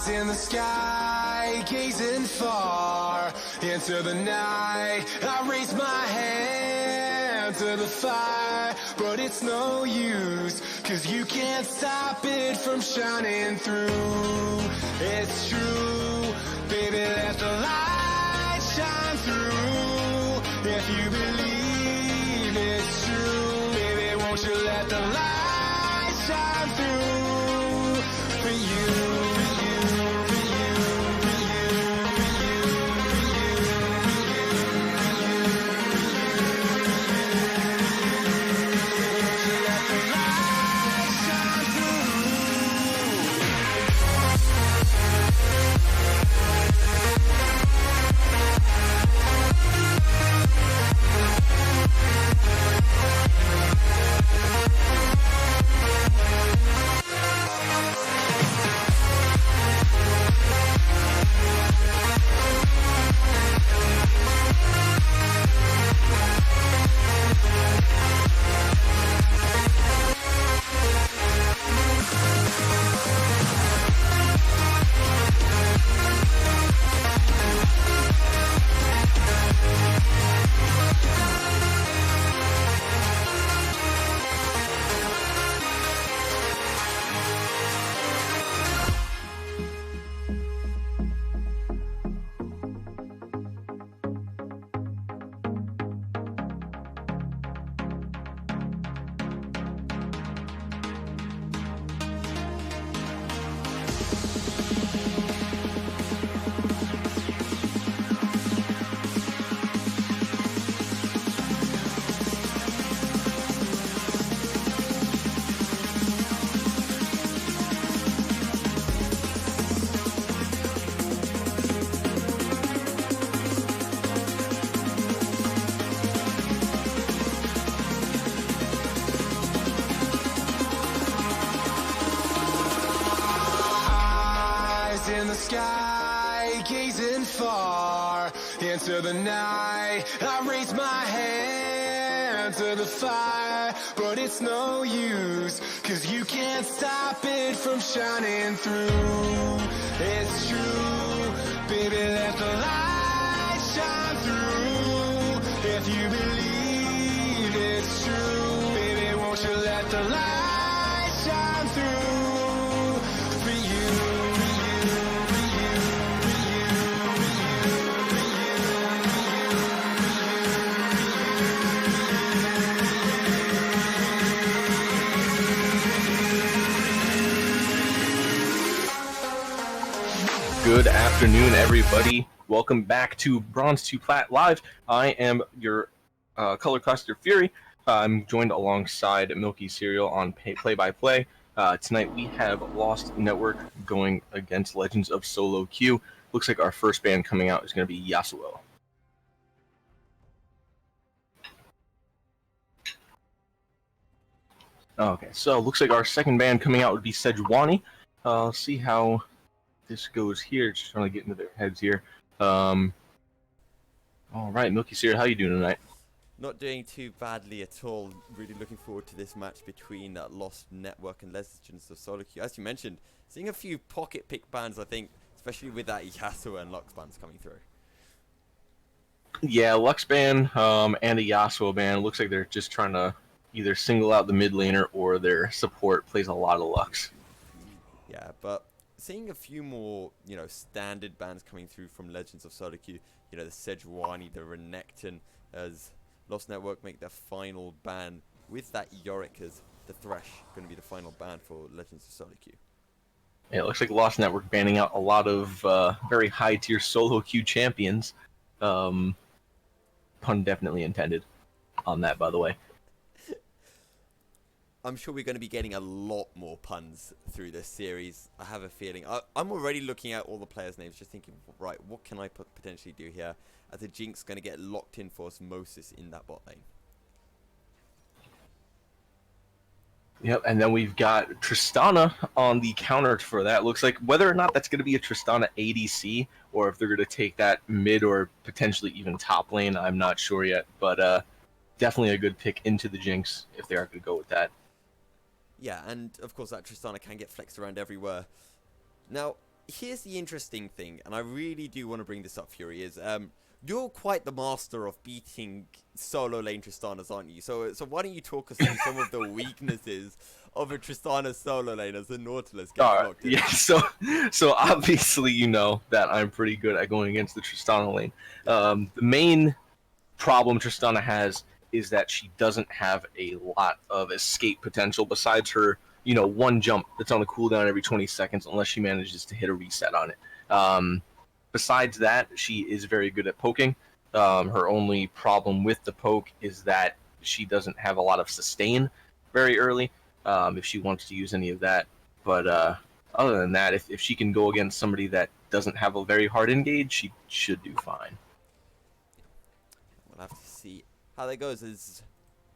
In the sky, gazing far into the night, I raise my hand to the fire, but it's no use, 'cause you can't stop it from shining through. It's true, baby, let the light shine through. If you believe it's true, baby, won't you let the light shine through for you. In the sky, gazing far into the night, I raise my hand to the fire, but it's no use, 'cause you can't stop it from shining through. It's true, baby, let the light shine through. If you believe it's true, baby, won't you let the light shine through for you. afternoon, everybody. Welcome back to Bronze to Plat Live. I am your color caster Fury. I'm joined alongside Milky Cereal on play-by-play. Tonight we have Lost Network going against Legends of SoloQ. Looks like our first band coming out is going to be Yasuo. Okay, so looks like our second band coming out would be Sejuani. Let's see how this goes here. Just trying to get into their heads here. All right, Milky Cereal, how you doing tonight? Not doing too badly at all. Really looking forward to this match between Lost Network and Legends of SoloQ. As you mentioned, seeing a few pocket pick bands, I think, especially with that Yasuo and Lux bands coming through. Yeah, Lux ban and a Yasuo ban. Looks like they're just trying to either single out the mid laner or their support plays a lot of Lux. Yeah, but seeing a few more, standard bands coming through from Legends of SoloQ. The Sejuani, the Renekton, as Lost Network make their final ban with that Yorick as the Thresh going to be the final ban for Legends of SoloQ. Yeah, it looks like Lost Network banning out a lot of very high tier solo queue champions. Pun definitely intended on that, by the way. I'm sure we're going to be getting a lot more puns through this series. I have a feeling. I'm already looking at all the players' names, just thinking, right, what can I potentially do here? As a Jinx going to get locked in for osmosis in that bot lane. Yep, and then we've got Tristana on the counter for that. Looks like whether or not that's going to be a Tristana ADC, or if they're going to take that mid or potentially even top lane, I'm not sure yet. But definitely a good pick into the Jinx if they are going to go with that. Yeah, and of course that Tristana can get flexed around everywhere. Now, here's the interesting thing, and I really do want to bring this up, Fury, is you're quite the master of beating solo lane Tristanas, aren't you? So why don't you talk us through some of the weaknesses of a Tristana solo lane as the Nautilus gets locked in? Yeah, so obviously you know that I'm pretty good at going against the Tristana lane. The main problem Tristana has is that she doesn't have a lot of escape potential besides her, one jump that's on a cooldown every 20 seconds unless she manages to hit a reset on it. Besides that, she is very good at poking. Her only problem with the poke is that she doesn't have a lot of sustain very early if she wants to use any of that. But other than that, if she can go against somebody that doesn't have a very hard engage, she should do fine. We'll have to see how that goes, as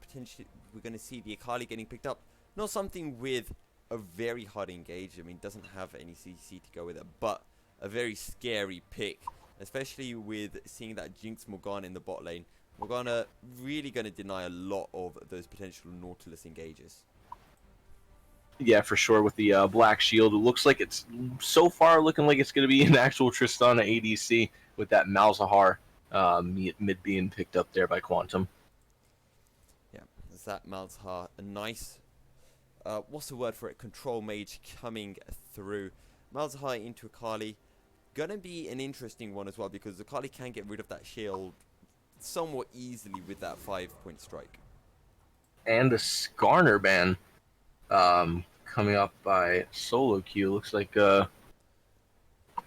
potentially we're going to see the Akali getting picked up. Not something with a very hard engage. I mean, doesn't have any CC to go with it, but a very scary pick, especially with seeing that Jinx Morgana in the bot lane. Morgana really going to deny a lot of those potential Nautilus engages. Yeah, for sure. With the Black Shield, it looks like it's so far looking like it's going to be an actual Tristana ADC with that Malzahar mid being picked up there by Quantum. Yeah, is that Malzahar a nice, what's the word for it? Control mage coming through. Malzahar into Akali. Gonna be an interesting one as well, because Akali can get rid of that shield somewhat easily with that 5-point strike. And the Skarner ban coming up by SoloQ. Looks like I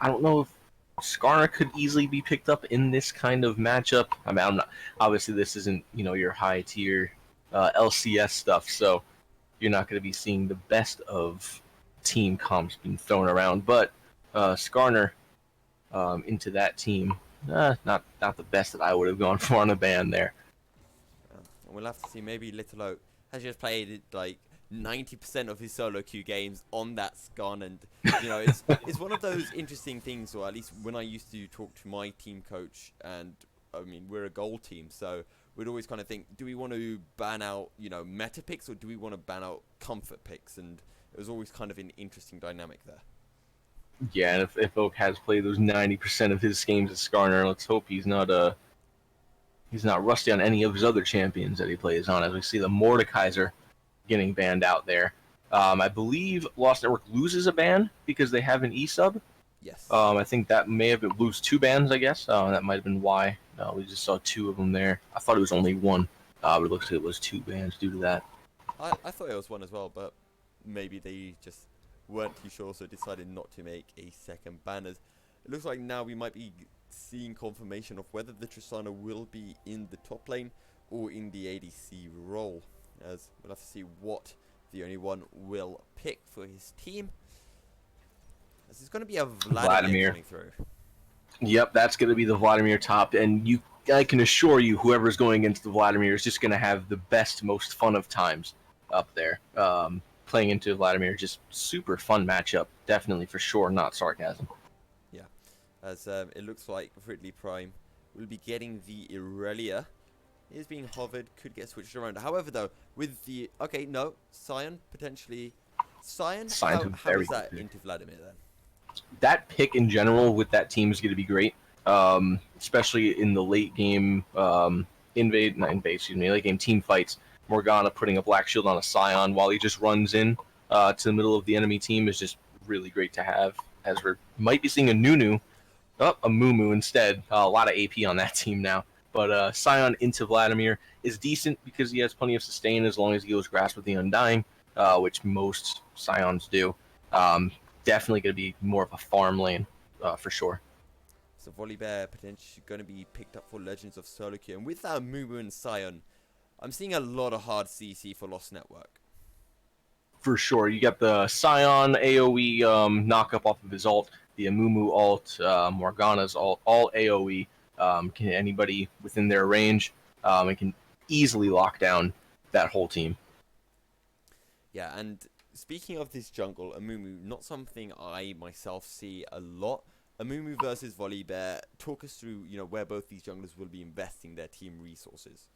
don't know if Skarner could easily be picked up in this kind of matchup. I mean, I'm not, obviously this isn't your high tier LCS stuff, so you're not going to be seeing the best of team comps being thrown around. But Skarner into that team, not the best that I would have gone for on a ban there. We'll have to see. Maybe Little Oak has just played like 90% of his solo queue games on that Skarn, and it's one of those interesting things, or at least when I used to talk to my team coach, and I mean we're a gold team, so we'd always kind of think, do we want to ban out meta picks, or do we want to ban out comfort picks? And it was always kind of an interesting dynamic there. Yeah, and if Oak has played those 90% of his games as Skarner, let's hope he's not rusty on any of his other champions that he plays on, as we see the Mordekaiser getting banned out there. I believe Lost Network loses a ban because they have an E-sub. Yes. I think that may have been lose 2 bans, I guess. That might have been why. We just saw 2 of them there. I thought it was only 1, but it looks like it was 2 bans due to that. I thought it was 1 as well, but maybe they just weren't too sure, so decided not to make a second ban. As it looks like now we might be seeing confirmation of whether the Tristana will be in the top lane or in the ADC role, as we'll have to see what the only one will pick for his team. As it's going to be a Vladimir coming through. Yep, that's going to be the Vladimir top, and I can assure you, whoever's going against the Vladimir is just going to have the best, most fun of times up there. Playing into Vladimir, just super fun matchup, definitely, for sure, not sarcasm. Yeah, as it looks like Ridley Prime will be getting the Irelia. He is being hovered, could get switched around. However, though, with the... Okay, no, Sion, potentially... Sion, how is that into Vladimir, then? That pick in general with that team is going to be great, especially in the late game late game team fights. Morgana putting a black shield on a Sion while he just runs in to the middle of the enemy team is just really great to have, as we might be seeing a Nunu, a Mumu instead. A lot of AP on that team now. But Sion into Vladimir is decent because he has plenty of sustain as long as he goes Grasp with the Undying, which most Sions do. Definitely going to be more of a farm lane, for sure. So Volibear potentially going to be picked up for Legends of SoloQ. And with that Mumu and Sion, I'm seeing a lot of hard CC for Lost Network. For sure. You got the Sion AoE knock-up off of his ult, the Amumu ult, Morgana's ult, all AoE. Anybody within their range, and can easily lock down that whole team. Yeah, and speaking of this jungle, Amumu, not something I myself see a lot. Amumu versus Volibear, talk us through, where both these junglers will be investing their team resources.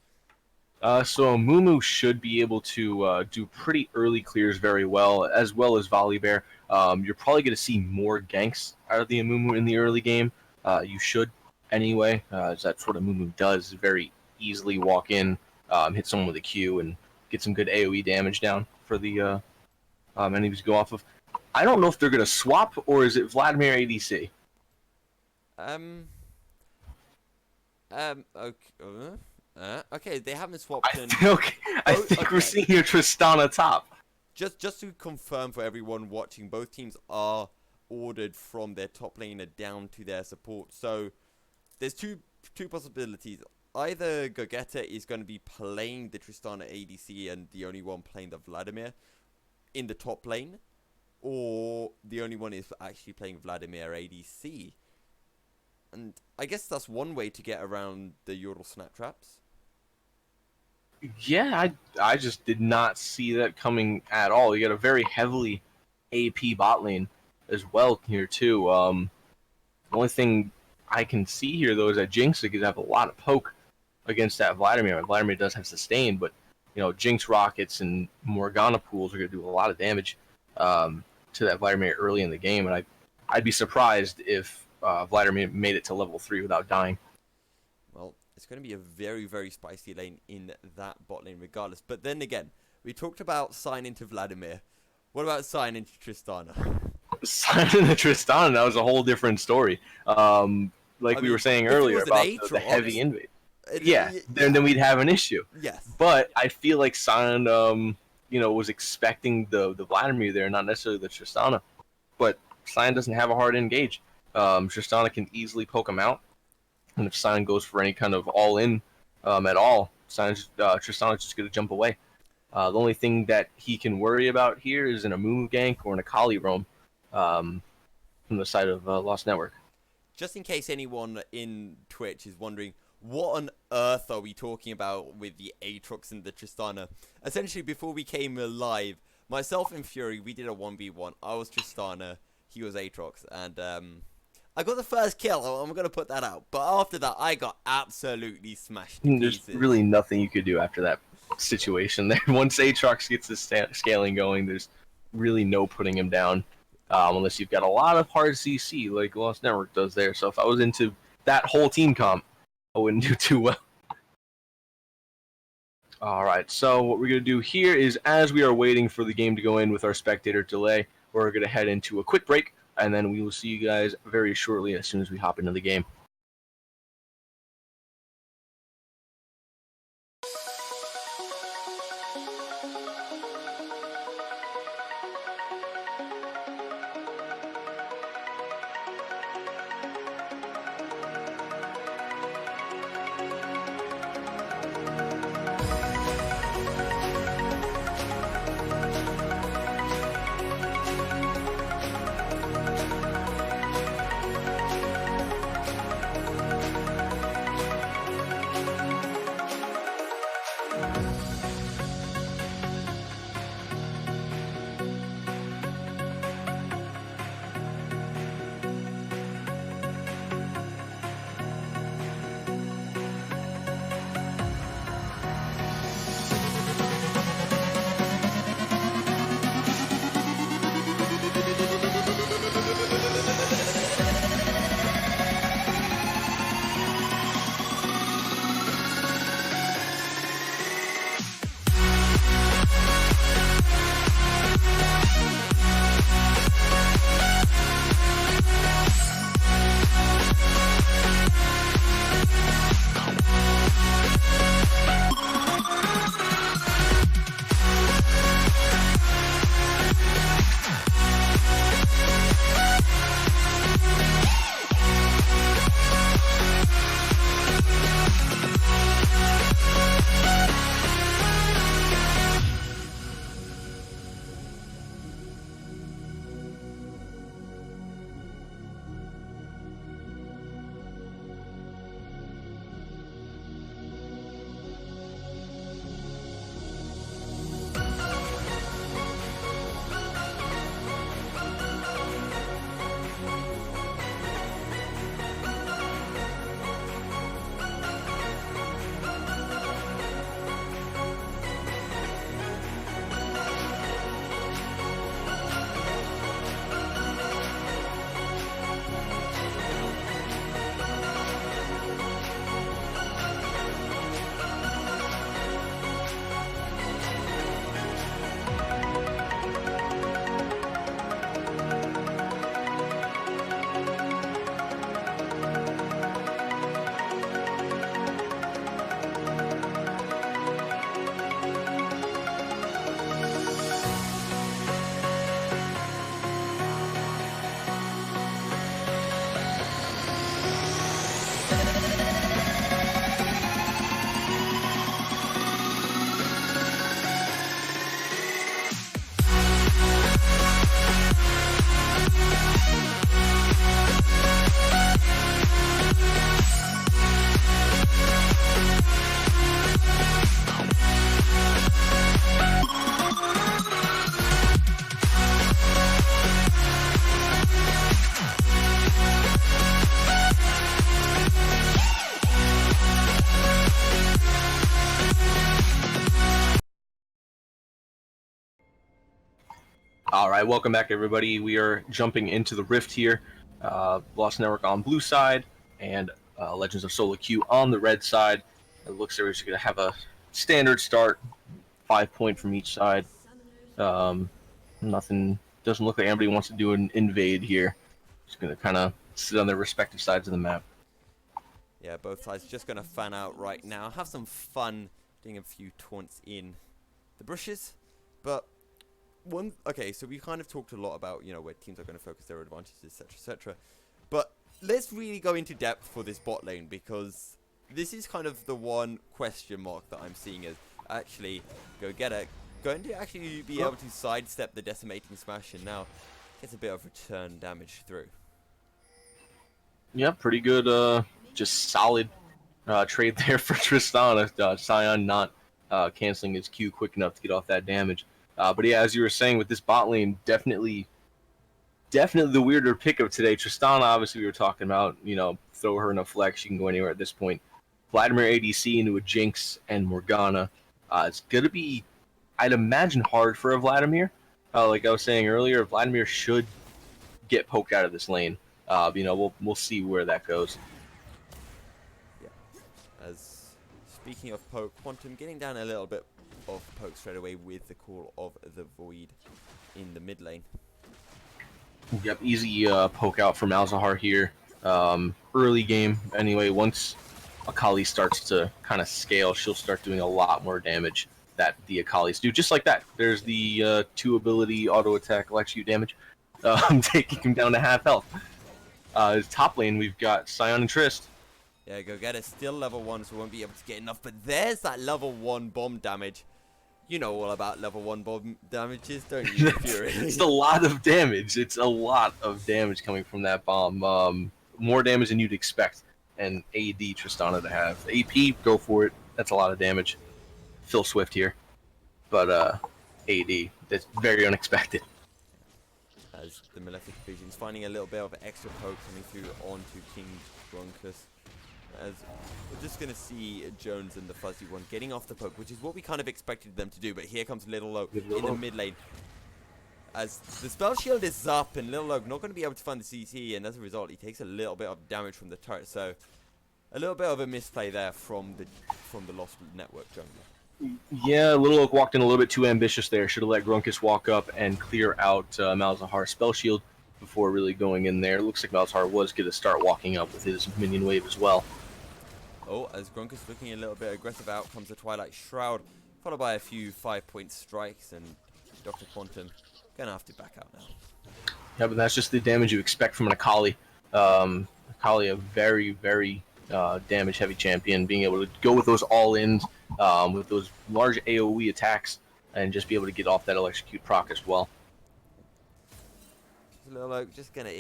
So Amumu should be able to do pretty early clears very well as Volibear. You're probably going to see more ganks out of the Amumu in the early game. You should anyway, as that's what Amumu does. Very easily walk in, hit someone with a Q, and get some good AoE damage down for the enemies to go off of. I don't know if they're going to swap, or is it Vladimir ADC? Okay, they haven't swapped. I think we're seeing your Tristana top. Just to confirm for everyone watching, both teams are ordered from their top laner down to their support. So there's two possibilities. Either Gogeta is going to be playing the Tristana ADC and the only one playing the Vladimir in the top lane, or the only one is actually playing Vladimir ADC. And I guess that's one way to get around the Yordle snap traps. Yeah, I just did not see that coming at all. You got a very heavily AP bot lane as well here too. The only thing I can see here though is that Jinx could have a lot of poke against that Vladimir. Vladimir does have sustain, but Jinx rockets and Morgana pools are going to do a lot of damage to that Vladimir early in the game, and I'd be surprised if Vladimir made it to level 3 without dying. Well, it's going to be a very, very spicy lane in that bot lane regardless. But then again, we talked about sign into Vladimir. What about sign into Tristana? Sign into Tristana, that was a whole different story. We were saying earlier about the heavy invade. Then we'd have an issue. Yes. But I feel like Sion, was expecting the Vladimir there, not necessarily the Tristana. But Sion doesn't have a hard engage. Tristana can easily poke him out. And if Sion goes for any kind of all-in at all, Tristana's just going to jump away. The only thing that he can worry about here is an Amumu gank or an Akali roam from the side of Lost Network. Just in case anyone in Twitch is wondering, what on earth are we talking about with the Aatrox and the Tristana? Essentially, before we came live, myself and Fury, we did a 1v1. I was Tristana, he was Aatrox, and I got the first kill. I'm going to put that out. But after that, I got absolutely smashed to There's pieces. really nothing you could do after that situation there. Once Aatrox gets the scaling going, there's really no putting him down. Unless you've got a lot of hard CC like Lost Network does there. So if I was into that whole team comp, I wouldn't do too well. Alright, so what we're going to do here is, as we are waiting for the game to go in with our spectator delay, we're going to head into a quick break, and then we will see you guys very shortly as soon as we hop into the game. All right, welcome back, everybody. We are jumping into the Rift here. Lost Network on blue side, and Legends of SoloQ on the red side. It looks like we're just going to have a standard start, 5-point from each side. Nothing, doesn't look like anybody wants to do an invade here. Just going to kind of sit on their respective sides of the map. Yeah, both sides just going to fan out right now. Have some fun doing a few taunts in the bushes. But okay, so we kind of talked a lot about, where teams are going to focus their advantages, etc., etc. But let's really go into depth for this bot lane, because this is kind of the one question mark that I'm seeing as actually Go going to actually be able to sidestep the decimating smash, and now gets a bit of return damage through. Yeah, pretty good, just solid trade there for Tristana. Sion not canceling his Q quick enough to get off that damage. But yeah, as you were saying, with this bot lane, definitely the weirder pickup today. Tristana, obviously, we were talking about, throw her in a flex. She can go anywhere at this point. Vladimir ADC into a Jinx and Morgana. It's going to be, I'd imagine, hard for a Vladimir. Like I was saying earlier, Vladimir should get poked out of this lane. We'll see where that goes. Yeah. As speaking of poke, Quantum getting down a little bit of poke straight away with the call of the Void in the mid lane. Yep, easy poke out from Malzahar here. Early game, anyway. Once Akali starts to kind of scale, she'll start doing a lot more damage that the Akalis do. Just like that. There's the 2 ability auto attack electrocute damage, taking him down to half health. Top lane, we've got Sion and Trist. Yeah, Go still level 1, so won't be able to get enough. But there's that level 1 bomb damage. You know all about level 1 bomb damages, don't you, Fury? It's a lot of damage. It's a lot of damage coming from that bomb. More damage than you'd expect an AD Tristana to have. AP, go for it. That's a lot of damage. Phil Swift here. But AD, that's very unexpected. As the Malefic Vision's finding a little bit of extra poke coming through onto King Grunkus. As we're just going to see Jones and the Fuzzy One getting off the poke, which is what we kind of expected them to do. But here comes Little Low in the mid lane. As the spell shield is up, and Little Low not going to be able to find the CC, and as a result, he takes a little bit of damage from the turret. So a little bit of a misplay there from the Lost Network jungler. Yeah, Little Oak walked in a little bit too ambitious there. Should have let Grunkus walk up and clear out Malzahar's spell shield before really going in there. Looks like Malzahar was going to start walking up with his minion wave as well. Oh, as Grunkus looking a little bit aggressive, out comes the Twilight Shroud, followed by a few 5-point strikes, and Dr. Quantum gonna have to back out now. Yeah, but that's just the damage you expect from an Akali. Akali, a very, very damage-heavy champion, being able to go with those all-ins, with those large AoE attacks, and just be able to get off that electrocute proc as well. Little Oak just gonna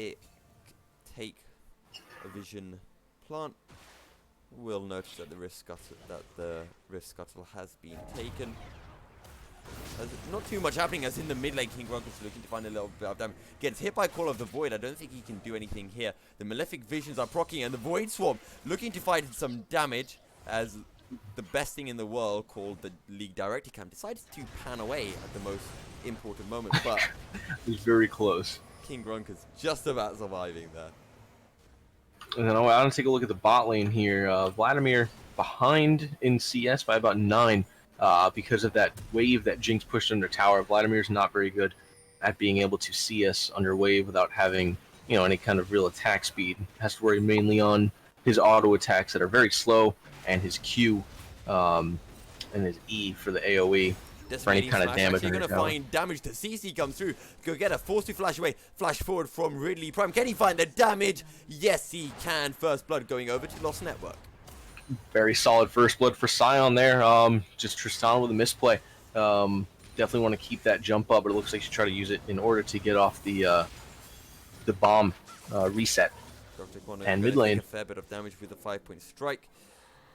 take a vision plant. We'll notice that the Rift Scuttle has been taken. There's not too much happening, as in the mid lane, King Grunkus looking to find a little bit of damage. Gets hit by Call of the Void. I don't think he can do anything here. The Malefic Visions are proccing, and the Void Swarm looking to find some damage, as the best thing in the world, called the League Director Cam, decides to pan away at the most important moment. But it was very close. King Grunkus just about surviving there. And then I want to take a look at the bot lane here. Vladimir behind in CS by about 9 because of that wave that Jinx pushed under tower. Vladimir's not very good at being able to CS under wave without having, any kind of real attack speed. Has to worry mainly on his auto attacks that are very slow, and his Q and his E for the AoE. For any kind of damage. You're going to find damage. The CC comes through. Go get a force to flash away. Flash forward from Ridley Prime. Can he find the damage? Yes, he can. First blood going over to Lost Network. Very solid first blood for Sion there. Just Tristana with a misplay. Definitely want to keep that jump up, but it looks like she tried to use it in order to get off the bomb reset. And mid lane. A fair bit of damage with a 5-point strike.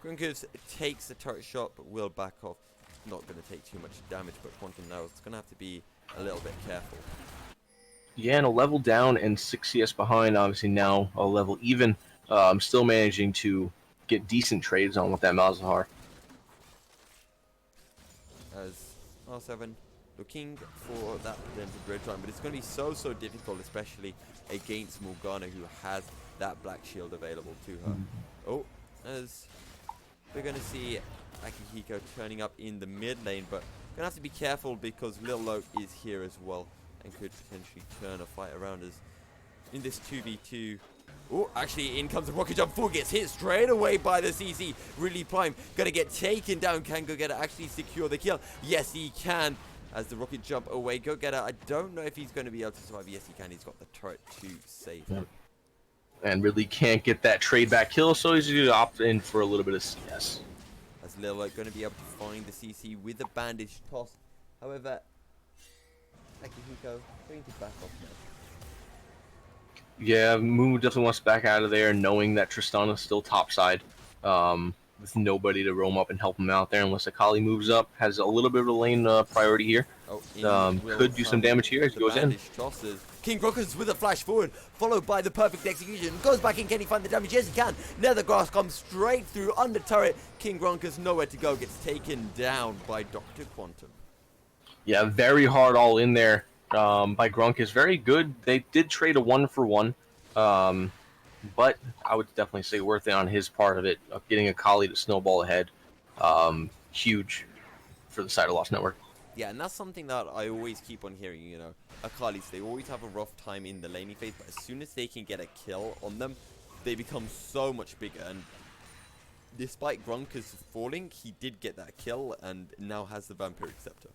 Grunkus takes the turret shot, but will back off. Not going to take too much damage, but Quantum now is going to have to be a little bit careful. Yeah, and a level down and 6 CS behind, obviously now a level even. I'm still managing to get decent trades on with that Malzahar. As R7 looking for that potential red time, but it's going to be so difficult, especially against Morgana, who has that black shield available to her. Oh, as we're going to see Akihiko turning up in the mid lane, but going to have to be careful because Lil Loke is here as well and could potentially turn a fight around us in this 2v2. Oh, actually, in comes the rocket jump. Full gets hit straight away by the CC. Really Prime gonna get taken down. Can Go Getter actually secure the kill? Yes, he can. As the rocket jump away, Go Getter, I don't know if he's going to be able to survive. Yes, he can. He's got the turret to save him. And really can't get that trade back kill, so he's going to opt in for a little bit of CS. As Lil Loke going to be able to find the CC with a bandage toss. However, Akihiko going to back off now. Yeah, Moo definitely wants to back out of there, knowing that Tristana's still topside, with nobody to roam up and help him out there unless Akali moves up. Has a little bit of a lane priority here. Could do some damage here as he goes in. Tosses. King Rockers with a flash forward, followed by the perfect execution. Goes back in, can he find the damage? Yes, he can. Nethergrass comes straight through under turret. King Rockers nowhere to go, gets taken down by Dr. Quantum. Yeah, very hard all in there. By Grunk is very good. They did trade a 1-for-1, but I would definitely say worth it on his part of it, of getting Akali to snowball ahead. Huge for the side of Lost Network. Yeah, and that's something that I always keep on hearing, you know. Akalis, they always have a rough time in the laning phase, but as soon as they can get a kill on them, they become so much bigger. And despite Grunkus falling, he did get that kill and now has the Vampiric Scepter.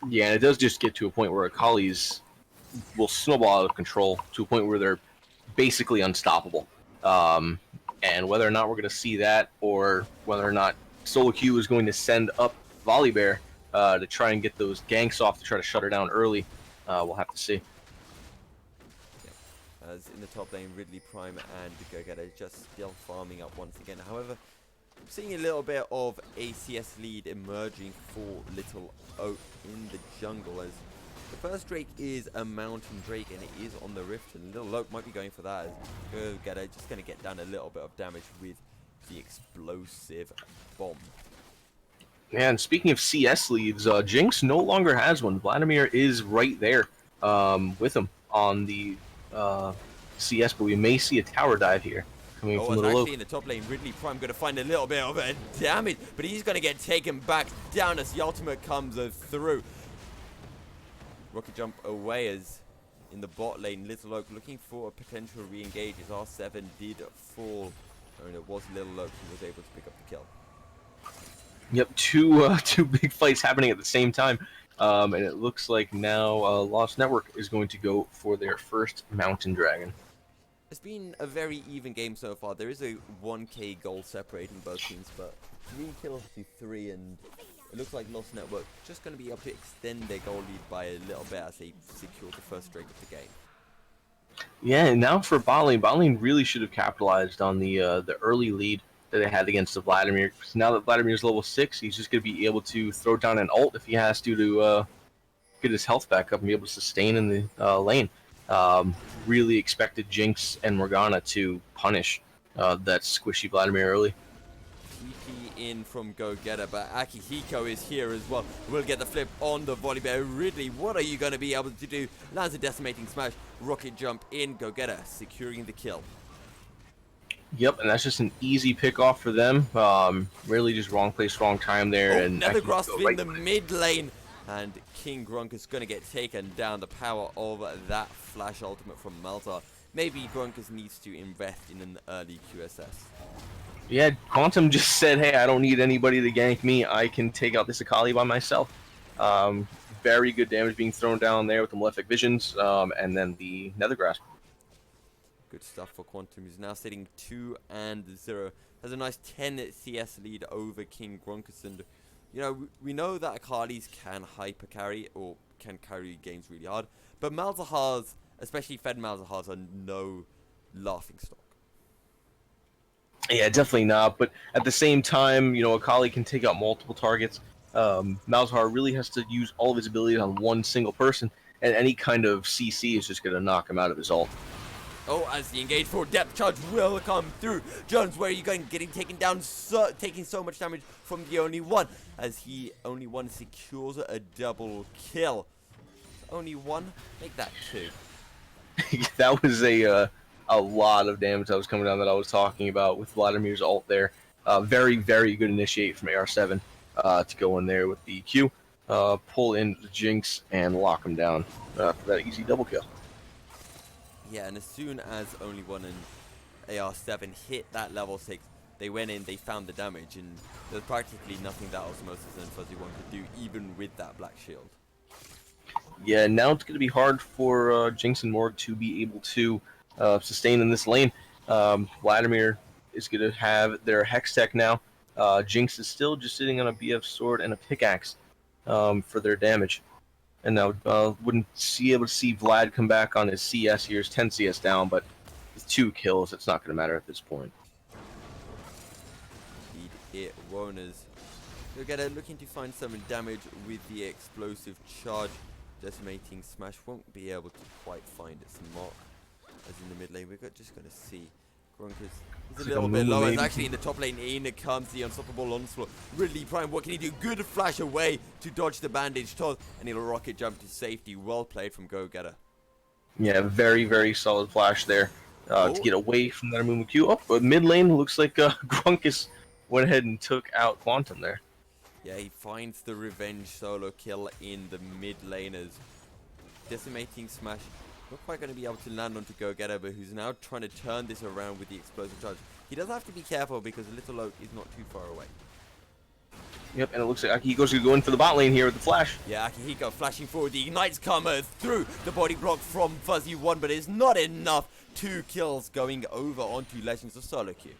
Yeah, and it does just get to a point where Akali's will snowball out of control to a point where they're basically unstoppable. And whether or not we're going to see that, or whether or not SoloQ is going to send up Volibear to try and get those ganks off to try to shut her down early, we'll have to see. Yeah. As in the top lane, Ridley Prime and Go Getter just still farming up once again. However, seeing a little bit of a CS lead emerging for Little Oak in the jungle, as the first Drake is a Mountain Drake and it is on the Rift, and Little Oak might be going for that. Go Getter just going to get down a little bit of damage with the explosive bomb. Yeah, and speaking of CS leads, Jinx no longer has one. Vladimir is right there with him on the CS, but we may see a tower dive here. Oh, it's actually in the top lane. Ridley Prime going to find a little bit of damage, but he's going to get taken back down as the ultimate comes through. Rocket jump away as in the bot lane. Little Oak looking for a potential re-engage as R7 did fall. And it was Little Oak who was able to pick up the kill. Yep, two big fights happening at the same time. And it looks like now Lost Network is going to go for their first Mountain Dragon. It's been a very even game so far. There is a 1k goal separating both teams, but 3 kills to 3, and it looks like Lost Network just going to be able to extend their goal lead by a little bit as they secure the first Drake of the game. Yeah, and now for Botlane. Botlane really should have capitalized on the early lead that they had against the Vladimir. Because now that Vladimir's level 6, he's just going to be able to throw down an ult if he has to get his health back up and be able to sustain in the lane. Really expected Jinx and Morgana to punish that squishy Vladimir early. TP in from Go Getter, but Akihiko is here as well. We'll get the flip on the Volibear. Ridley, what are you going to be able to do? Lands a decimating smash. Rocket jump in. Go Getter securing the kill. Yep, and that's just an easy pick off for them. Really just wrong place, wrong time there. And another grasp in the mid lane. And King Grunk is going to get taken down. The power of that flash ultimate from Malta. Maybe Grunkus needs to invest in an early QSS. Yeah, Quantum just said, hey, I don't need anybody to gank me. I can take out this Akali by myself. Very good damage being thrown down there with the Malefic Visions, and then the Nether Grasp. Good stuff for Quantum, who's now sitting 2-0. Has a nice 10 CS lead over King Grunkus. And you know, we know that Akalis can hyper carry or can carry games really hard, but Malzahars, especially Fed Malzahars, are no laughing stock. Yeah, definitely not. But at the same time, you know, Akali can take out multiple targets. Malzahar really has to use all of his abilities on one single person, and any kind of CC is just going to knock him out of his ult. Oh, as the engage for depth charge will come through. Jones, where are you going? Getting taken down, taking so much damage from the only one. As he only one secures a double kill. Only one, make that two. That was a lot of damage that was coming down that I was talking about with Vladimir's ult there. Very, very good initiate from AR7 to go in there with the Q, pull in the Jinx, and lock him down for that easy double kill. Yeah, and as soon as only one and AR7 hit that level 6, they went in, they found the damage, and there's practically nothing that Osmosis and Fuzzy One could do, even with that black shield. Yeah, now it's going to be hard for Jinx and Morg to be able to sustain in this lane. Vladimir is going to have their Hex Tech now. Jinx is still just sitting on a BF sword and a pickaxe for their damage. And now wouldn't be able to see Vlad come back on his CS here. He's 10 CS down, but with 2 kills, it's not going to matter at this point. Indeed, it won't. As Gogeta looking to find some damage with the explosive charge. Decimating Smash won't be able to quite find its mark. As in the mid lane, we're just going to see Grunkers is a little bit lower. It's actually in the top lane. In comes the unstoppable onslaught. Ridley Prime, what can he do? Good flash away to dodge the bandage toss, and he'll rocket jump to safety. Well played from Gogeta. Yeah, very, very solid flash there to get away from that Amumu Q. Oh, but mid lane looks like Grunkus went ahead and took out Quantum there. Yeah, he finds the revenge solo kill in the mid laners. Decimating Smash, not quite going to be able to land onto Gogeta, but who's now trying to turn this around with the explosive charge. He does have to be careful because Little Oak is not too far away. Yep, and it looks like Akihiko's going to go in for the bot lane here with the flash. Yeah, Akihiko flashing forward. The Ignites come through the body block from Fuzzy One, but it's not enough. 2 kills going over onto Legends of SoloQ.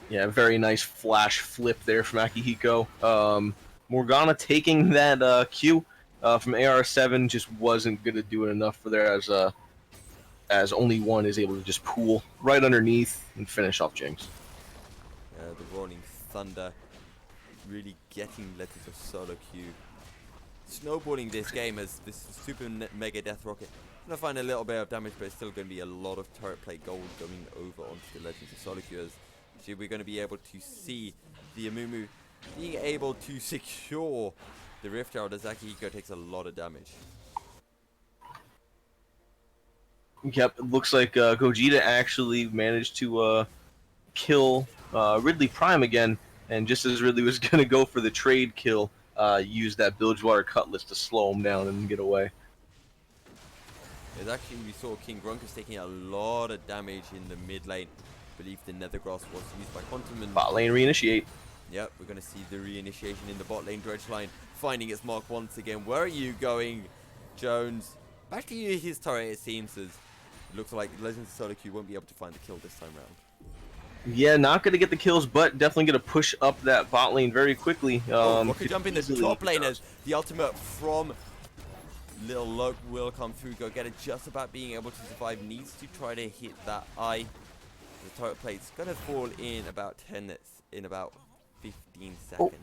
Yeah, very nice flash flip there from Akihiko. Morgana taking that Q from AR7 just wasn't going to do it enough for there as only one is able to just pool right underneath and finish off Jinx. The Rolling Thunder really getting Legends of SoloQ. Snowballing this game as this super mega death rocket. Gonna find a little bit of damage, but it's still gonna be a lot of turret plate gold going over onto the Legends of SoloQ as we're going to be able to see the Amumu being able to secure the Rift Herald as Akihiko takes a lot of damage. Yep, it looks like Gogeta actually managed to kill Ridley Prime again, and just as Ridley was going to go for the trade kill, used that Bilgewater Cutlass to slow him down and get away. As actually we saw King Grunkus taking a lot of damage in the mid lane. I believe the Nethergrass was used by Quantum and bot lane reinitiate. Yep, we're going to see the reinitiation in the bot lane. Dredge line finding its mark once again. Where are you going, Jones? Back to you, his turret, it seems, as it looks like Legends of SoloQ won't be able to find the kill this time around. Yeah, not going to get the kills, but definitely going to push up that bot lane very quickly. Rocket jump in the top lane as the ultimate from Little Loke will come through. Gogeta just about being able to survive. Needs to try to hit that eye. The turret plate's going to fall in about 10 minutes, in about 15 seconds.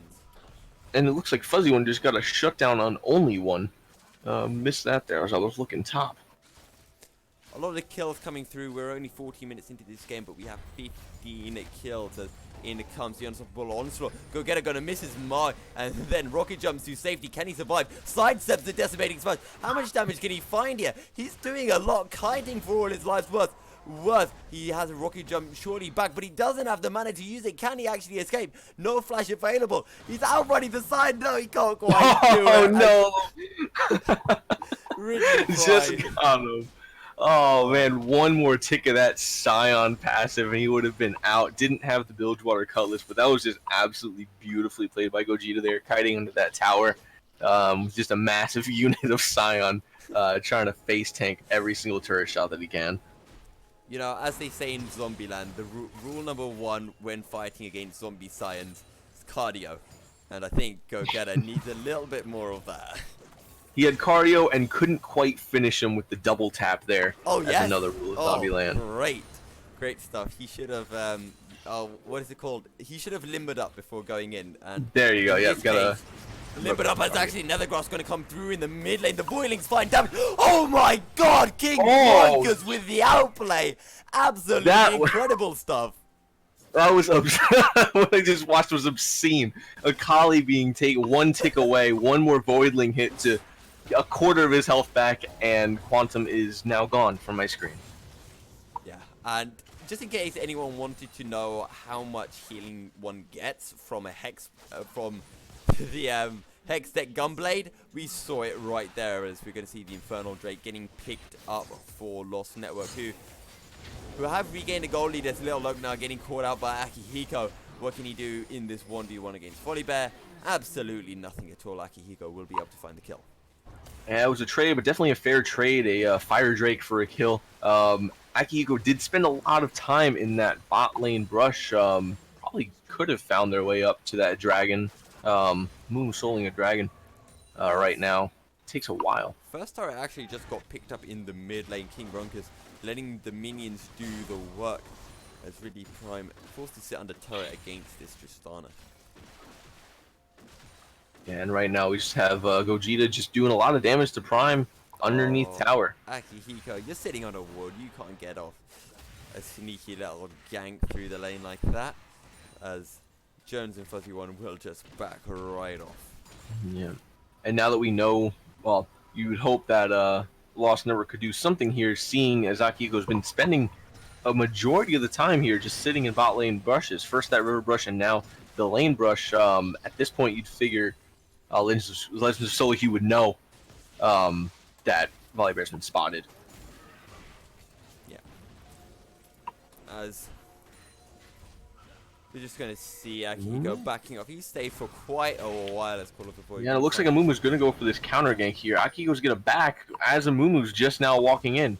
And it looks like Fuzzy One just got a shutdown on only one. Missed that there as I was looking top. A lot of the kills coming through. We're only 14 minutes into this game, but we have 15 kills. As in comes the unstoppable onslaught. Gogeta gonna miss his mark, and then rocket jumps to safety. Can he survive? Sidesteps the decimating smash. How much damage can he find here? He's doing a lot, kiting for all his life's worth. He has a rocket jump surely back, but he doesn't have the mana to use it. Can he actually escape? No flash available. He's outrunning the side. No, he can't quite do it. Oh no! Really Just got him. Oh man, one more tick of that Scion passive and he would have been out. Didn't have the Bilgewater Cutlass, but that was just absolutely beautifully played by Gogeta there, kiting under that tower. Just a massive unit of Scion trying to face tank every single turret shot that he can. You know, as they say in Zombieland, the rule number 1 when fighting against zombie science is cardio. And I think Gogeta needs a little bit more of that. He had cardio and couldn't quite finish him with the double tap there. Oh, yes. That's another rule of Zombieland. Great stuff. He should have, what is it called? He should have limbered up before going in. And there you go. Yeah, got Limbered up as actually Nethergrass going to come through in the mid lane. The Voidlings find damage. Oh my god, King Bronkus with the outplay. Absolutely incredible stuff. That was what I just watched was obscene. Akali being one tick away, one more Voidling hit to a quarter of his health back, and Quantum is now gone from my screen. Yeah, and just in case anyone wanted to know how much healing one gets from a Hex, from the Hex deck Gunblade, we saw it right there as we're going to see the Infernal Drake getting picked up for Lost Network, who have regained a goal lead as Little Loke now getting caught out by Akihiko. What can he do in this 1v1 against Volibear? Absolutely nothing at all. Akihiko will be able to find the kill. Yeah, it was a trade, but definitely a fair trade. A Fire Drake for a kill. Akihiko did spend a lot of time in that bot lane brush. Probably could have found their way up to that dragon. Moon souling a dragon right now. It takes a while. First turret actually just got picked up in the mid lane. King Bronkus letting the minions do the work as Ridley Prime forced to sit under turret against this Tristana. Yeah, and right now we just have Gogeta just doing a lot of damage to Prime underneath tower. Akihiko, you're sitting on a ward. You can't get off a sneaky little gank through the lane like that, as Jones and Fuzzy One will just back right off. Yeah, and now that we know, well, you would hope that Lost Network could do something here, seeing as Akihiko's been spending a majority of the time here just sitting in bot lane brushes. First that river brush and now the lane brush. At this point, you'd figure Legends of SoloQ would know that Volibear's been spotted. Yeah. As we're just going to see Akihiko backing off. He stayed for quite a while as Call of the Void. Yeah, it looks like Amumu's going to go for this counter gank here. Akihiko's going to back as Amumu's just now walking in.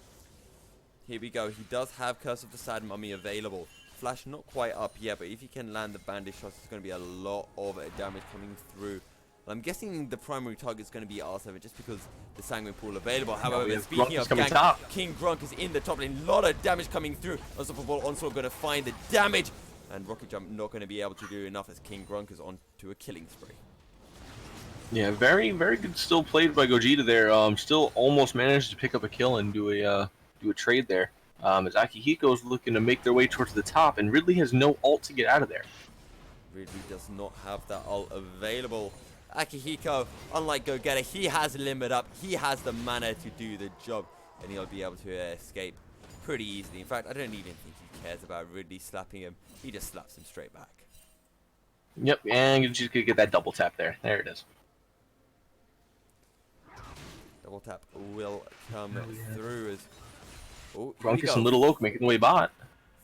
Here we go. He does have Curse of the Sad Mummy available. Flash not quite up yet, but if he can land the bandage shots, it's going to be a lot of damage coming through. I'm guessing the primary target is going to be R7 just because the Sanguine Pool available. However, speaking of gank, King Grunk is in the top lane. A lot of damage coming through. Unstoppable Onslaught going to find the damage. And Rocket Jump not going to be able to do enough as King Grunk is on to a killing spree. Yeah, very, very good still played by Gogeta there. Still almost managed to pick up a kill and do a trade there. As Akihiko's looking to make their way towards the top, and Ridley has no ult to get out of there. Ridley does not have that ult available. Akihiko, unlike Gogeta, he has limit up. He has the mana to do the job, and he'll be able to escape pretty easily. In fact, I don't even think he cares about Ridley slapping him. He just slaps him straight back. Yep, and you're just gonna get that double tap there. There it is. Double tap will come through as Grunkus and Little Oak making the way bot.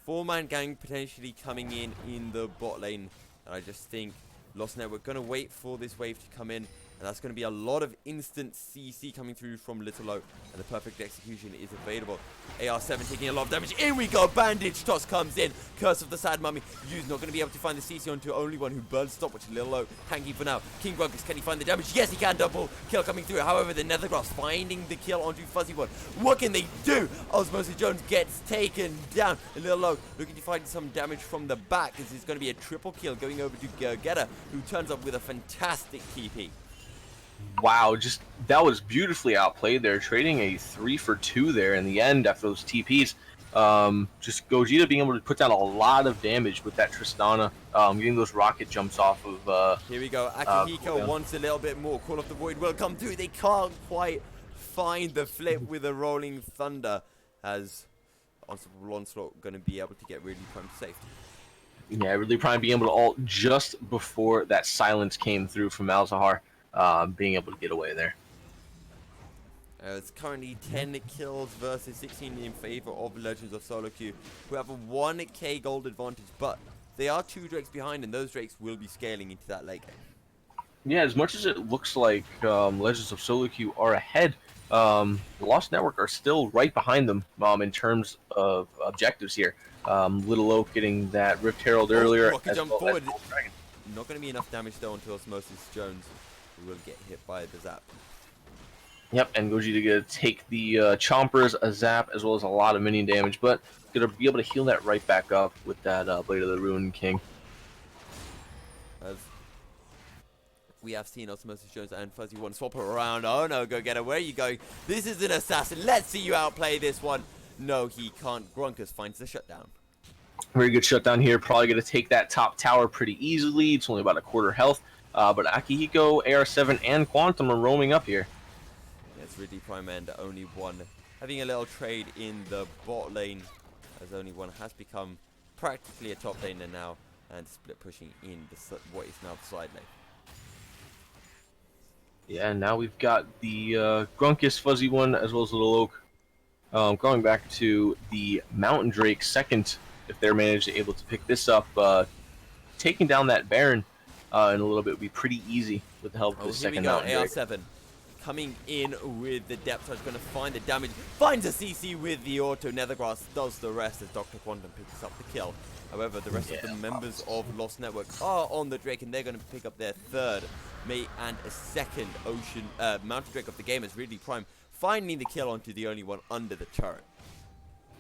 4-man gang potentially coming in the bot lane, and I just think Lost Network going to wait for this wave to come in, and that's going to be a lot of instant CC coming through from Little Oak, and the perfect execution is available. AR7 taking a lot of damage. In we go. Bandage toss comes in. Curse of the Sad Mummy. Yu's not going to be able to find the CC onto only one who burns stopwatch. Little Oak tanking for now. King Grunkus, can he find the damage? Yes, he can. Double kill coming through. However, the Nethergrass finding the kill onto Fuzzy One. What can they do? Osmosis Jones gets taken down. And Little Oak looking to find some damage from the back. This is going to be a triple kill going over to Gogeta, who turns up with a fantastic TP. Wow, just that was beautifully outplayed there, trading a 3 for 2 there in the end after those TPs. Just Gogeta being able to put down a lot of damage with that Tristana, getting those rocket jumps off of. Here we go. Akihiko wants a little bit more. Call of the Void will come through. They can't quite find the flip with a Rolling Thunder, as Unstoppable Onslaught going to be able to get really prime to safety. Yeah, really Prime being able to ult just before that silence came through from Malzahar. Being able to get away there. It's currently 10 kills versus 16 in favor of Legends of SoloQ, who have a 1k gold advantage, but they are 2 Drakes behind, and those Drakes will be scaling into that late game. Yeah, as much as it looks like Legends of SoloQ are ahead, Lost Network are still right behind them in terms of objectives here. Little Oak getting that Rift Herald earlier. Rocket jump forward. Not going to be enough damage though onto Osmosis Jones, who will get hit by the zap. Yep, and Gogeta gonna take the Chompers, a zap, as well as a lot of minion damage, but gonna be able to heal that right back up with that Blade of the Ruined King. As We have seen Osmosis Jones and Fuzzy One swap around. Oh no, Go Getter, where are you going? This is an assassin. Let's see you outplay this one. No, he can't. Grunkus finds the shutdown. Very good shutdown here. Probably going to take that top tower pretty easily. It's only about a quarter health. But Akihiko, AR7, and Quantum are roaming up here. It's Ridley Prime and Only One having a little trade in the bot lane, as Only One has become practically a top laner now, and split pushing in what is now the side lane. Yeah, now we've got the Grunkus, Fuzzy One, as well as Little Oak. Going back to the Mountain Drake second, if they're managed to able to pick this up, taking down that Baron in a little bit would be pretty easy with the help of the second Mountain Drake. AR7 coming in with the depth charge, going to find the damage, finds a CC with the auto. Nethergrass does the rest as Dr. Quantum picks up the kill. However, the rest of the members of Lost Network are on the Drake, and they're going to pick up their third, and a second Mountain Drake of the game as Ridley Prime finding the kill onto the Only One under the turret.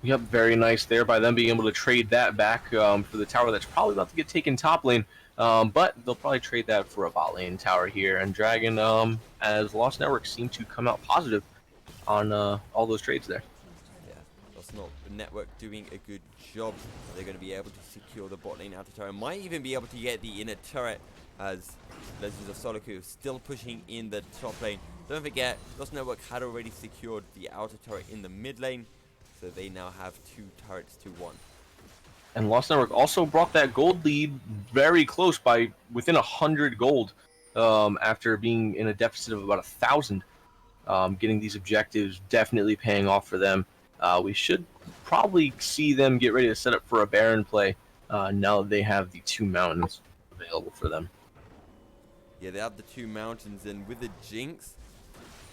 Yep, very nice there by them being able to trade that back for the tower that's probably about to get taken top lane. But they'll probably trade that for a bot lane tower here. And Dragon, as Lost Network, seem to come out positive on all those trades there. Yeah, Lost Network doing a good job. They're going to be able to secure the bot lane outer turret. Might even be able to get the inner turret as Legends of SoloQ still pushing in the top lane. Don't forget, Lost Network had already secured the outer turret in the mid lane, so they now have 2 turrets to 1. And Lost Network also brought that gold lead very close by within 100 gold after being in a deficit of about 1,000. Getting these objectives definitely paying off for them. We should probably see them get ready to set up for a Baron play now that they have the 2 mountains available for them. Yeah, they have the 2 mountains, and with the Jinx,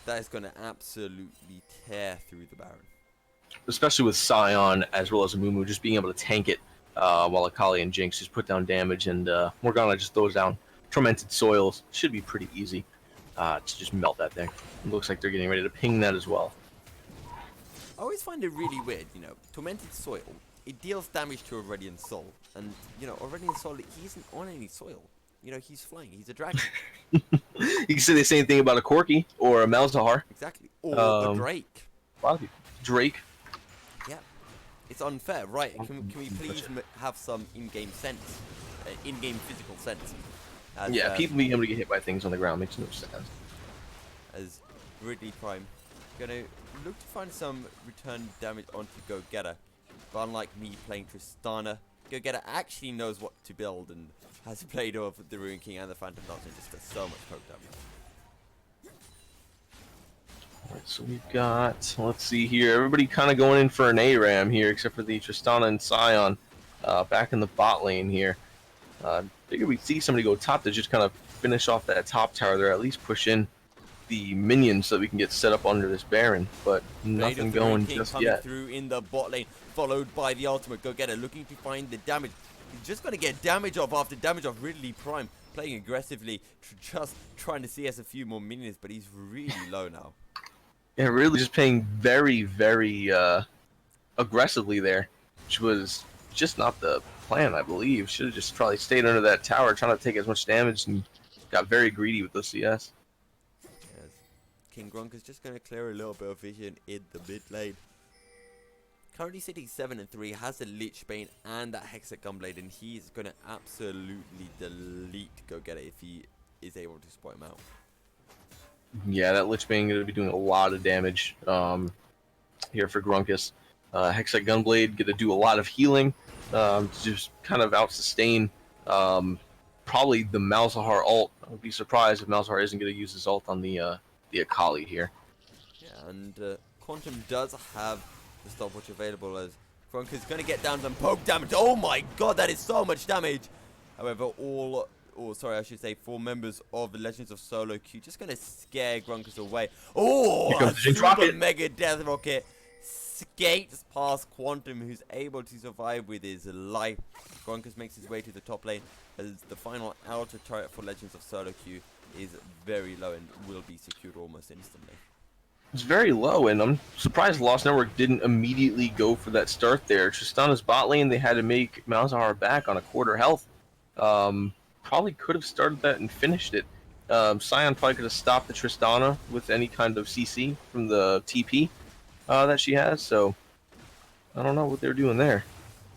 that is going to absolutely tear through the Baron. Especially with Scion as well as Amumu just being able to tank it while Akali and Jinx just put down damage, and Morgana just throws down Tormented Soils. Should be pretty easy to just melt that thing. It looks like they're getting ready to ping that as well. I always find it really weird, Tormented Soil, it deals damage to Aurelion Sol, and, Aurelion Sol, he isn't on any soil. He's flying, he's a dragon. You can say the same thing about a Corki or a Malzahar. Exactly, or a Drake. A lot of people. Drake. Yeah, it's unfair, right? Can we please have some in-game sense, in-game physical sense? As, yeah, people being able to get hit by things on the ground makes no sense. As Ridley Prime gonna look to find some return damage onto Go Getter, but unlike me playing Tristana, Go Getter actually knows what to build and has played off the Ruin King and the Phantom Knight and just does so much poke damage. Alright, so we've got, let's see here, everybody kind of going in for an ARAM here, except for the Tristana and Scion back in the bot lane here. Figured we'd see somebody go top to just kind of finish off that top tower there, at least push in the minions so that we can get set up under this Baron, but nothing going just yet. Through in the bot lane, followed by the ultimate Go Getter, looking to find the damage. He's just going to get damage off after damage off. Ridley Prime playing aggressively, just trying to CS a few more minions, but he's really low now. Yeah, really just playing very, very aggressively there, which was just not the plan, I believe. Should have just probably stayed under that tower, trying to take as much damage, and got very greedy with the CS. Yes. King Grunk is just going to clear a little bit of vision in the mid lane. Currently sitting 7-3, has a Lich Bane and that Hexet Gunblade, and he's going to absolutely delete Go Getter if he is able to spot him out. Yeah, that Lich Bane going to be doing a lot of damage here for Grunkus. Hexet Gunblade going to do a lot of healing to just kind of out-sustain probably the Malzahar ult. I would be surprised if Malzahar isn't going to use his ult on the Akali here. Yeah, and Quantum does have the stopwatch available as Grunk is going to get down some poke damage. Oh my god, that is so much damage! However, I should say 4 members of the Legends of SoloQ just going to scare Grunkus away. Oh, a super mega death rocket skates past Quantum, who's able to survive with his life. Grunkus makes his way to the top lane as the final outer turret for Legends of SoloQ is very low and will be secured almost instantly. It's very low, and I'm surprised Lost Network didn't immediately go for that start there. Tristana's bot lane, they had to make Malzahar back on a quarter health. Probably could have started that and finished it Sion probably could have stopped the Tristana with any kind of CC from the TP that she has, so I don't know what they're doing there.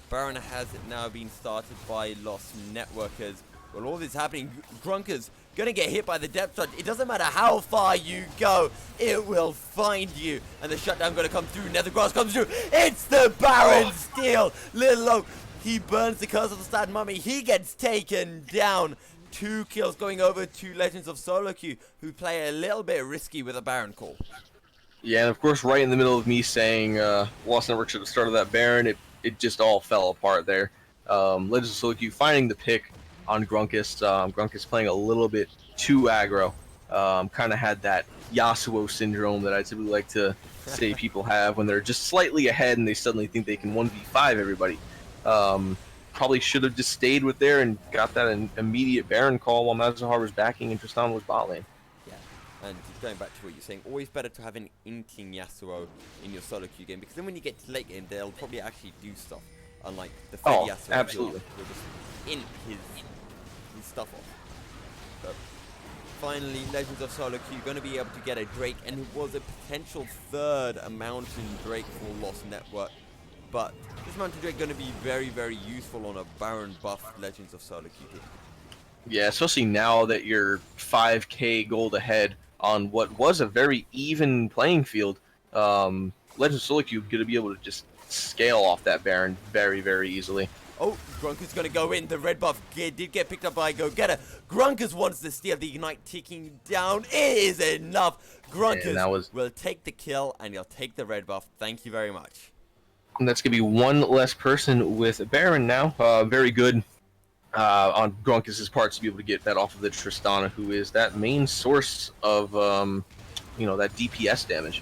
Baron has now been started by Lost Networkers. Well, all this happening, Grunker's gonna get hit by the depth shot. It doesn't matter how far you go, it will find you. And the shutdown gonna come through. Nethergrass comes through. It's the Baron steal. Little Oak, he burns the curse of the Sad Mummy. He gets taken down. 2 kills going over to Legends of SoloQ, who play a little bit risky with a Baron call. Yeah, and of course, right in the middle of me saying Lost Network should have started that Baron, it just all fell apart there. Legends of SoloQ finding the pick on Grunkus. Grunkus playing a little bit too aggro. Kind of had that Yasuo syndrome that I typically like to say people have when they're just slightly ahead and they suddenly think they can 1v5 everybody. Probably should have just stayed with there and got that immediate Baron call while Mazahar was backing and Tristan was bot lane. Yeah, and going back to what you're saying, always better to have an inking Yasuo in your solo queue game, because then when you get to late game, they'll probably actually do stuff. Unlike the fed Yasuo, absolutely. He'll just int his stuff off. But finally, Legends of SoloQ going to be able to get a Drake, and it was a potential third Mountain Drake for Lost Network. But this Mountain Drake going to be very, very useful on a Baron buff Legends of SoloQ team. Yeah, especially now that you're 5k gold ahead on what was a very even playing field. Legends of SoloQ going to be able to just scale off that Baron very, very easily. Oh, Grunker's going to go in. The red buff did get picked up by Go-Getter. Grunkers wants to steal the Ignite ticking down. It is enough. Grunkers will take the kill, and he'll take the red buff. Thank you very much. And that's going to be one less person with Baron now. Very good on Grunkus' part to be able to get that off of the Tristana, who is that main source of, that DPS damage.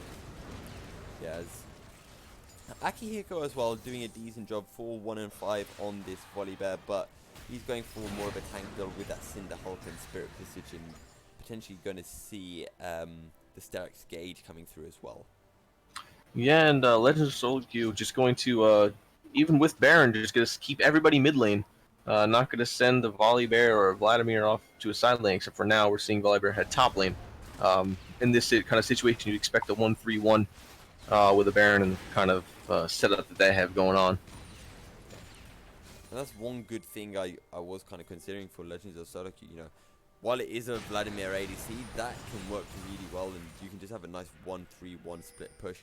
Yes. Akihiko as well, doing a decent job for 1 and 5 on this Volibear, but he's going for more of a tank build with that Cinder Hulk and Spirit Visage, and potentially going to see the Sterak's Gauge coming through as well. Yeah, and Legends of SoloQ just going to, even with Baron, just going to keep everybody mid lane. Not going to send the Volibear or Vladimir off to a side lane, except for now we're seeing Volibear head top lane. In this kind of situation, you'd expect a 1-3-1 with a Baron and kind of setup that they have going on. And that's one good thing I was kind of considering for Legends of SoloQ. While it is a Vladimir ADC, that can work really well, and you can just have a nice 1-3-1 split push.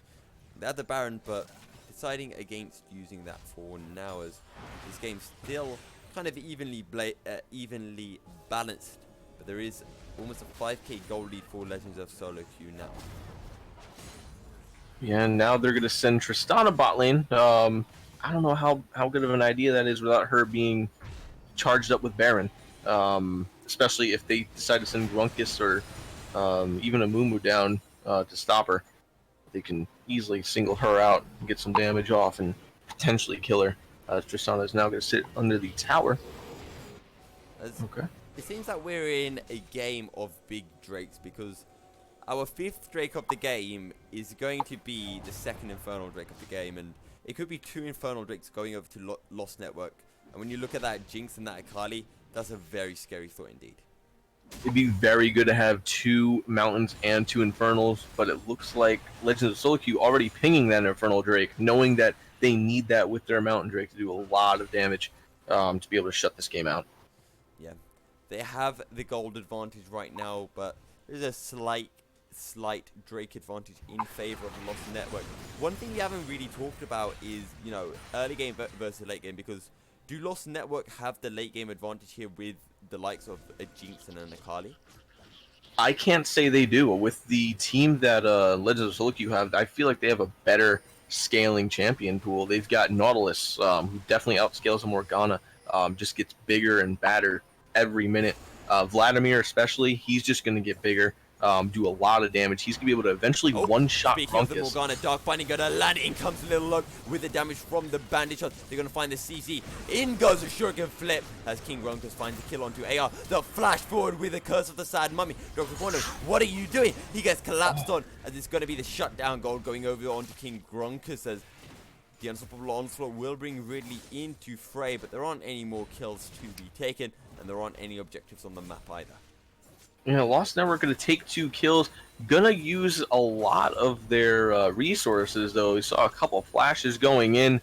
They had the Baron, but deciding against using that for now, as this game's still kind of evenly balanced. But there is almost a 5k gold lead for Legends of SoloQ now. Yeah, and now they're going to send Tristana bot lane. I don't know how good of an idea that is without her being charged up with Baron. Especially if they decide to send Grunkus or even a Mumu down to stop her. They can easily single her out and get some damage off and potentially kill her. Tristana is now going to sit under the tower. Okay. It seems like we're in a game of big drakes, because our 5th Drake of the game is going to be the 2nd Infernal Drake of the game, and it could be 2 Infernal Drakes going over to Lost Network. And when you look at that Jinx and that Akali, that's a very scary thought indeed. It'd be very good to have 2 Mountains and 2 Infernals, but it looks like Legends of SoloQ already pinging that Infernal Drake, knowing that they need that with their Mountain Drake to do a lot of damage to be able to shut this game out. Yeah, they have the gold advantage right now, but there's a slight Drake advantage in favor of the Lost Network. One thing we haven't really talked about is, early game versus late game, because do Lost Network have the late game advantage here with the likes of a Jinx and an Akali? I can't say they do. With the team that Legends of SoloQ have, I feel like they have a better scaling champion pool. They've got Nautilus, who definitely outscales a Morgana, just gets bigger and badder every minute. Vladimir especially, he's just going to get bigger, do a lot of damage. He's going to be able to eventually one-shot Speaking of the Grunkus. Morgana, Dark Binding going to land. In comes Little Luck with the damage from the bandage shot. They're going to find the CC. In goes a Shuriken flip as King Grunkus finds a kill onto AR. The flash forward with the Curse of the Sad Mummy. Dr. Corner, what are you doing? He gets collapsed on, as it's going to be the shutdown gold going over onto King Grunkus, as the Unstoppable Onslaught will bring Ridley into fray, but there aren't any more kills to be taken, and there aren't any objectives on the map either. Lost Network gonna take 2 kills. Gonna use a lot of their resources though. We saw a couple flashes going in.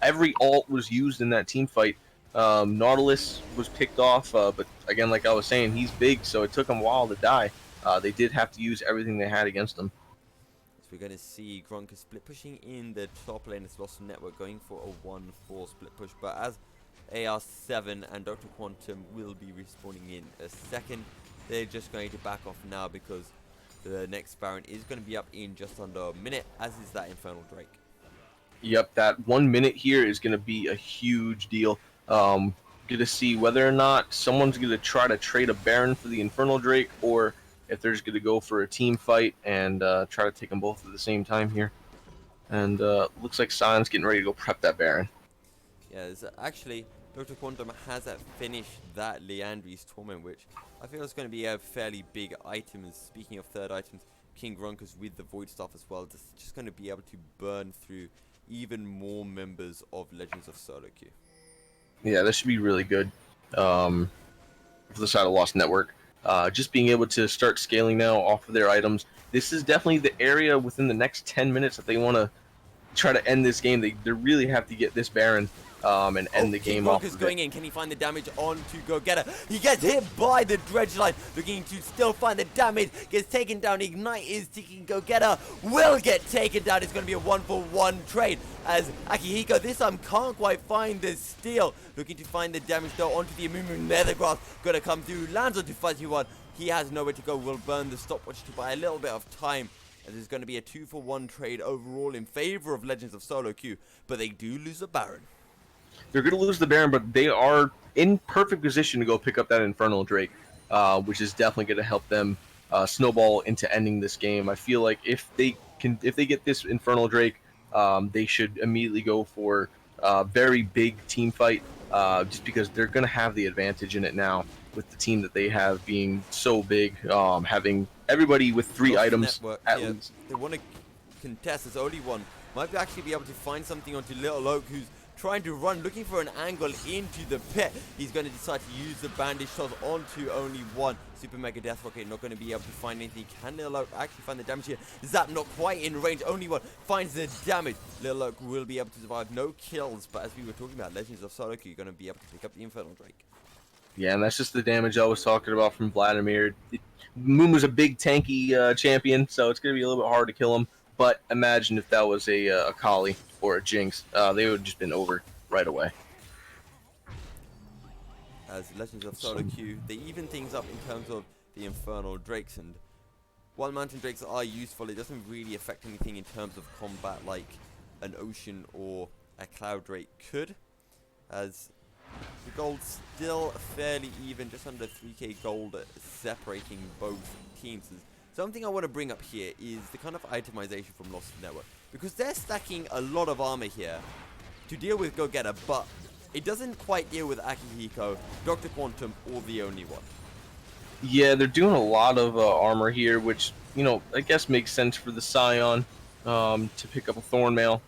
Every ult was used in that team fight. Nautilus was picked off, but again, like I was saying, he's big, so it took him a while to die. They did have to use everything they had against him. So we're going to see Gronka split pushing in the top lane. It's Lost Network going for a 1-4 split push, but as AR7 and Dr. Quantum will be respawning in a second, they're just going to back off now because the next Baron is going to be up in just under a minute, as is that Infernal Drake. Yep, that 1 minute here is going to be a huge deal. Going to see whether or not someone's going to try to trade a Baron for the Infernal Drake, or if they're just going to go for a team fight and try to take them both at the same time here. And looks like Sion's getting ready to go prep that Baron. Yeah, actually, Dr. Quantum has finished that Leandri's Torment, which I feel is going to be a fairly big item. And speaking of third items, King Grunker's with the Void Staff as well. Just going to be able to burn through even more members of Legends of SoloQ. Yeah, this should be really good for the side of Lost Network. Just being able to start scaling now off of their items. This is definitely the area within the next 10 minutes that they want to try to end this game. They really have to get this Baron and end the game off. Is going in. Can he find the damage onto Go Getter? He gets hit by the dredge line, looking to still find the damage. Gets taken down. Ignite is ticking. Go Getter will get taken down. It's going to be a 1-for-1 trade as Akihiko this time can't quite find the steal. Looking to find the damage though onto the Amumu Nethergrass. Gonna come through. Lands onto Fuzzy One. He has nowhere to go. Will burn the stopwatch to buy a little bit of time. And there's going to be a 2-for-1 trade overall in favor of Legends of SoloQ, but they do lose a Baron. They're going to lose the Baron, but they are in perfect position to go pick up that Infernal Drake, which is definitely going to help them snowball into ending this game. I feel like if they get this Infernal Drake, they should immediately go for a very big team fight, just because they're going to have the advantage in it now with the team that they have being so big, having everybody with 3 Lost items Network, at yeah, least. They want to contest. There's only one. Might actually be able to find something onto Little Oak, who's trying to run, looking for an angle into the pit. He's going to decide to use the bandage shot onto only one. Super Mega Death Rocket not going to be able to find anything. Can Little Oak actually find the damage here? Zap not quite in range. Only one finds the damage. Little Oak will be able to survive. No kills, but as we were talking about, Legends of SoloQ, you're going to be able to pick up the Infernal Drake. Yeah, and that's just the damage I was talking about from Vladimir. Mumu's a big tanky champion, so it's going to be a little bit hard to kill him. But imagine if that was a Kali or a Jinx. They would have just been over right away. As Legends of SoloQ, they even things up in terms of the Infernal Drakes. And while Mountain Drakes are useful, it doesn't really affect anything in terms of combat like an Ocean or a Cloud Drake could. As the gold's still fairly even, just under 3k gold separating both teams. Something I want to bring up here is the kind of itemization from Lost Network, because they're stacking a lot of armor here to deal with Go Getter, but it doesn't quite deal with Akihiko, Dr. Quantum, or the only one. Yeah, they're doing a lot of armor here, which, I guess makes sense for the Scion to pick up a Thornmail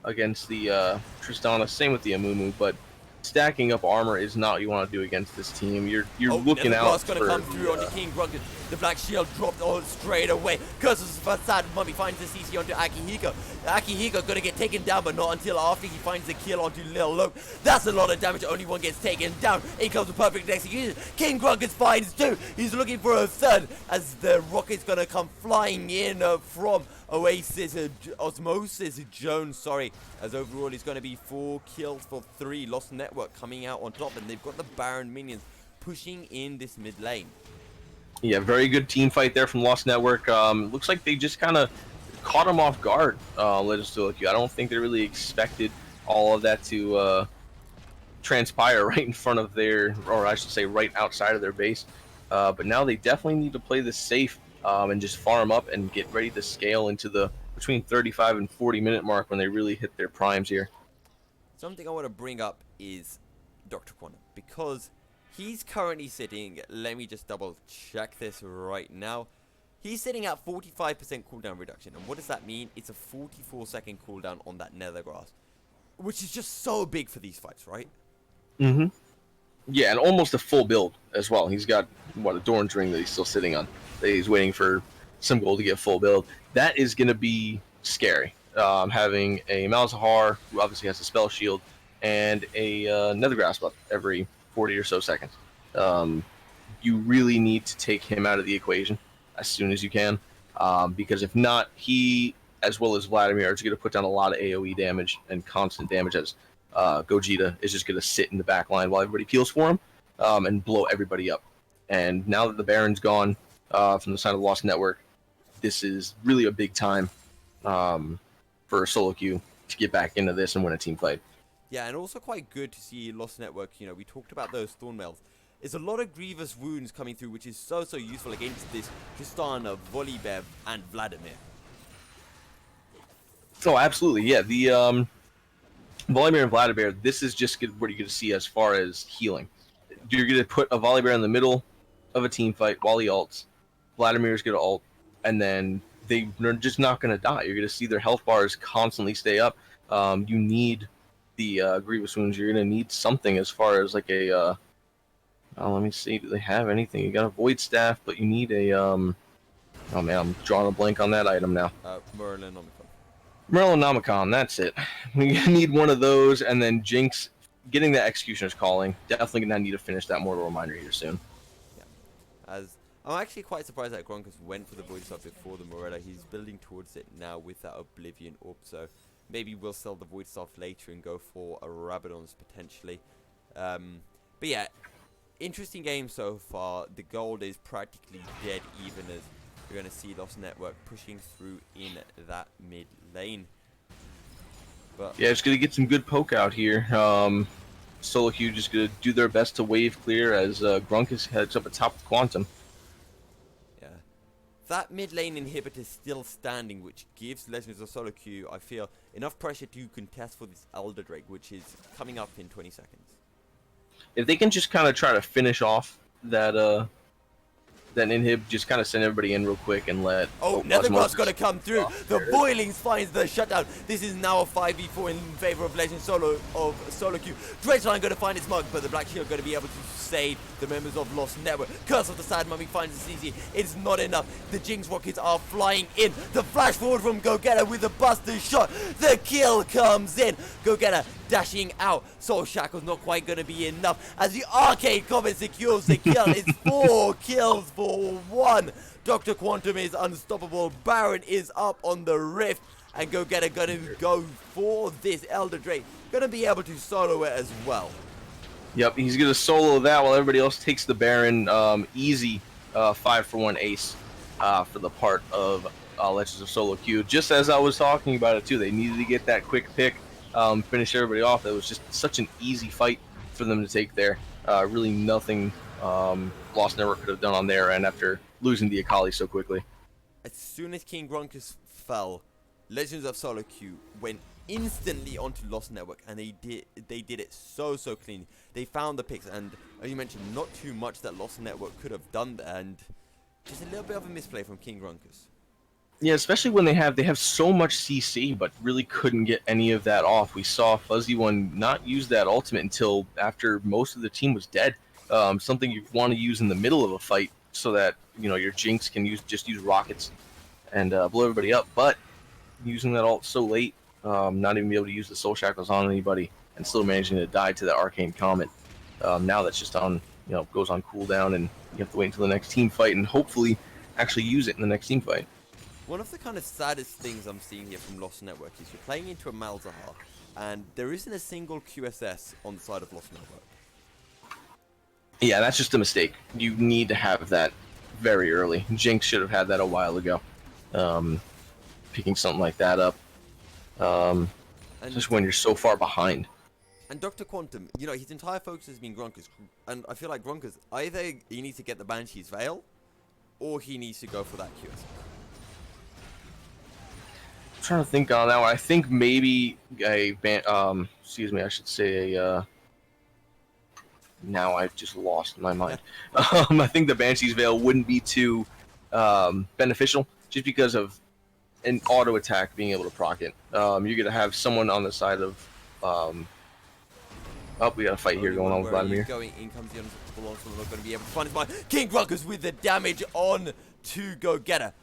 against the Tristana. Same with the Amumu, but stacking up armor is not what you want to do against this team. You're looking out for... Gonna come through onto King Grunker. The Black Shield dropped all straight away. Curses Facade Mummy finds the CC onto Akihiko. Akihiko gonna get taken down, but not until after he finds the kill onto Lil Loke. That's a lot of damage. Only one gets taken down. In comes the perfect execution. King Grunker finds 2. He's looking for a 3rd as the rocket's gonna come flying in from Osmosis Jones, sorry, as overall he's going to be 4 kills for 3. Lost Network coming out on top, and they've got the Baron minions pushing in this mid lane. Yeah, very good team fight there from Lost Network. Looks like they just kind of caught him off guard, Legends of SoloQ. I don't think they really expected all of that to transpire right in front of their, or I should say right outside of their base. But now they definitely need to play this safe. And just farm up and get ready to scale into the between 35 and 40 minute mark when they really hit their primes here. Something I want to bring up is Dr. Quantum, because he's currently sitting, let me just double check this right now. He's sitting at 45% cooldown reduction, and what does that mean? It's a 44-second cooldown on that Nethergrass, which is just so big for these fights, right? Mm-hmm. Yeah, and almost a full build as well. He's got a Doran's ring that he's still sitting on. That he's waiting for some gold to get full build. That is going to be scary. Having a Malzahar, who obviously has a spell shield, and a Nether Grasp up every 40 or so seconds. You really need to take him out of the equation as soon as you can, because if not, he, as well as Vladimir, is going to put down a lot of AoE damage and constant damage as Gogeta is just going to sit in the back line while everybody peels for him and blow everybody up. And now that the Baron's gone from the side of the Lost Network, this is really a big time for SoloQ to get back into this and win a team fight. Yeah, and also quite good to see Lost Network. You know, we talked about those Thornmails. There's a lot of grievous wounds coming through, which is so useful against this Tristana, Volibear, and Vladimir. Oh, absolutely, yeah. The Volibear and Vladimir, this is just what you're going to see as far as healing. You're going to put a Volibear in the middle of a team fight while he ults. Vladimir's going to ult, and then they're just not going to die. You're going to see their health bars constantly stay up. You need the grievous wounds. You're going to need something as far as like a... let me see. Do they have anything? You got a Void Staff, but you need a... oh man, I'm drawing a blank on that item now. Merlinomicon. Merlinomicon, that's it. We need one of those, and then Jinx getting that Executioner's Calling. Definitely going to need to finish that Mortal Reminder here soon. Yeah. As I'm actually quite surprised that Gronkus went for the Void Staff before the Morella. He's building towards it now with that Oblivion Orb, so maybe we'll sell the Void Staff later and go for a Rabadon's potentially. But yeah, interesting game so far. The gold is practically dead even as we're going to see Lost Network pushing through in that mid lane. But yeah, just going to get some good poke out here. SoloQ just going to do their best to wave clear as Grunkus heads up atop of Quantum. Yeah. That mid lane inhibitor is still standing, which gives Legends of SoloQ, I feel, enough pressure to contest for this Elder Drake, which is coming up in 20 seconds. If they can just kind of try to finish off that inhib, just kind of send everybody in real quick and let... Oh, Nethercroft's got to come through. The Boilings finds the shutdown. This is now a 5v4 in favor of Legend SoloQ. Dredgeline going to find its mark, but the Black Shield going to be able to save the members of Lost Network. Curse of the Sad Mummy finds the CZ. It's not enough. The Jinx rockets are flying in. The flash forward from Go Getter with a buster shot. The kill comes in. Go Getter dashing out. Soul Shackle's not quite going to be enough as the Arcade Comet secures the kill. It's 4 kills for 1. Dr. Quantum is unstoppable. Baron is up on the rift. And Go Getter going to go for this Elder Drake. Going to be able to solo it as well. Yep, he's going to solo that while everybody else takes the Baron. Easy 5-for-1 ace for the part of Legends of SoloQ. Just as I was talking about it too, they needed to get that quick pick. Finish everybody off. It was just such an easy fight for them to take there. Really nothing Lost Network could have done on their end after losing the Akali so quickly. As soon as King Grunkus fell, Legends of SoloQ went instantly onto Lost Network, and they did it so clean. They found the picks, and as you mentioned, not too much that Lost Network could have done there, and just a little bit of a misplay from King Grunkus. Yeah, especially when they have so much CC, but really couldn't get any of that off. We saw Fuzzy One not use that ultimate until after most of the team was dead. Something you want to use in the middle of a fight so that your Jinx can just use rockets and blow everybody up. But using that ult so late, not even be able to use the Soul Shackles on anybody, and still managing to die to the Arcane Comet. Now that's just on goes on cooldown, and you have to wait until the next team fight and hopefully actually use it in the next team fight. One of the kind of saddest things I'm seeing here from Lost Network is you're playing into a Malzahar, and there isn't a single QSS on the side of Lost Network. Yeah, that's just a mistake. You need to have that very early. Jinx should have had that a while ago. Picking something like that up. Just when you're so far behind. And Dr. Quantum, his entire focus has been Grunkus, and I feel like Grunkus, either he needs to get the Banshee's Veil, or he needs to go for that QSS. I'm trying to think on that one. I think maybe now I've just lost my mind. I think the Banshee's Veil wouldn't be too beneficial just because of an auto attack being able to proc it. You're gonna have someone on the side of Oh, we got a fight here Only going one, on with where are you Vladimir. going? In comes the unstoppable onslaught. Not going to be able to find his mind. King Grunkers with the damage on to Go Getter.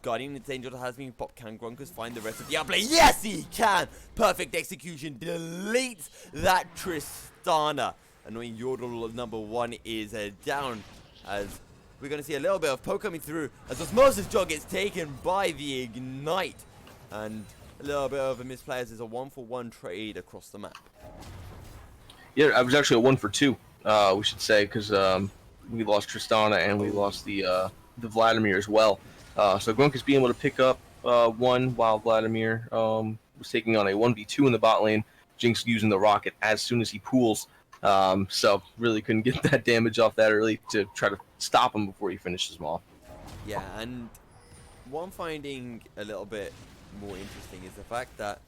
Guardian its angel has been popped. Can Grunkers find the rest of the outplay? Yes, he can! Perfect execution. Deletes that Tristana. Annoying Yordle number 1 is down, as we're going to see a little bit of poke coming through as Osmosis Jog gets taken by the Ignite. And a little bit of a misplay as there's a 1-for-1 trade across the map. Yeah, I was actually a 1 for 2, we should say, because we lost Tristana and we lost the Vladimir as well. So Grunk is being able to pick up 1 while Vladimir was taking on a 1v2 in the bot lane. Jinx using the rocket as soon as he pools. So really couldn't get that damage off that early to try to stop him before he finishes him off. Yeah, and what I'm finding a little bit more interesting is the fact that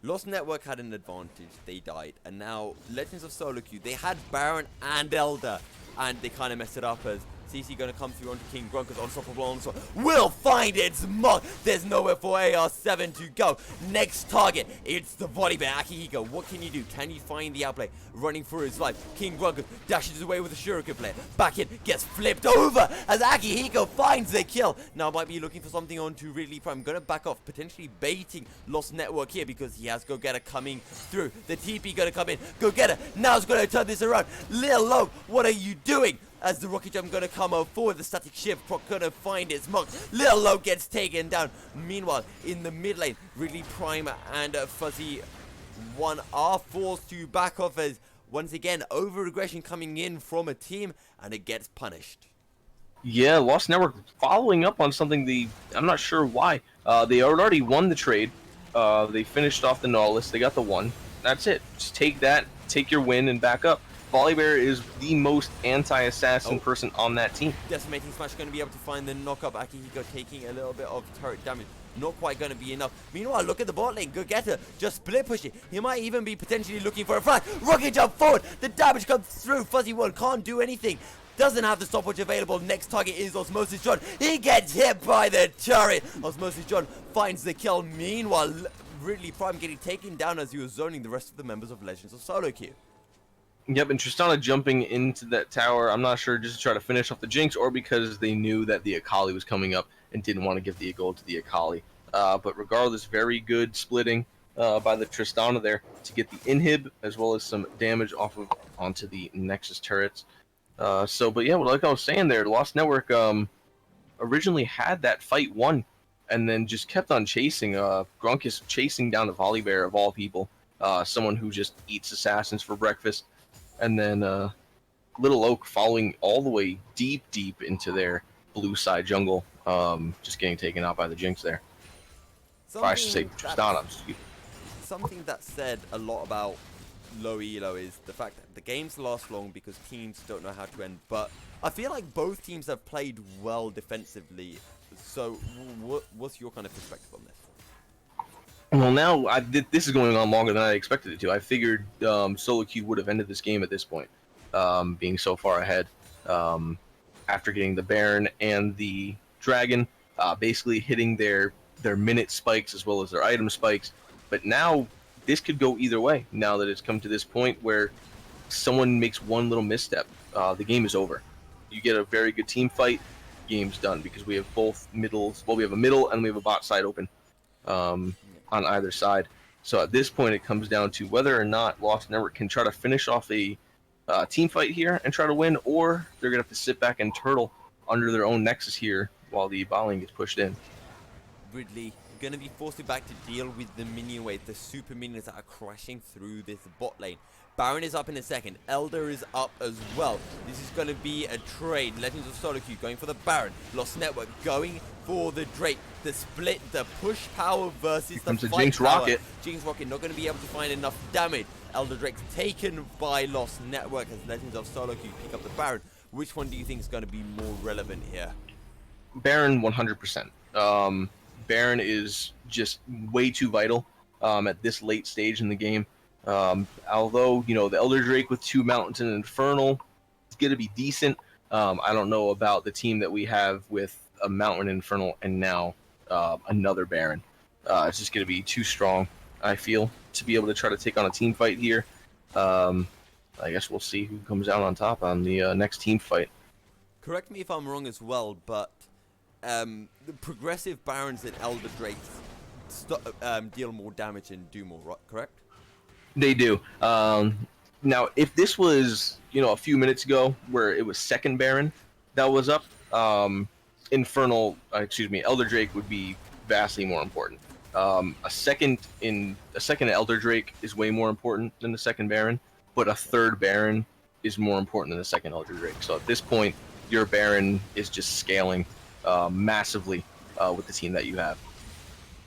Lost Network had an advantage, they died, and now Legends of SoloQ, they had Baron and Elder, and they kind of messed it up as CC going to come through onto King Grunker's unstoppable onslaught. Will find its mark. There's nowhere for AR7 to go. Next target, it's the body bear Akihiko. What can you do? Can you find the outplay? Running for his life. King Grunker dashes away with a shuriken blade. Back in, gets flipped over as Akihiko finds the kill. Now might be looking for something onto Ridley Prime. Going to back off, potentially baiting Lost Network here because he has Go Getter coming through. The TP going to come in. Go Getter now is going to turn this around. Lil Low, what are you doing? As the rocket jump gonna come out forward, the static shift proc gonna find its mark. Lil Low gets taken down. Meanwhile, in the mid lane, Ridley Prime and Fuzzy 1 are forced to back off as once again over aggression coming in from a team, and it gets punished. Yeah, Lost Network following up on something I'm not sure why. They already won the trade. They finished off the Nautilus. They got the 1. That's it. Just take that, take your win, and back up. Volibear is the most anti-assassin person on that team. Decimating Smash going to be able to find the knock-up. Akihiko taking a little bit of turret damage. Not quite going to be enough. Meanwhile, look at the bot lane. Go Getter just split pushing. He might even be potentially looking for a flash. Rocket jump forward. The damage comes through. Fuzzy 1 can't do anything. Doesn't have the stopwatch available. Next target is Osmosis John. He gets hit by the turret. Osmosis John finds the kill. Meanwhile, Ridley Prime getting taken down as he was zoning the rest of the members of Legends of SoloQ. Yep, and Tristana jumping into that tower, I'm not sure, just to try to finish off the Jinx, or because they knew that the Akali was coming up and didn't want to give the gold to the Akali. But regardless, very good splitting by the Tristana there to get the inhib, as well as some damage onto the Nexus turrets. But yeah, like I was saying there, Lost Network originally had that fight won, and then just kept on chasing. Grunk is chasing down the Volibear of all people, someone who just eats assassins for breakfast. And then Little Oak following all the way deep into their blue side jungle, just getting taken out by the Jinx there. I should say Tristana. Something that said a lot about low elo is the fact that the games last long because teams don't know how to end. But I feel like both teams have played well defensively. So what's your kind of perspective on this? Well, now this is going on longer than I expected it to. I figured SoloQ would have ended this game at this point, being so far ahead. After getting the Baron and the Dragon, basically hitting their minute spikes as well as their item spikes. But now this could go either way. Now that it's come to this point where someone makes one little misstep, the game is over. You get a very good team fight, game's done, because we have both middles. Well, we have a middle and we have a bot side open. On either side. So at this point, it comes down to whether or not Lost Network can try to finish off a team fight here and try to win, or they're going to have to sit back and turtle under their own Nexus here while the bot lane gets pushed in. Ridley going to be forced back to deal with the minion wave, the super minions that are crashing through this bot lane. Baron is up in a second. Elder is up as well. This is going to be a trade. Legends of SoloQ going for the Baron. Lost Network going for the Drake. The split, the push power versus the fight Jinx power. Rocket. Jinx Rocket not going to be able to find enough damage. Elder Drake's taken by Lost Network as Legends of SoloQ pick up the Baron. Which one do you think is going to be more relevant here? Baron 100%. Baron is just way too vital at this late stage in the game. Although, the Elder Drake with 2 Mountains and Infernal is going to be decent. I don't know about the team that we have with a Mountain Infernal and now another Baron. It's just going to be too strong, I feel, to be able to try to take on a team fight here. I guess we'll see who comes out on top on the next team fight. Correct me if I'm wrong as well, but the progressive Barons and Elder Drakes deal more damage and do more, correct? They do. Now, if this was, a few minutes ago, where it was second Baron that was up, Elder Drake would be vastly more important. A second Elder Drake is way more important than the second Baron, but a third Baron is more important than the second Elder Drake. So at this point, your Baron is just scaling massively with the team that you have.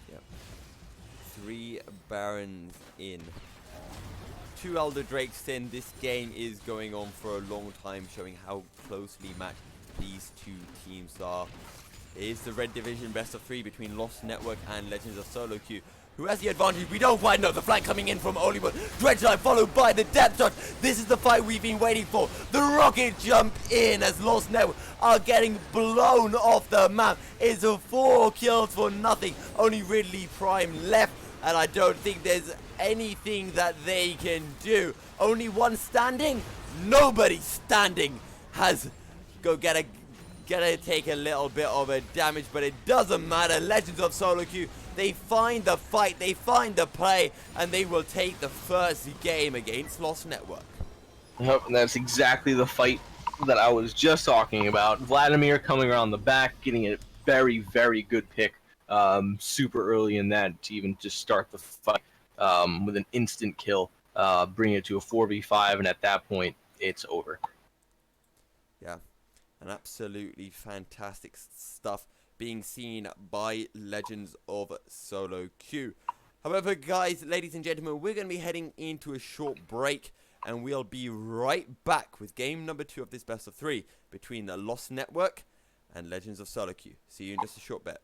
Yep. 3 Barons in. 2 Elder Drakes in. This game is going on for a long time, showing how closely matched these 2 teams are. It is the Red Division best of 3 between Lost Network and Legends of SoloQ. Who has the advantage? We don't quite know. The flank coming in from Oliver. Dredgeline followed by the depth shot. This is the fight we've been waiting for. The rocket jump in as Lost Network are getting blown off the map. It's a 4 kills for nothing. Only Ridley Prime left, and I don't think there's anything that they can do. Only one standing. Nobody standing has gonna take a little bit of a damage, but it doesn't matter. Legends of SoloQ, they find the fight, they find the play, and they will take the first game against Lost Network. Yep, and that's exactly the fight that I was just talking about. Vladimir coming around the back, getting a very, very good pick super early in that to even just start the fight with an instant kill, bring it to a 4v5, and at that point, it's over. Yeah, and absolutely fantastic stuff being seen by Legends of SoloQ. However, guys, ladies and gentlemen, we're going to be heading into a short break, and we'll be right back with game number 2 of this best of 3 between the Lost Network and Legends of SoloQ. See you in just a short bit.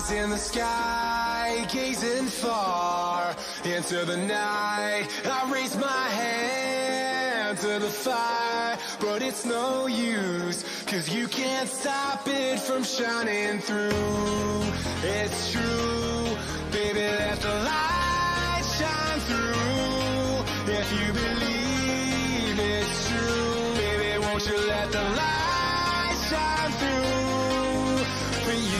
eyes in the sky, gazing far into the night. I raise my hand to the fire, but it's no use, 'cause you can't stop it from shining through. It's true, baby, let the light shine through. If you believe it's true, baby, won't you let the light shine through for you.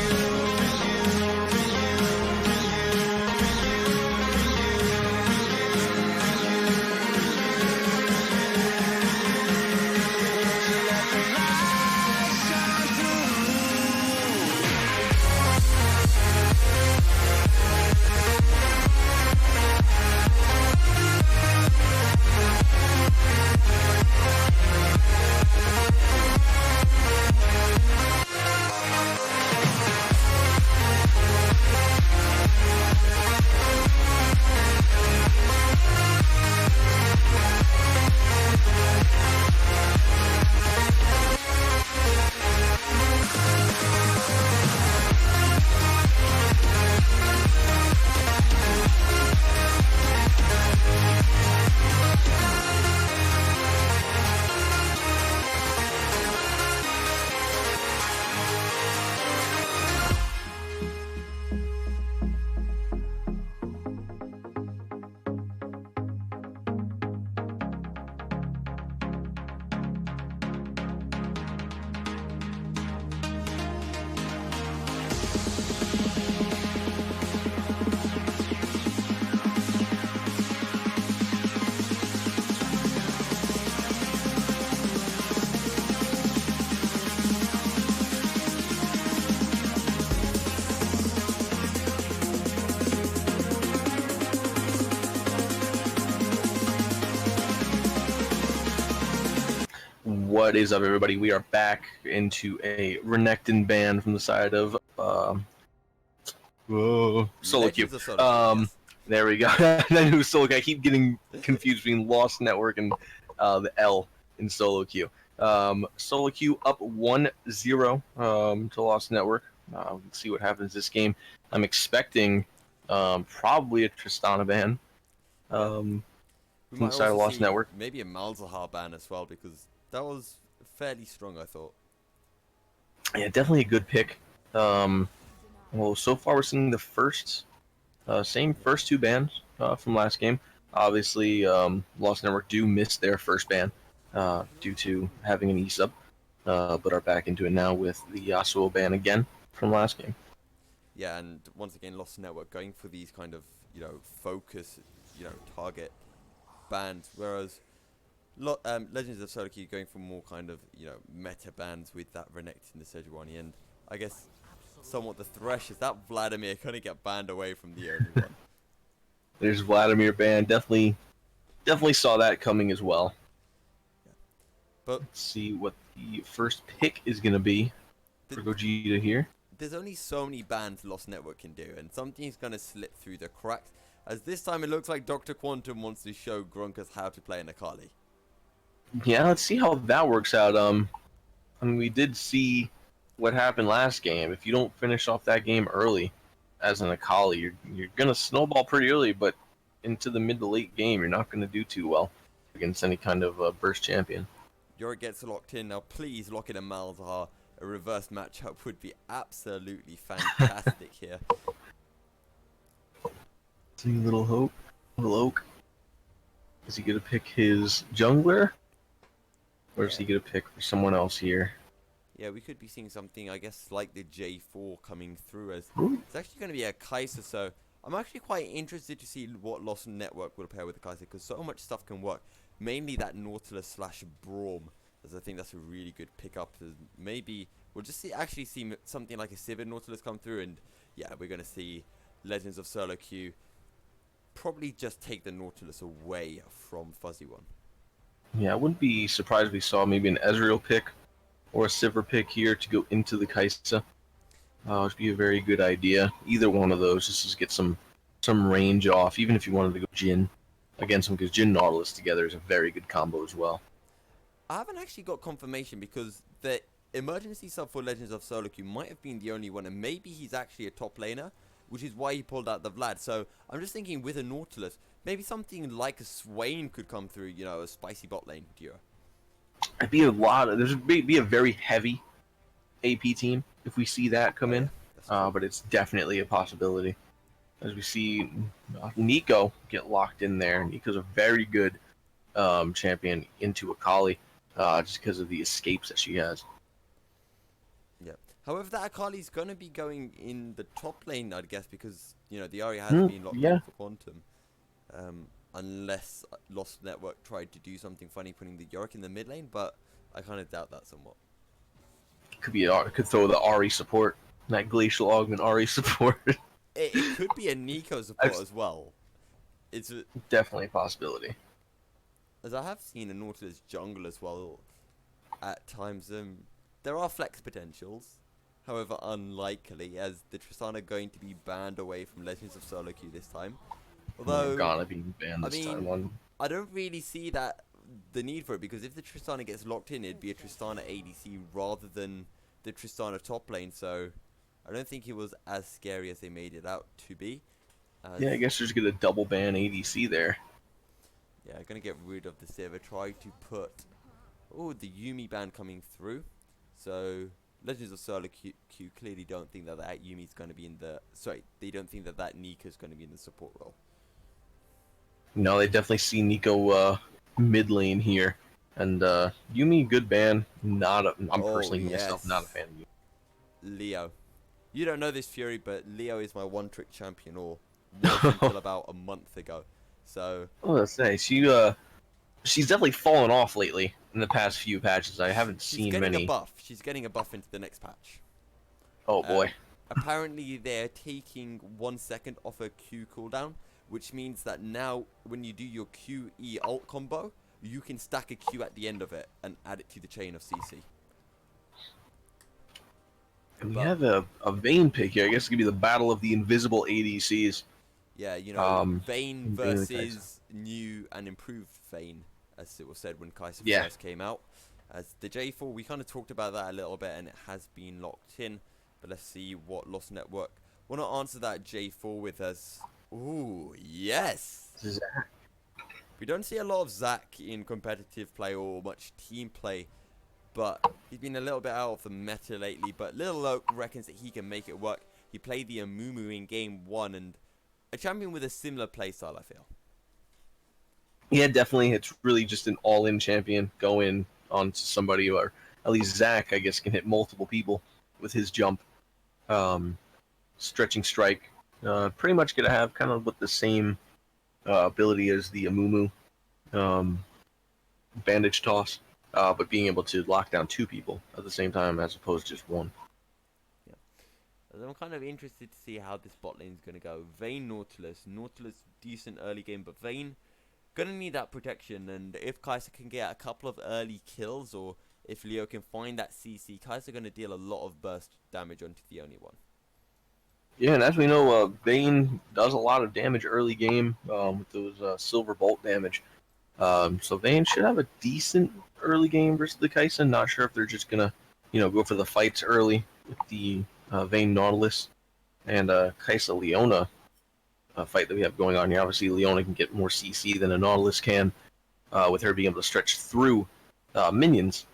What is up, everybody? We are back into a Renekton ban from the side of SoloQ. Legends of SoloQ, yes. There we go. I knew SoloQ. I keep getting confused between Lost Network and the L in SoloQ. SoloQ up 1-0 to Lost Network. Let's see what happens this game. I'm expecting probably a Tristana ban from the side of Lost Network. Maybe a Malzahar ban as well, because that was fairly strong, I thought. Yeah, definitely a good pick. Well, so far we're seeing the same first two bans from last game. Obviously, Lost Network do miss their first ban due to having an E-sub, but are back into it now with the Yasuo ban again from last game. Yeah, and once again, Lost Network going for these kind of, focus, target bans, whereas Legends of SoloQ going for more kind of, meta bans with that Renekton the Sejuani, and I guess somewhat the Thresh is that Vladimir couldn't get banned away from the only one. There's Vladimir ban. Definitely saw that coming as well. Yeah. But let's see what the first pick is going to be for Gogeta here. There's only so many bans Lost Network can do, and something's going to slip through the cracks, as this time it looks like Dr. Quantum wants to show Grunkus how to play an Akali. Yeah, let's see how that works out. I mean, we did see what happened last game. If you don't finish off that game early as an Akali, you're gonna snowball pretty early, but into the mid to late game, you're not gonna do too well against any kind of burst champion. Yorick gets locked in. Now please lock in a Malzahar. A reverse matchup would be absolutely fantastic here. See little hope. Little Oak. Is he gonna pick his jungler? Or is he gonna pick for someone else here? Yeah, we could be seeing something, I guess, like the J4 coming through, as Ooh. it's actually going to be a Kai'Sa, so I'm actually quite interested to see what Lost Network will pair with the Kai'Sa, because so much stuff can work. Mainly that Nautilus / Braum, as I think that's a really good pickup. Maybe we'll just actually see something like a Sivir Nautilus come through, and yeah, we're going to see Legends of SoloQ probably just take the Nautilus away from Fuzzy One. Yeah, I wouldn't be surprised if we saw maybe an Ezreal pick or a Sivir pick here to go into the Kai'Sa. Which would be a very good idea. Either one of those, just to get some range off, even if you wanted to go Jhin against him, because Jhin Nautilus together is a very good combo as well. I haven't actually got confirmation, because the emergency sub for Legends of SoloQ might have been the only one, and maybe he's actually a top laner, which is why he pulled out the Vlad. So I'm just thinking with a Nautilus, maybe something like a Swain could come through, you know, a spicy bot lane duo. It'd be a lot of, be a very heavy AP team if we see that come in. Yeah, but it's definitely a possibility. As we see Nico get locked in there. Nico's a very good champion into Akali, just because of the escapes that she has. yeah. However, that Akali's gonna be going in the top lane, I'd guess, because you know the Ahri has been locked in for Quantum. Unless Lost Network tried to do something funny, putting the Yorick in the mid lane, but I kind of doubt that somewhat. Could throw the Ahri support, that Glacial Augment Ahri support. It could be a Nico support as well. It's definitely a possibility. As I have seen a Nautilus jungle as well at times. There are flex potentials, however unlikely, as the Tristana going to be banned away from Legends of SoloQ this time. Although Gonna be banned this time. I don't really see the need for it, because if the Tristana gets locked in, it'd be a Tristana ADC rather than the Tristana top lane. So I don't think it was as scary as they made it out to be. Yeah, I guess they're just gonna double ban ADC there. Yeah, gonna get rid of the Sivir. Try to put the Yuumi ban coming through. So Legends of SoloQ clearly don't think that Yumi's gonna be in the they don't think that Nika's gonna be in the support role. No, they definitely see Nico mid lane here, and Yuumi good ban. I'm personally myself not a fan of Yuumi. Leo, you don't know this, Fury, but Leo is my one-trick champion, or was until about a month ago. So. Oh, let's say she's definitely fallen off lately in the past few patches. I haven't seen many. She's getting a buff. She's getting a buff into the next patch. Oh boy. Apparently, they're taking 1 second off her Q cooldown, which means that now when you do your QE ult combo, you can stack a Q at the end of it and add it to the chain of CC. And we have a Vayne pick here. I guess it's gonna be the battle of the invisible ADCs. Yeah, you know, Vayne versus new and improved Vayne, as it was said when Kai'Sa first came out. As the J4, we kind of talked about that a little bit, and it has been locked in. But let's see what Lost Network want to answer that J4 with us. Ooh, yes! Zac. We don't see a lot of Zac in competitive play or much team play, but he's been a little bit out of the meta lately. But Little Oak reckons that he can make it work. He played the Amumu in game 1, and a champion with a similar playstyle, I feel. Yeah, definitely. It's really just an all-in champion going on to somebody, or at least Zac, I guess, can hit multiple people with his jump. Stretching strike. Pretty much going to have kind of with the same ability as the Amumu bandage toss, but being able to lock down 2 people at the same time as opposed to just 1. I'm kind of interested to see how this bot lane is going to go. Vayne Nautilus. Nautilus, decent early game, but Vayne going to need that protection. And if Kai'Sa can get a couple of early kills, or if Leo can find that CC, Kai'Sa going to deal a lot of burst damage onto the only one. Yeah, and as we know, Vayne does a lot of damage early game with those silver bolt damage. So Vayne should have a decent early game versus the Kai'Sa. Not sure if they're just going to, go for the fights early with the Vayne Nautilus and Kai'Sa Leona fight that we have going on here. Obviously, Leona can get more CC than a Nautilus can, with her being able to stretch through minions.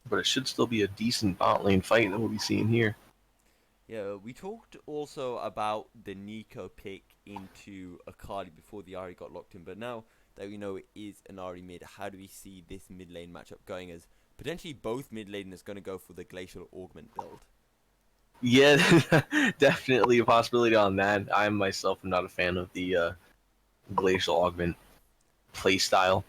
But it should still be a decent bot lane fight that we'll be seeing here. Yeah, we talked also about the Nico pick into Akali before the Ahri got locked in. But now that we know it is an Ahri mid, how do we see this mid lane matchup going, as potentially both mid laners going to go for the Glacial Augment build? Yeah, definitely a possibility on that. I myself am not a fan of the Glacial Augment playstyle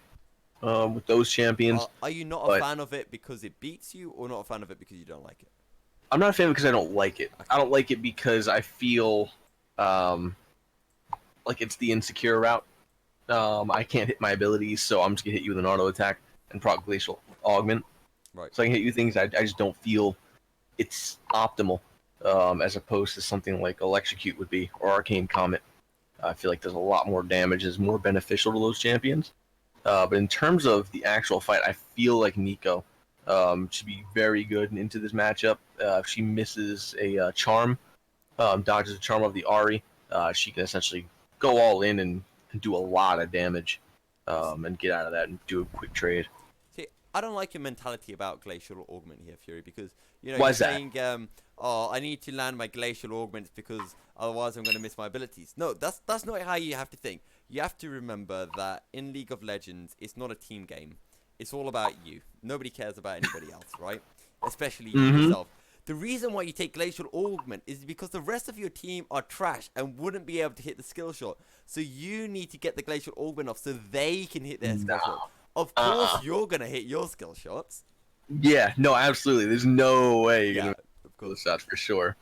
with those champions. Are you not a fan of it because it beats you, or not a fan of it because you don't like it? I'm not a fan because I don't like it. Okay. I don't like it because I feel like it's the insecure route. I can't hit my abilities, so I'm just going to hit you with an auto attack and proc Glacial Augment. Right. So I can hit you things I just don't feel it's optimal. As opposed to something like Electrocute would be, or Arcane Comet. I feel like there's a lot more damage, is more beneficial to those champions. But in terms of the actual fight, I feel like Nico Should be very good into this matchup. If she misses a charm, dodges a charm of the Ari, she can essentially go all in and do a lot of damage, and get out of that and do a quick trade. See, I don't like your mentality about Glacial Augment here, Fury, because, you know, Why you're is that? saying, oh, I need to land my Glacial Augments because otherwise I'm going to miss my abilities. No, that's not how you have to think. You have to remember that in League of Legends, it's not a team game. It's all about you. Nobody cares about anybody else, right? Especially yourself. The reason why you take Glacial Augment is because the rest of your team are trash and wouldn't be able to hit the skill shot. So you need to get the Glacial Augment off so they can hit their skill shot. Of course, you're going to hit your skill shots. Yeah, no, absolutely. There's no way you're gonna of pull course. this out for sure.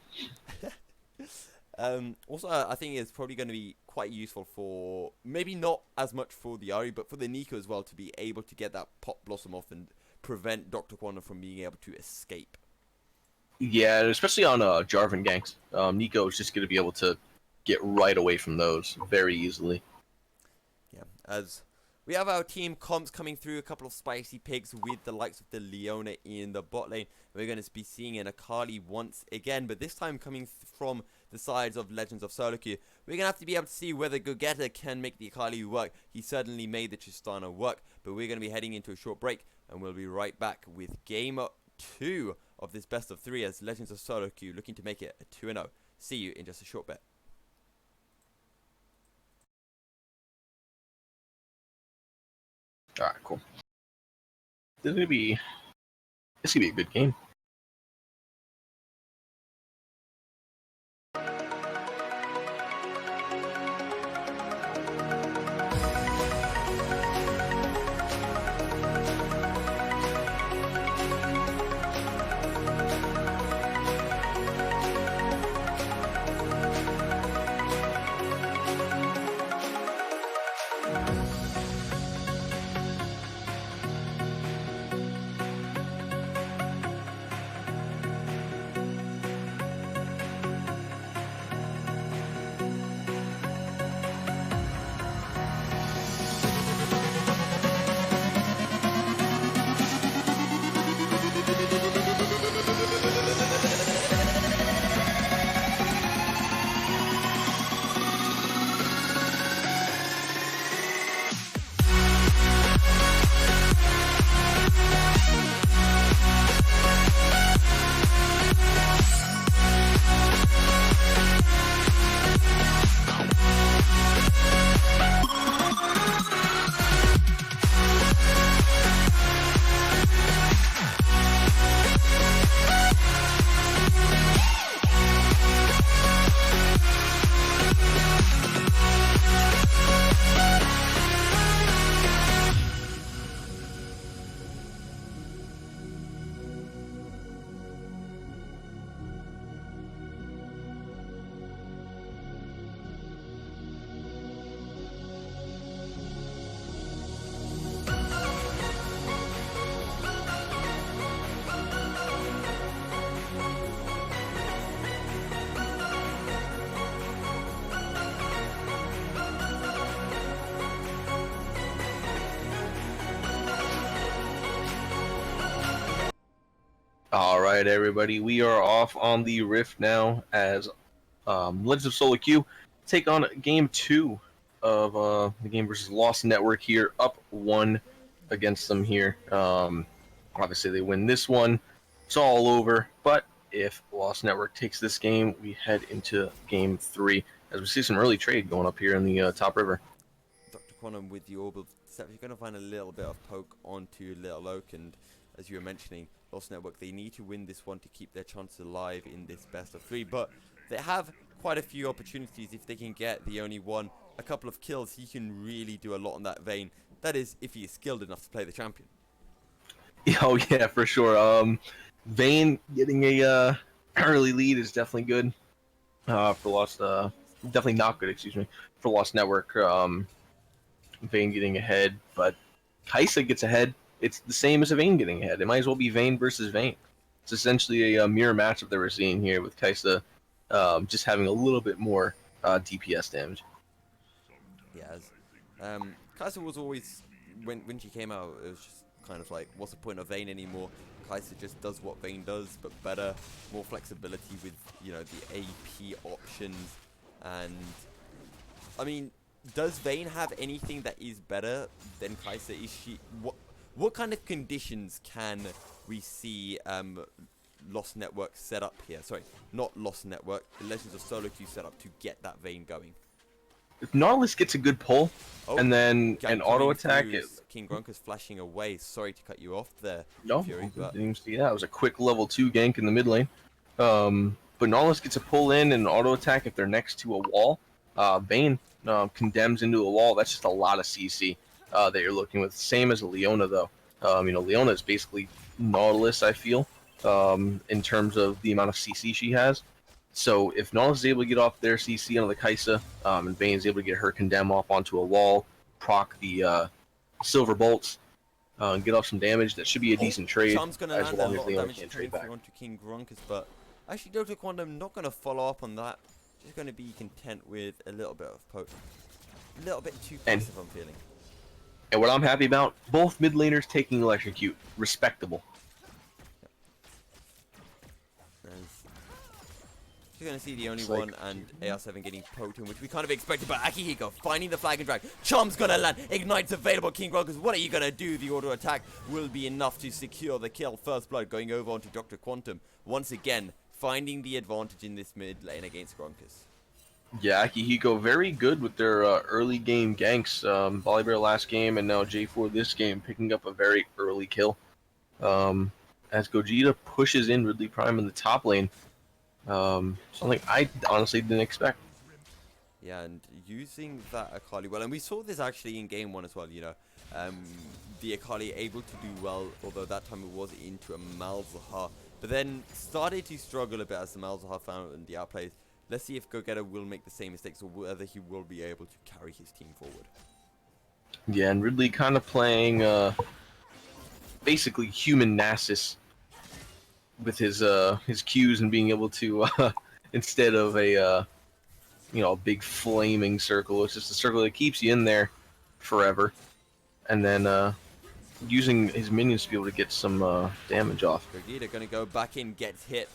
Also, I think it's probably going to be quite useful for, maybe not as much for the Ari, but for the Nico as well, to be able to get that Pop Blossom off and prevent Dr. Quantum from being able to escape. Yeah, especially on Jarvan ganks. Nico is just going to be able to get right away from those very easily. Yeah, as we have our team comps coming through, a couple of spicy picks with the likes of the Leona in the bot lane. We're going to be seeing an Akali once again, but this time coming from the sides of Legends of SoloQ. We're going to have to be able to see whether Gogeta can make the Akali work. He certainly made the Tristana work, but we're going to be heading into a short break, and we'll be right back with Game 2 of this best of 3 as Legends of SoloQ looking to make it a 2-0. See you in just a short bit. All right, cool. This is gonna be a good game. All right, everybody, we are off on the Rift now as Legends of SoloQ take on Game 2 of the game versus Lost Network here, up 1 against them here. Obviously, they win this one. It's all over, but if Lost Network takes this game, we head into Game 3 as we see some early trade going up here in the top river. Dr. Quantum with the Orb of Deception. You're going to find a little bit of poke onto Little Oak, and as you were mentioning, Lost Network, they need to win this one to keep their chances alive in this best of 3, but they have quite a few opportunities. If they can get the only one, a couple of kills, he can really do a lot in that vein. That is, if he is skilled enough to play the champion. Oh yeah, for sure. Vayne getting a early lead is definitely good for Lost. Definitely not good, excuse me, for Lost Network. Vayne getting ahead, but Kai'Sa gets ahead. It's the same as a Vayne getting ahead. It might as well be Vayne versus Vayne. It's essentially a mirror matchup that we're seeing here with Kai'Sa just having a little bit more DPS damage. Yeah, Kai'Sa was always, when she came out, it was just kind of like, what's the point of Vayne anymore? Kai'Sa just does what Vayne does, but better, more flexibility with, you know, the AP options. And I mean, does Vayne have anything that is better than Kai'Sa? Is she what kind of conditions can we see Lost Network set up here? Sorry, not Lost Network, the Legends of SoloQ set up to get that Vayne going. If Nautilus gets a good pull, and then an auto attack, King Grunker's flashing away. Sorry to cut you off there, no, Fury, but didn't even see that. It was a quick level 2 gank in the mid lane. But Nautilus gets a pull in and an auto attack if they're next to a wall. Vayne condemns into a wall. That's just a lot of CC that you're looking with. Same as a Leona, though. You know, Leona is basically Nautilus, I feel, in terms of the amount of CC she has. So if Nautilus is able to get off their CC on the Kai'Sa, and Vayne is able to get her condemn off onto a wall, proc the silver bolts, and get off some damage, that should be a decent trade. Charm's going to land a lot of damage can't coming trade back. onto King Grunker's, but actually Dr. Quantum not going to follow up on that. Just going to be content with a little bit of poke. A little bit too passive, I'm feeling. And what I'm happy about, both mid laners taking Electrocute. Respectable. You're going to see the only one, and AR7 getting poked in, which we kind of expected, but Akihiko finding the flag and drag. Chom's going to land. Ignite's available. King Grunker's, what are you going to do? The auto attack will be enough to secure the kill. First blood going over onto Dr. Quantum. Once again, finding the advantage in this mid lane against Grunker's. Yeah, Akihiko very good with their early game ganks. Volibear last game and now J4 this game, picking up a very early kill. As Gogeta pushes in Ridley Prime in the top lane. Something I honestly didn't expect. Yeah, and using that Akali well, and we saw this actually in game 1 as well, you know. The Akali able to do well, although that time it was into a Malzahar, but then started to struggle a bit as the Malzahar found the outplays. Let's see if Gogeta will make the same mistakes or whether he will be able to carry his team forward. Yeah, and Ridley kind of playing basically human Nasus with his Qs and being able to instead of a a big flaming circle, it's just a circle that keeps you in there forever, and then using his minions to be able to get some damage off. Gogeta gonna go back in, gets hit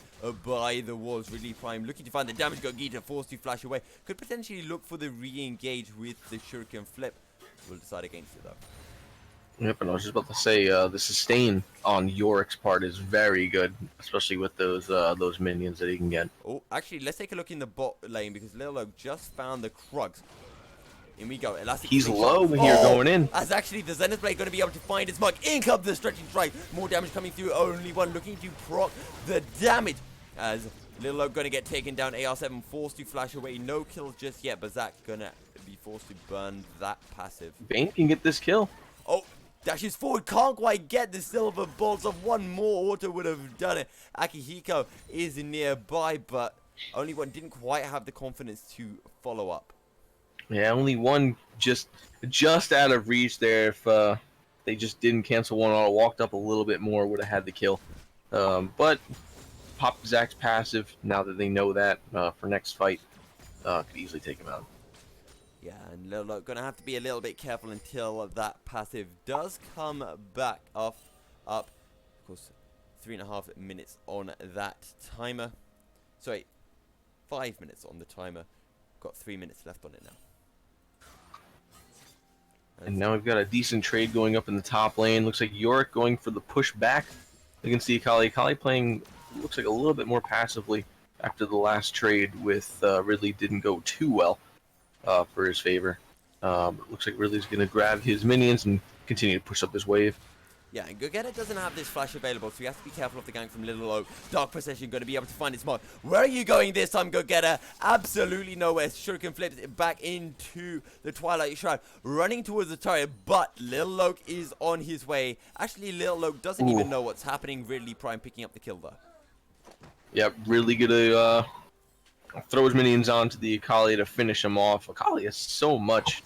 by the walls. Really Prime looking to find the damage. Gogeta forced to flash away. Could potentially look for the re-engage with the Shuriken flip. Will decide against it though. Yep, and I was just about to say the sustain on Yorick's part is very good, especially with those minions that he can get. Oh, actually, let's take a look in the bot lane because Lil Oak just found the Krugs. In we go. Elastic He's low when you're going in. As actually the Zenith Blade going to be able to find his mark. In comes the stretching strike. More damage coming through. Only one looking to proc the damage. As Lil Oak going to get taken down. AR7 forced to flash away. No kills just yet. But Zach going to be forced to burn that passive. Vayne can get this kill. Oh, dashes forward. Can't quite get the silver bolts of one more auto would have done it. Akihiko is nearby, but only one didn't quite have the confidence to follow up. Yeah, only one just out of reach there. If they just didn't cancel one auto, walked up a little bit more, would have had the kill. But pop Zach's passive, now that they know that, for next fight, could easily take him out. Yeah, and Lil Oak gonna have to be a little bit careful until that passive does come back up. Of course, 3.5 minutes on that timer. Sorry, 5 minutes on the timer. Got 3 minutes left on it now. And now we've got a decent trade going up in the top lane. Looks like Yorick going for the push back against the Akali. Akali playing, looks like a little bit more passively after the last trade with Ridley didn't go too well for his favor. Looks like Ridley's going to grab his minions and continue to push up this wave. Yeah, and Gogeta doesn't have this flash available, so you have to be careful of the gank from Little Oak. Dark Procession going to be able to find its mark. Where are you going this time, Gogeta? Absolutely nowhere. Shuriken flips it back into the Twilight Shroud, running towards the turret, but Little Oak is on his way. Actually, Little Oak doesn't even know what's happening. Ridley Prime picking up the kill there. Yep, really gonna throw his minions onto the Akali to finish him off. Akali has so much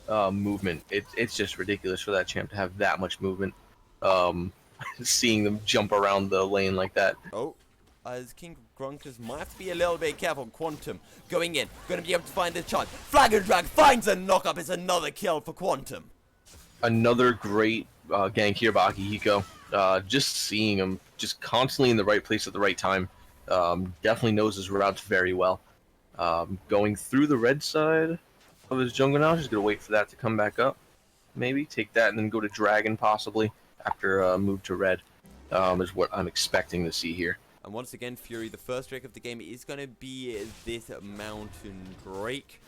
movement. It's just ridiculous for that champ to have that much movement. Seeing them jump around the lane like that. Oh, as King Grunker's might have to be a little bit careful. Quantum going in, going to be able to find the charge. Flag and drag finds a knock up. It's another kill for Quantum. Another great gank here by Akihiko. Just seeing him just constantly in the right place at the right time. Definitely knows his routes very well. Going through the red side of his jungle now. Just gonna wait for that to come back up. Maybe take that and then go to dragon possibly after move to red. Is what I'm expecting to see here. And once again, Fury, the first Drake of the game is going to be this Mountain Drake.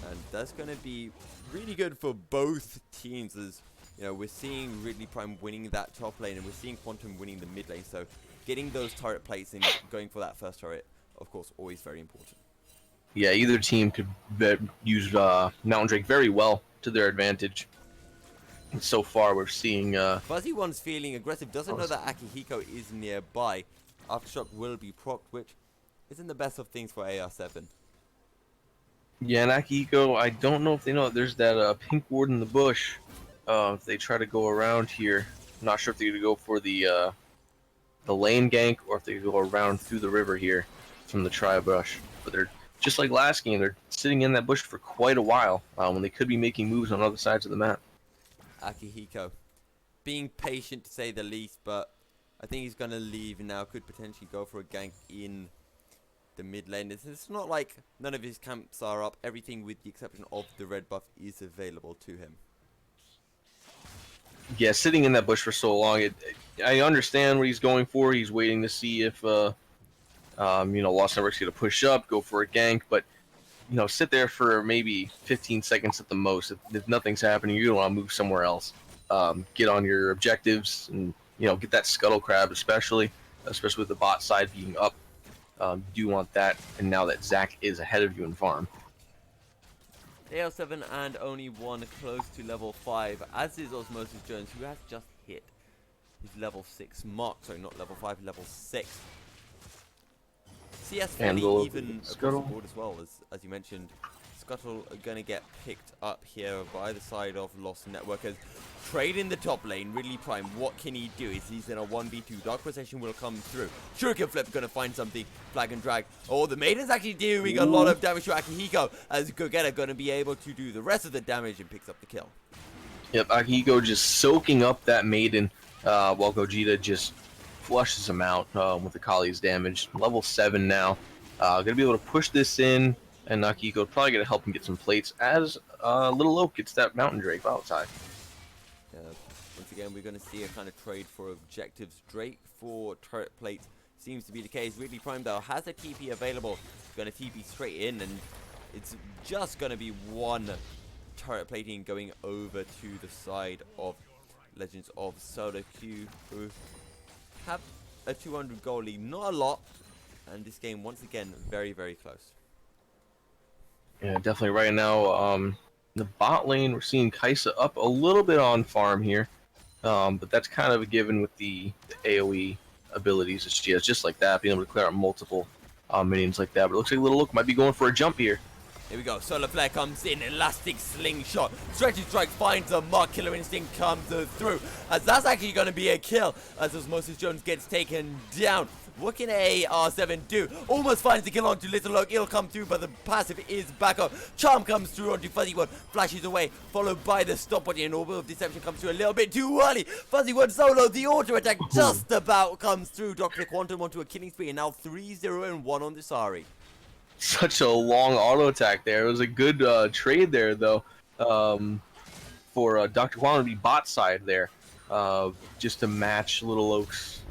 And that's going to be really good for both teams, as you know, we're seeing Ridley Prime winning that top lane and we're seeing Quantum winning the mid lane. So getting those turret plates and going for that first turret, of course, always very important. Yeah, either team could use Mountain Drake very well to their advantage. And so far, we're seeing... Fuzzy One's feeling aggressive, doesn't know that Akihiko is nearby. Aftershock will be procced, which isn't the best of things for AR7. Yeah, and Akihiko, I don't know if they know there's that pink ward in the bush. If they try to go around here, I'm not sure if they're going to go for the lane gank or if they go around through the river here from the tri-brush. But they're just like last game, they're sitting in that bush for quite a while when they could be making moves on other sides of the map. Akihiko being patient to say the least, but I think he's going to leave now. Could potentially go for a gank in the mid lane. It's not like none of his camps are up. Everything with the exception of the red buff is available to him. Yeah, sitting in that bush for so long, I understand what he's going for. He's waiting to see if Lost Network's going to push up, go for a gank, but sit there for maybe 15 seconds at the most. If nothing's happening, you don't want to move somewhere else. Get on your objectives and, get that scuttle crab, especially with the bot side being up. You do want that, and now that Zach is ahead of you in farm. AL7 and only one close to level 5, as is Osmosis Jones, who has just hit his level 6 mark. Sorry, not level 5, level 6. CS fairly even across the board as well, as you mentioned. Scuttle are going to get picked up here by the side of Lost Networkers. Trade in the top lane, Ridley Prime, what can he do? Is he's in a 1v2, Dark Possession will come through. Shuriken Flip going to find something, flag and drag. Oh, the Maiden's actually doing a lot of damage to Akihiko, as Gogeta going to be able to do the rest of the damage and picks up the kill. Yep, Akihiko just soaking up that Maiden, while Gogeta just flushes him out with the Kali's damage. Level 7 now. Gonna be able to push this in, and Akihiko probably gonna help him get some plates as Little Oak gets that Mountain Drake outside. Once again, we're going to see a kind of trade for objectives. Drake for turret plates seems to be the case. Ridley Prime, though, has a TP available. Going to TP straight in, and it's just going to be one turret plating going over to the side of Legends of SoloQ, who have a 200 goal lead. Not a lot, and this game, once again, very, very close. Yeah, definitely right now, the bot lane, we're seeing Kaisa up a little bit on farm here. But that's kind of a given with the AoE abilities that she has, just like that, being able to clear out multiple minions like that. But it looks like Little Oak might be going for a jump here. Here we go, Solar Flare comes in, Elastic Slingshot, Stretching Strike finds a mark, Killer Instinct comes through, as that's actually going to be a kill, as Osmosis Jones gets taken down. What can AR7 do? Almost finds the kill onto Little Oak. It'll come through, but the passive is back up. Charm comes through onto Fuzzy One. Flashes away, followed by the stopwatch. And Orbital Deception comes through a little bit too early. Fuzzy One solo. The auto attack just about comes through. Dr. Quantum onto a killing spree. And now 3-0-1 on the Sari. Such a long auto attack there. It was a good trade there, though, for Dr. Quantum to be bot side there, just to match Little Oak's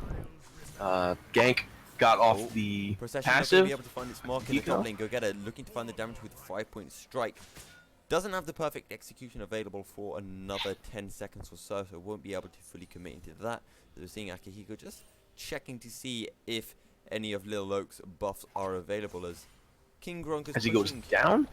gank. Got off the passive. Be able to find its mark in the top lane. Gogeta looking to find the damage with a 5-point strike. Doesn't have the perfect execution available for another 10 seconds or so, so won't be able to fully commit into that. So we're seeing Akihiko just checking to see if any of Little Oak's buffs are available as King Gronk is as he goes down.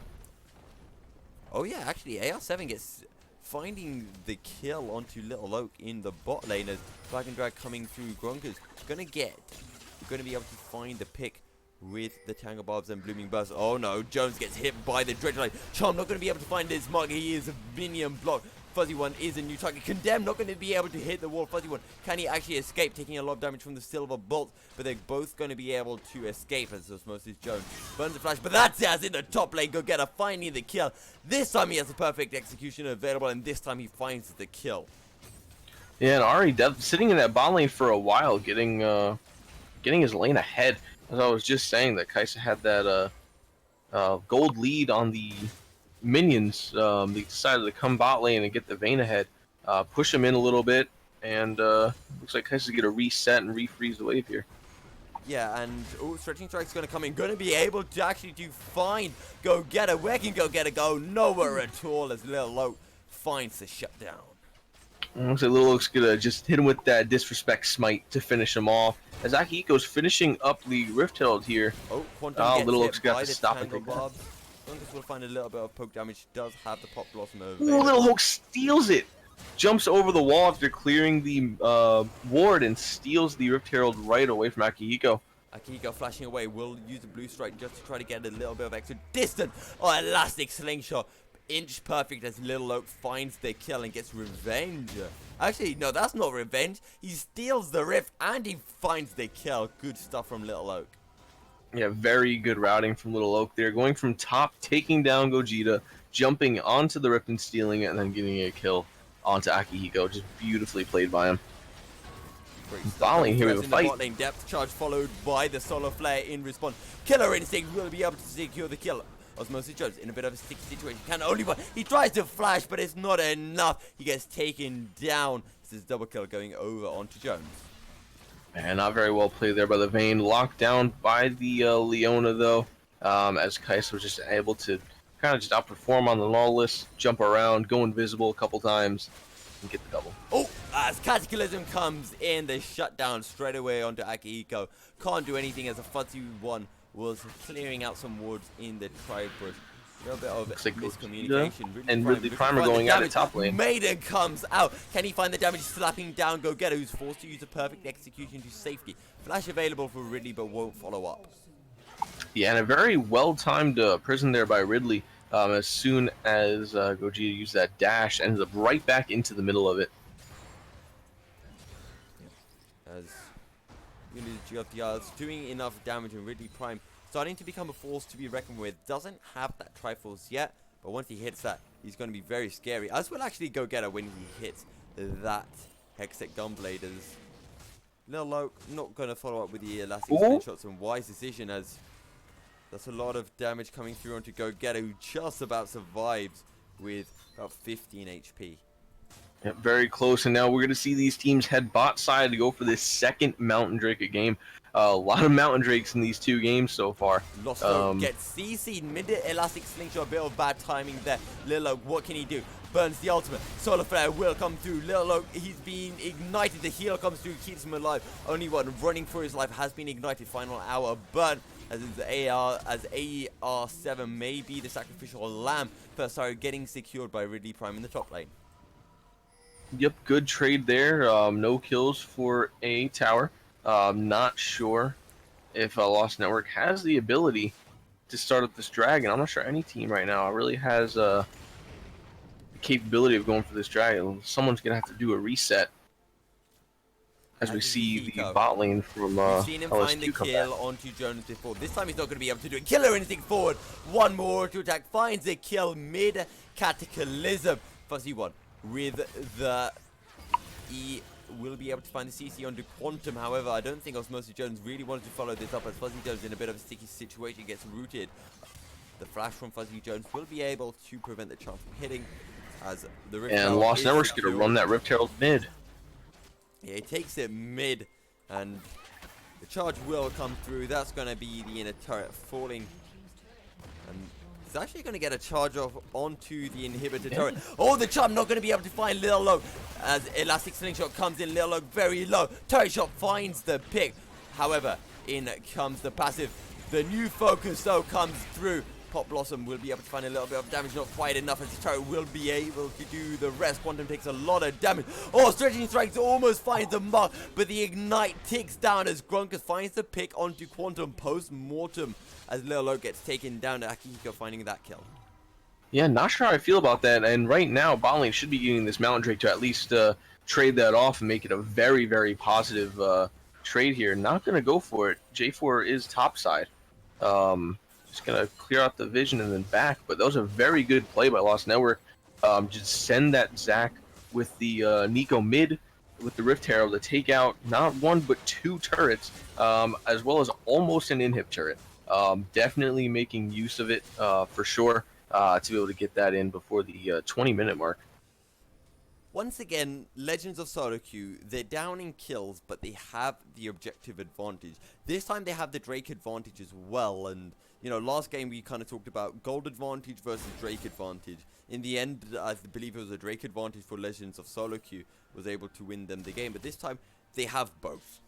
Oh yeah, actually AR7 gets finding the kill onto Little Oak in the bot lane as Flag and Drag coming through. Gronka's gonna be able to find the pick with the Tangle Barbs and Blooming Burst. Oh no, Jones gets hit by the Dredge Line. Charm not gonna be able to find his mark. He is a minion block. Fuzzy One is a new target. Condemn not going to be able to hit the wall. Fuzzy One, can he actually escape, taking a lot of damage from the Silver Bolt? But they're both going to be able to escape as Osmosis Jones burns the flash. But that's it, as in the top lane. Gogeta finding the kill. This time he has the perfect execution available, and this time he finds the kill. Yeah, and Ari sitting in that bot lane for a while, getting his lane ahead. As I was just saying, that Kai'Sa had that gold lead on the minions. They decided to come bot lane and get the Vayne ahead, push him in a little bit, and looks like Kai'Sa's gonna reset and refreeze the wave here. Yeah, and Stretching Strike's going to come in. Going to be able to actually find Go Getter. Where can Go Getter go? Nowhere at all as Lil Loke finds the shutdown. Looks like Little Oak's gonna just hit him with that disrespect smite to finish him off. As Akihiko's finishing up the Rift Herald here. Oh, Quantum gets Little hit Oak's got by to the stop and Tangle take that. Barbs. Dunkus will find a little bit of poke damage. Does have the Pop Blossom over. Ooh, Little Oak steals it. Jumps over the wall after clearing the ward and steals the Rift Herald right away from Akihiko. Akihiko flashing away, will use the blue strike just to try to get a little bit of extra distance. Oh, elastic slingshot. Inch perfect as Little Oak finds the kill and gets revenge. Actually, no, that's not revenge. He steals the rift and he finds the kill. Good stuff from Little Oak. Yeah, very good routing from Little Oak there. Going from top, taking down Gogeta, jumping onto the rift and stealing it, and then getting a kill onto Akihiko. Just beautifully played by him. Volley here with a fight. Bot lane depth charge followed by the Solar Flare in response. Killer Instinct will be able to secure the kill. Osmosis Jones in a bit of a sticky situation. Can only one. He tries to flash, but it's not enough. He gets taken down. This is double kill going over onto Jones. And not very well played there by the Vayne. Locked down by the Leona though. As Kai'Sa was just able to kind of just outperform on the Nautilus, jump around, go invisible a couple times, and get the double. Oh, as Cataclysm comes in, the shutdown straight away onto Akihiko. Can't do anything as a Fuzzy one was clearing out some wards in the tribe bush. A little bit of like miscommunication. And Ridley Primer going out at top lane. Maiden comes out. Can he find the damage? Slapping down Go Getter, who's forced to use a perfect execution to safety. Flash available for Ridley, but won't follow up. Yeah, and a very well-timed prison there by Ridley. As soon as Gogeta used that dash, ends up right back into the middle of it. As GFDR's doing enough damage, and Ridley Prime starting to become a force to be reckoned with. Doesn't have that Triforce yet, but once he hits that, he's going to be very scary. As will actually Go Getter when he hits that Hextech Gunblade. As Lil Loke not going to follow up with the elastic shots, and wise decision, as that's a lot of damage coming through onto Go Getter, who just about survives with about 15 HP. Yeah, very close, and now we're going to see these teams head bot side to go for this second Mountain Drake a game. A lot of Mountain Drakes in these two games so far. Lost gets CC'd mid elastic slingshot, a bit of bad timing there. Lil Oak, what can he do? Burns the ultimate. Solar Flare will come through. Lil Oak, he's been ignited. The heal comes through, keeps him alive. Only one running for his life has been ignited. Final hour burn as AR7 may be the sacrificial lamb. First tower getting secured by Ridley Prime in the top lane. Yep, good trade there. No kills for a tower. Not sure if Lost Network has the ability to start up this dragon. I'm not sure any team right now really has the capability of going for this dragon. Someone's going to have to do a reset. As we see the bot lane from We've seen him find the kill onto Jonas before. This time he's not going to be able to do it. Killer Instinct forward. One more to attack. Finds a kill mid Cataclysm. Fuzzy one with the E. Will be able to find the CC onto Quantum. However, I don't think Osmosis Jones really wanted to follow this up, as Fuzzy Jones in a bit of a sticky situation gets rooted. The flash from Fuzzy Jones will be able to prevent the chance from hitting, as the Rift and Lost Network's going to run that Rift Herald mid. Yeah, he takes it mid, and the charge will come through. That's going to be the inner turret falling, and he's actually going to get a charge off onto the inhibitor turret. Oh, the charm not going to be able to find Lil Low, as elastic slingshot comes in. Lil Low very low. Turret shot finds the pick. However, in comes the passive. The new focus though comes through. Pop Blossom will be able to find a little bit of damage, not quite enough, as the turret will be able to do the rest. Quantum takes a lot of damage. Oh, Stretching Strikes almost finds the mark, but the Ignite ticks down as Grunkus finds the pick onto Quantum post-mortem, as Lil Low gets taken down to Akihiko finding that kill. Yeah, not sure how I feel about that, and right now, bot lane should be getting this Mountain Drake to at least trade that off and make it a very, very positive trade here. Not going to go for it. J4 is topside. Just going to clear out the vision and then back, but that was a very good play by Lost Network. Just send that Zac with the Nico mid, with the Rift Herald to take out not one but two turrets, as well as almost an inhib turret. Definitely making use of it for sure to be able to get that in before the 20-minute mark. Once again, Legends of SoloQ, they're down in kills, but they have the objective advantage. This time they have the Drake advantage as well, and, you know, last game we kind of talked about gold advantage versus Drake advantage. In the end, I believe it was a Drake advantage for Legends of SoloQ, was able to win them the game, but this time they have both.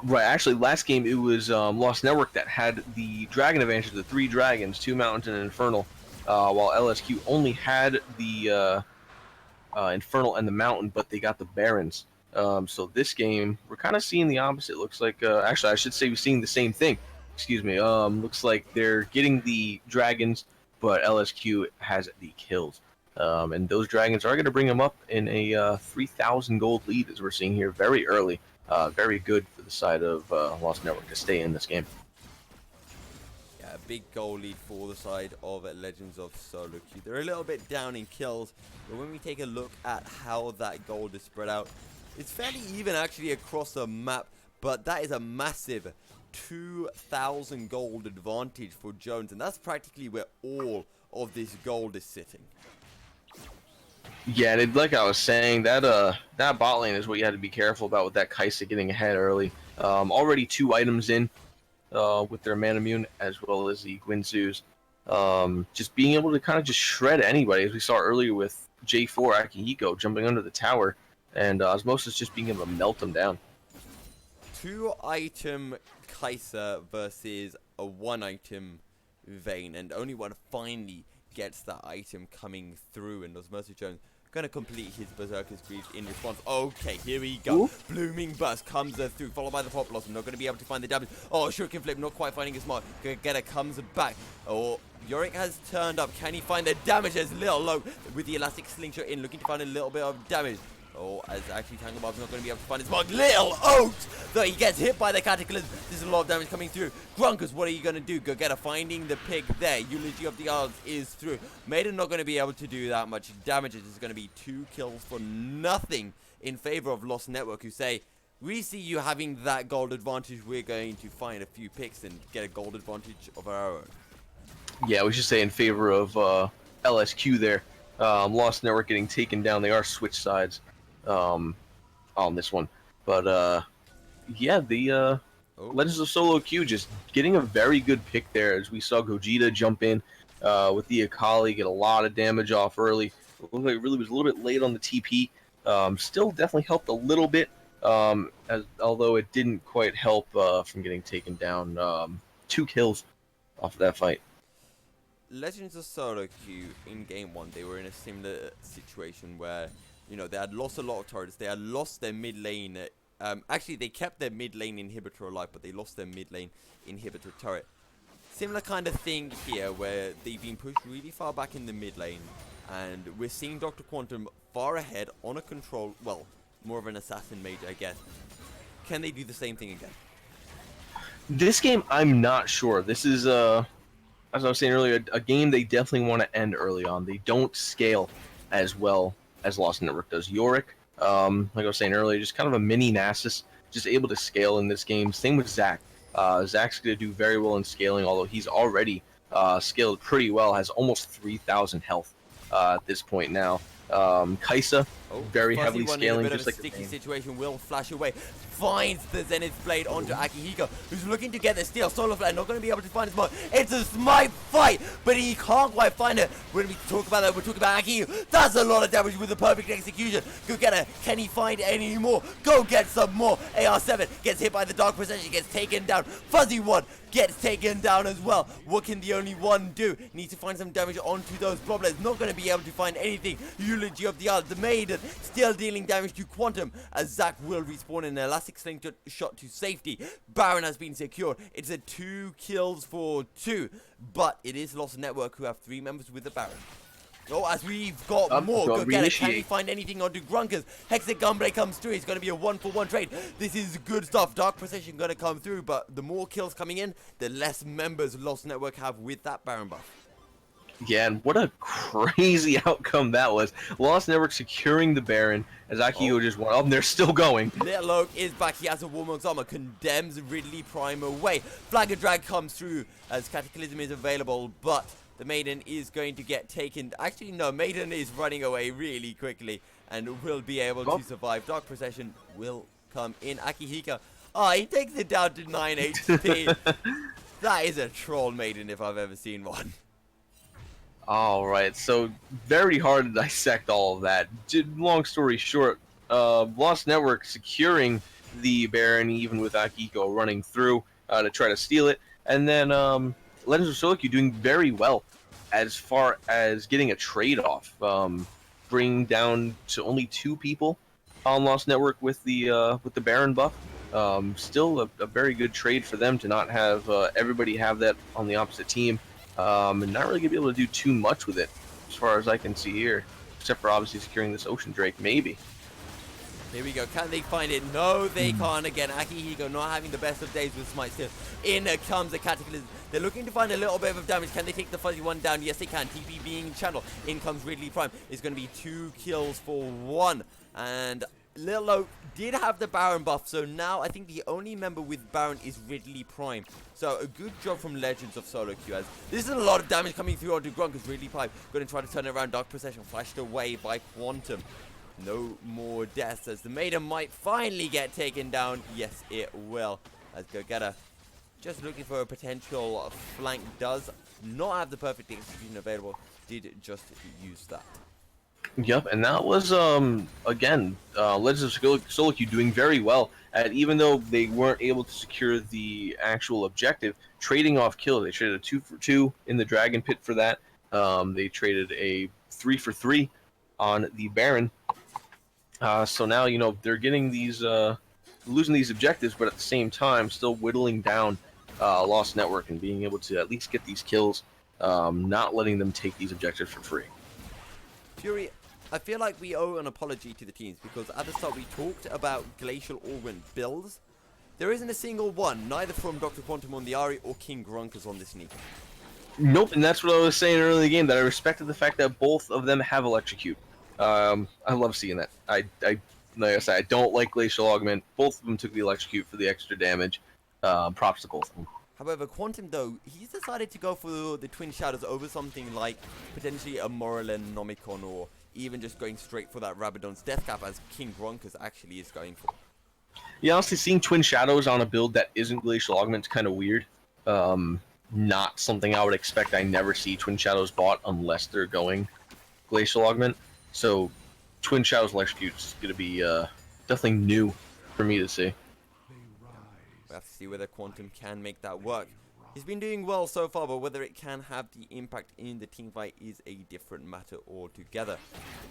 Right, actually, last game it was Lost Network that had the dragon advantage, the 3 dragons, 2 mountains, and an infernal, while LSQ only had the infernal and the mountain, but they got the barons. So this game, we're kind of seeing the opposite. Looks like, actually, I should say we're seeing the same thing. Excuse me. Looks like they're getting the dragons, but LSQ has the kills. And those dragons are going to bring them up in a 3,000 gold lead, as we're seeing here very early. Very good for the side of Lost Network to stay in this game. Yeah, big goal lead for the side of Legends of SoloQ. They're a little bit down in kills, but when we take a look at how that gold is spread out, it's fairly even actually across the map, but that is a massive 2,000 gold advantage for Jones, and that's practically where all of this gold is sitting. Yeah, and like I was saying, that that bot lane is what you had to be careful about with that Kaisa getting ahead early. Already 2 items in with their Manamune as well as the Guinzoos. Just being able to kind of just shred anybody, as we saw earlier with J4 Akihiko jumping under the tower, and Osmosis just being able to melt them down. 2 item Kaisa versus a 1 item Vayne, and only one finally gets that item coming through, and Osmosis Jones gonna complete his Berserker's Greaves in response. Okay, here we go. Ooh. Blooming Burst comes through, followed by the Pop Blossom. Not gonna be able to find the damage. Oh, Shuriken Flip, not quite finding his mark. Getter comes back. Oh, Yorick has turned up. Can he find the damage? As Little Low with the Elastic Slingshot in, looking to find a little bit of damage. Oh, as actually Tanglebob's not going to be able to find his mark. Little Oats! Though he gets hit by the Cataclysm. There's a lot of damage coming through. Grunkers, what are you going to do? Go get a finding the pick there. Eulogy of the Odds is through. Maiden not going to be able to do that much damage. It is going to be 2 kills for nothing in favor of Lost Network, who say, we see you having that gold advantage. We're going to find a few picks and get a gold advantage of our own. Yeah, we should say in favor of LSQ there. Lost Network getting taken down. They are switch sides on this one, but yeah, the Legends of SoloQ just getting a very good pick there, as we saw Gogeta jump in with the Akali, get a lot of damage off early. It looked like it really was a little bit late on the TP. Still definitely helped a little bit, although it didn't quite help from getting taken down. 2 kills off of that fight. Legends of SoloQ in game 1, they were in a similar situation where, you know, they had lost a lot of turrets. They had lost their mid lane. Actually, they kept their mid lane inhibitor alive, but they lost their mid lane inhibitor turret. Similar kind of thing here, where they've been pushed really far back in the mid lane, and we're seeing Dr. Quantum far ahead on a control, well, more of an assassin mage, I guess. Can they do the same thing again? This game, I'm not sure. This is, as I was saying earlier, a game they definitely want to end early on. They don't scale as well as Lost Network does. Yorick, like I was saying earlier, just kind of a mini Nasus, just able to scale in this game. Same with Zac. Zac's going to do very well in scaling, although he's already scaled pretty well, has almost 3,000 health at this point now. Kaisa, very heavily scaling, just like a sticky situation, will flash away, finds the Zenith Blade onto Akihiko, who's looking to get the steal. Solo Flare not going to be able to find his mark. It's a smite fight, but he can't quite find it. When we talk about that, we're talking about Akihiko. That's a lot of damage with the perfect execution. Go get her. Can he find any more? Go get some more. AR7 gets hit by the Dark Procession, gets taken down. Fuzzy One gets taken down as well. What can the only one do? Needs to find some damage onto those problems. Not going to be able to find anything. Eulogy of the Odds. The Maiden still dealing damage to Quantum, as Zac will respawn in an Elastic Slingshot shot to safety. Baron has been secured. It's a 2 kills for 2, but it is Lost Network who have 3 members with the Baron. Oh, as we've got more. Go get it. Can he find anything onto Grunkers? Hexed Gunblade comes through. It's going to be a 1-for-1 trade. This is good stuff. Dark Procession going to come through, but the more kills coming in, the less members Lost Network have with that Baron buff. Yeah, and what a crazy outcome that was. Lost Network securing the Baron as Akihiko just went up, and they're still going. Little Oak is back. He has a Warmong's armor, condemns Ridley Prime away. Flag and Drag comes through as Cataclysm is available, but the Maiden is going to get taken. Actually, no, Maiden is running away really quickly and will be able to survive. Dark Procession will come in. Akihiko, he takes it down to 9 HP. That is a troll Maiden if I've ever seen one. Alright, so very hard to dissect all of that. Long story short, Lost Network securing the Baron even with Akihiko running through to try to steal it. And then Legends of SoloQ doing very well as far as getting a trade off. Bringing down to only 2 people on Lost Network with the Baron buff. Still a very good trade for them to not have everybody have that on the opposite team. And not really gonna be able to do too much with it, as far as I can see here, except for obviously securing this Ocean Drake, maybe. Here we go. Can they find it? No, they can't. Again, Akihiko not having the best of days with Smite still. In comes the Cataclysm. They're looking to find a little bit of damage. Can they take the fuzzy one down? Yes, they can. TP being channeled. In comes Ridley Prime. It's going to be 2 kills for 1. And Little Oak did have the Baron buff, so now I think the only member with Baron is Ridley Prime. So a good job from Legends of SoloQ, as this is a lot of damage coming through onto Grunt, because Ridley Prime going to try to turn it around. Dark Procession flashed away by Quantum. No more deaths as the Maiden might finally get taken down. Yes, it will. As Gogeta just looking for a potential flank, does not have the perfect execution available. Did just use that. Yep, and that was again Legends of SoloQ doing very well at, even though they weren't able to secure the actual objective, trading off kills. They traded a 2 for 2 in the Dragon Pit for that. They traded a 3 for 3 on the Baron. So now, you know, they're getting these losing these objectives, but at the same time still whittling down Lost Network and being able to at least get these kills, not letting them take these objectives for free. Fury, I feel like we owe an apology to the teams, because at the start we talked about Glacial Augment builds. There isn't a single one, neither from Dr. Quantum on the Ari or King Grunkus on this sneak. Nope, and that's what I was saying earlier in the game, that I respected the fact that both of them have Electrocute. I love seeing that. I like I said, I don't like Glacial Augment. Both of them took the Electrocute for the extra damage. Props to both of them. However, Quantum, though, he's decided to go for the Twin Shadows over something like potentially a Moralen Nomicon, or even just going straight for that Rabadon's Death Cap, as King Grunkus actually is going for. Yeah, honestly, seeing Twin Shadows on a build that isn't Glacial Augment is kind of weird. Not something I would expect. I never see Twin Shadows bought unless they're going Glacial Augment. So, Twin Shadows Electrocute is going to be definitely new for me to see. We have to see whether Quantum can make that work. He's been doing well so far, but whether it can have the impact in the team fight is a different matter altogether.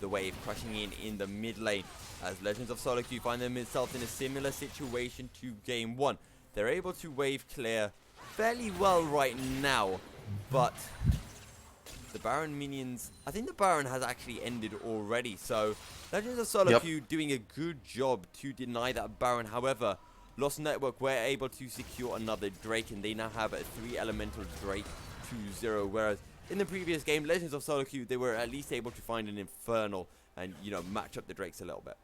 The wave crushing in the mid lane, as Legends of SoloQ find themselves in a similar situation to Game 1. They're able to wave clear fairly well right now, but the Baron minions, I think the Baron has actually ended already, so Legends of SoloQ doing a good job to deny that Baron. However, Lost Network were able to secure another Drake, and they now have a 3 elemental Drake 2-0, whereas in the previous game, Legends of SoloQ, they were at least able to find an Infernal and, you know, match up the Drakes a little bit.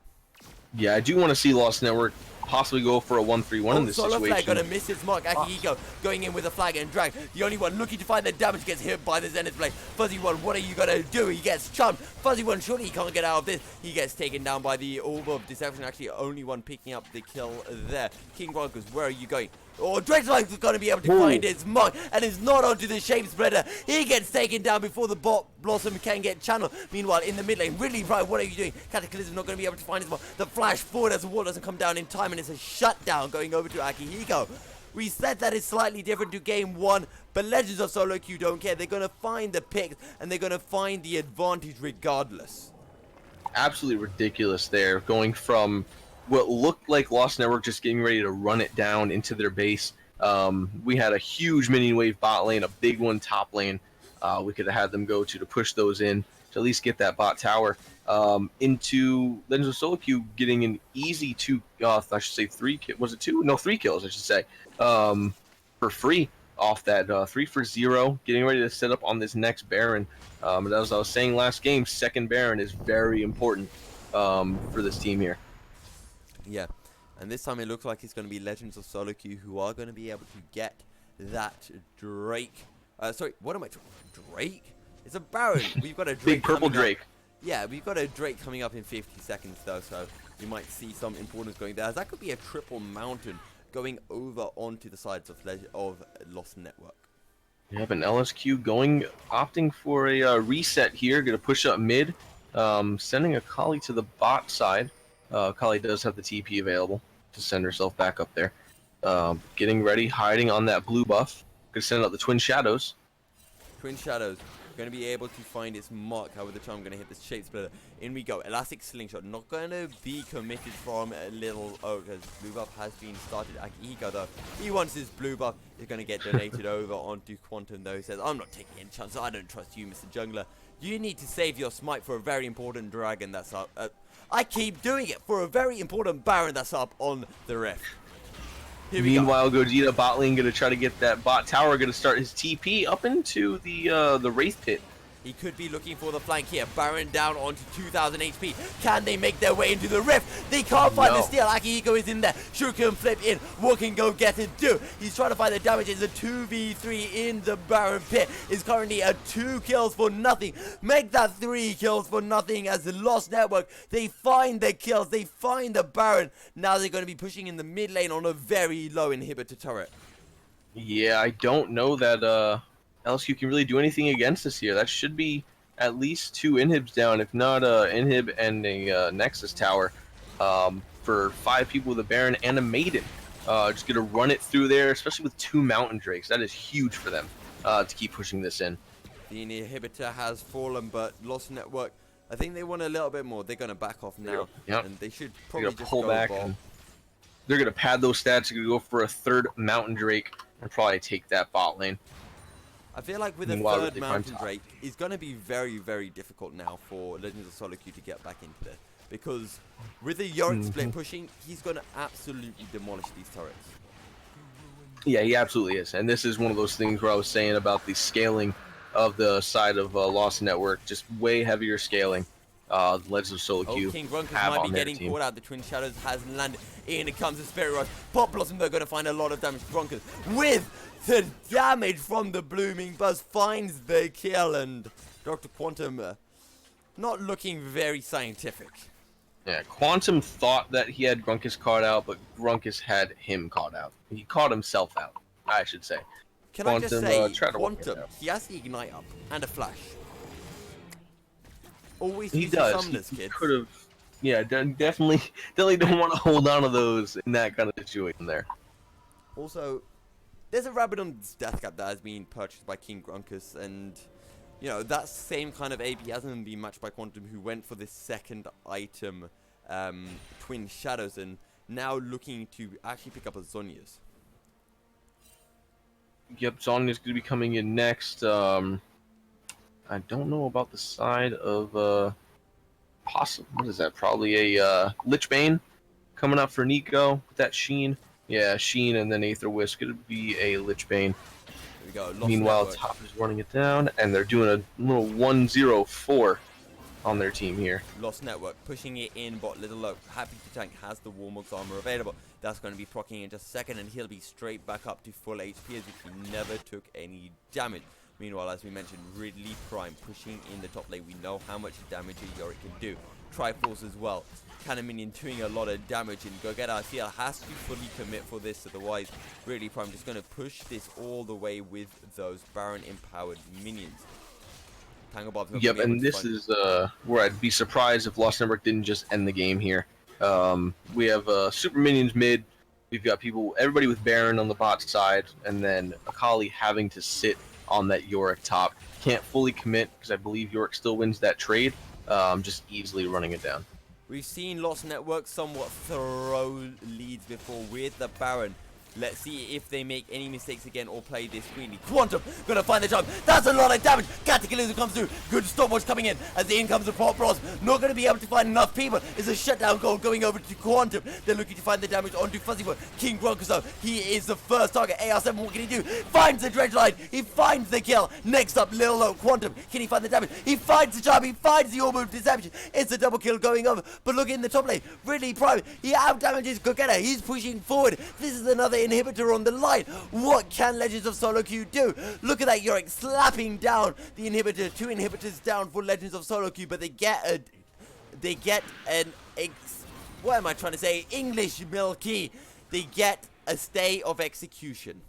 Yeah, I do want to see Lost Network possibly go for a 1-3-1 in this Solo situation. Flag gonna miss his mark. Akihiko going in with a flag and drag. The only one looking to find the damage, gets hit by the Zenith Blade. Fuzzy One, what are you gonna do? He gets chumped. Fuzzy One, surely he can't get out of this. He gets taken down by the Orb of Deception. Actually, only one picking up the kill there. King Grunkus, where are you going? Oh, Dreadlight is going to be able to find his mark, and is not onto the Shape Spreader. He gets taken down before the bot Blossom can get channeled. Meanwhile, in the mid lane, really right, what are you doing? Cataclysm not going to be able to find his mark. The flash forward as the wall doesn't come down in time, and it's a shutdown going over to Akihiko. We said that is slightly different to Game 1, but Legends of SoloQ don't care. They're going to find the picks, and they're going to find the advantage regardless. Absolutely ridiculous there, going from what looked like Lost Network just getting ready to run it down into their base. We had a huge minion wave bot lane, a big one top lane. We could have had them go to push those in to at least get that bot tower. Into Legends of SoloQ getting an easy 3 kills, I should say, for free. off that 3 for 0, getting ready to set up on this next Baron. And as I was saying last game, second Baron is very important for this team here. Yeah, and this time it looks like it's going to be Legends of SoloQ who are going to be able to get that Drake. Sorry, what am I talking about? Drake? It's a Baron. We've got a Drake. Big purple Drake. Yeah, we've got a Drake coming up in 50 seconds though, so we might see some importance going there. That could be a triple mountain going over onto the sides of Lost Network. You have an LSQ opting for a reset here. Going to push up mid, sending a Kali to the bot side. Kali does have the TP available to send herself back up there. Getting ready, hiding on that blue buff. Going to send out the Twin Shadows. Twin Shadows going to be able to find its mark. However, the time I'm going to hit this shape splitter. In we go. Elastic Slingshot. Not going to be committed from a little. Oh, because blue buff has been started. Akihiko, though, he wants his blue buff. He's going to get donated over onto Quantum, though. He says, I'm not taking any chances. I don't trust you, Mr. Jungler. You need to save your smite for a very important dragon that's up. I keep doing it for a very important Baron that's up on the ref. Meanwhile, Gogeta bot lane going to try to get that bot tower, going to start his TP up into the Wraith Pit. He could be looking for the flank here. Baron down onto 2,000 HP. Can they make their way into the rift? They can't find the steal. Akihiko is in there. Shu can flip in. What can go get it do? He's trying to find the damage. It's a 2v3 in the Baron pit. It's currently a 2 kills for nothing. Make that 3 kills for nothing as the Lost Network. They find the kills. They find the Baron. Now they're going to be pushing in the mid lane on a very low inhibitor turret. Yeah, I don't know that LSQ can really do anything against us here. That should be at least 2 inhibs down, if not inhib and a Nexus tower for 5 people with a Baron and a Maiden. Just gonna run it through there, especially with 2 Mountain Drakes. That is huge for them to keep pushing this in. The inhibitor has fallen, but Lost Network, I think they want a little bit more. They're gonna back off now, and they should probably just pull back. They're gonna pad those stats. They're gonna go for a 3rd Mountain Drake and probably take that bot lane. I feel like with a 3rd Mountain Drake, it's going to be very, very difficult now for Legends of SoloQ to get back into this. Because with the Yorick split pushing, he's going to absolutely demolish these turrets. Yeah, he absolutely is. And this is one of those things where I was saying about the scaling of the side of Lost Network. Just way heavier scaling. Legends of SoloQ. Oh, King Grunkus might be getting caught out. The Twin Shadows hasn't landed. In it comes the Spirit Rush. Pop Blossom, they're going to find a lot of damage. Grunkus with the damage from the Blooming Buzz finds the kill. And Dr. Quantum not looking very scientific. Yeah, Quantum thought that he had Grunkus caught out, but Grunkus had him caught out. He caught himself out, I should say. Can I just say, Quantum, he has the Ignite up and a Flash. Always he does. He could have. Yeah, definitely don't want to hold on to those in that kind of situation there. Also, there's a Rabadon's Death Cap that has been purchased by King Grunkus, and you know that same kind of AP hasn't been matched by Quantum, who went for this 2nd item, Twin Shadows, and now looking to actually pick up a Zhonya's. Yep, Zhonya's going to be coming in next. I don't know about the side of what is that? Probably a Lich Bane coming up for Nico with that Sheen. Yeah, Sheen and then Aether Wisp. Could be a Lich Bane. There we go. Meanwhile, Top is running it down, and they're doing a little 1-0-4 on their team here. Lost Network pushing it in, but Little Low, Happy to Tank has the Warmog's armor available. That's going to be proccing in just a second, and he'll be straight back up to full HP as if he never took any damage. Meanwhile, as we mentioned, Ridley Prime pushing in the top lane. We know how much damage a Yorick can do. Triforce as well. Cannon Minion doing a lot of damage, and Gogeta, I feel, has to fully commit for this. Otherwise, Ridley Prime just going to push this all the way with those Baron-empowered minions. Yep, and this is where I'd be surprised if Lost Network didn't just end the game here. We have Super Minions mid. We've got everybody with Baron on the bot side, and then Akali having to sit on that Yorick top. Can't fully commit because I believe Yorick still wins that trade, just easily running it down. We've seen Lost Network somewhat throw leads before with the Baron. Let's see if they make any mistakes again or play this greedy. Quantum gonna find the jump. That's a lot of damage. Cataclysm comes through. Good stopwatch coming in as the in comes the Pop Bros. Not gonna be able to find enough people. It's a shutdown goal going over to Quantum. They're looking to find the damage onto Fuzzyfoot. King Broncos though, he is the first target. AR7, what can he do? Finds the dredge line. He finds the kill. Next up, Lil Low. Quantum, can he find the damage? He finds the charm. He finds the orb of deception. It's a double kill going over. But look in the top lane. Ridley Prime, he out damages Koketa. He's pushing forward. This is another inhibitor on the line. What can Legends of SoloQ do? Look at that Yorick slapping down the inhibitor. 2 inhibitors down for Legends of SoloQ, but they get an what am I trying to say? English Milky. They get a stay of execution.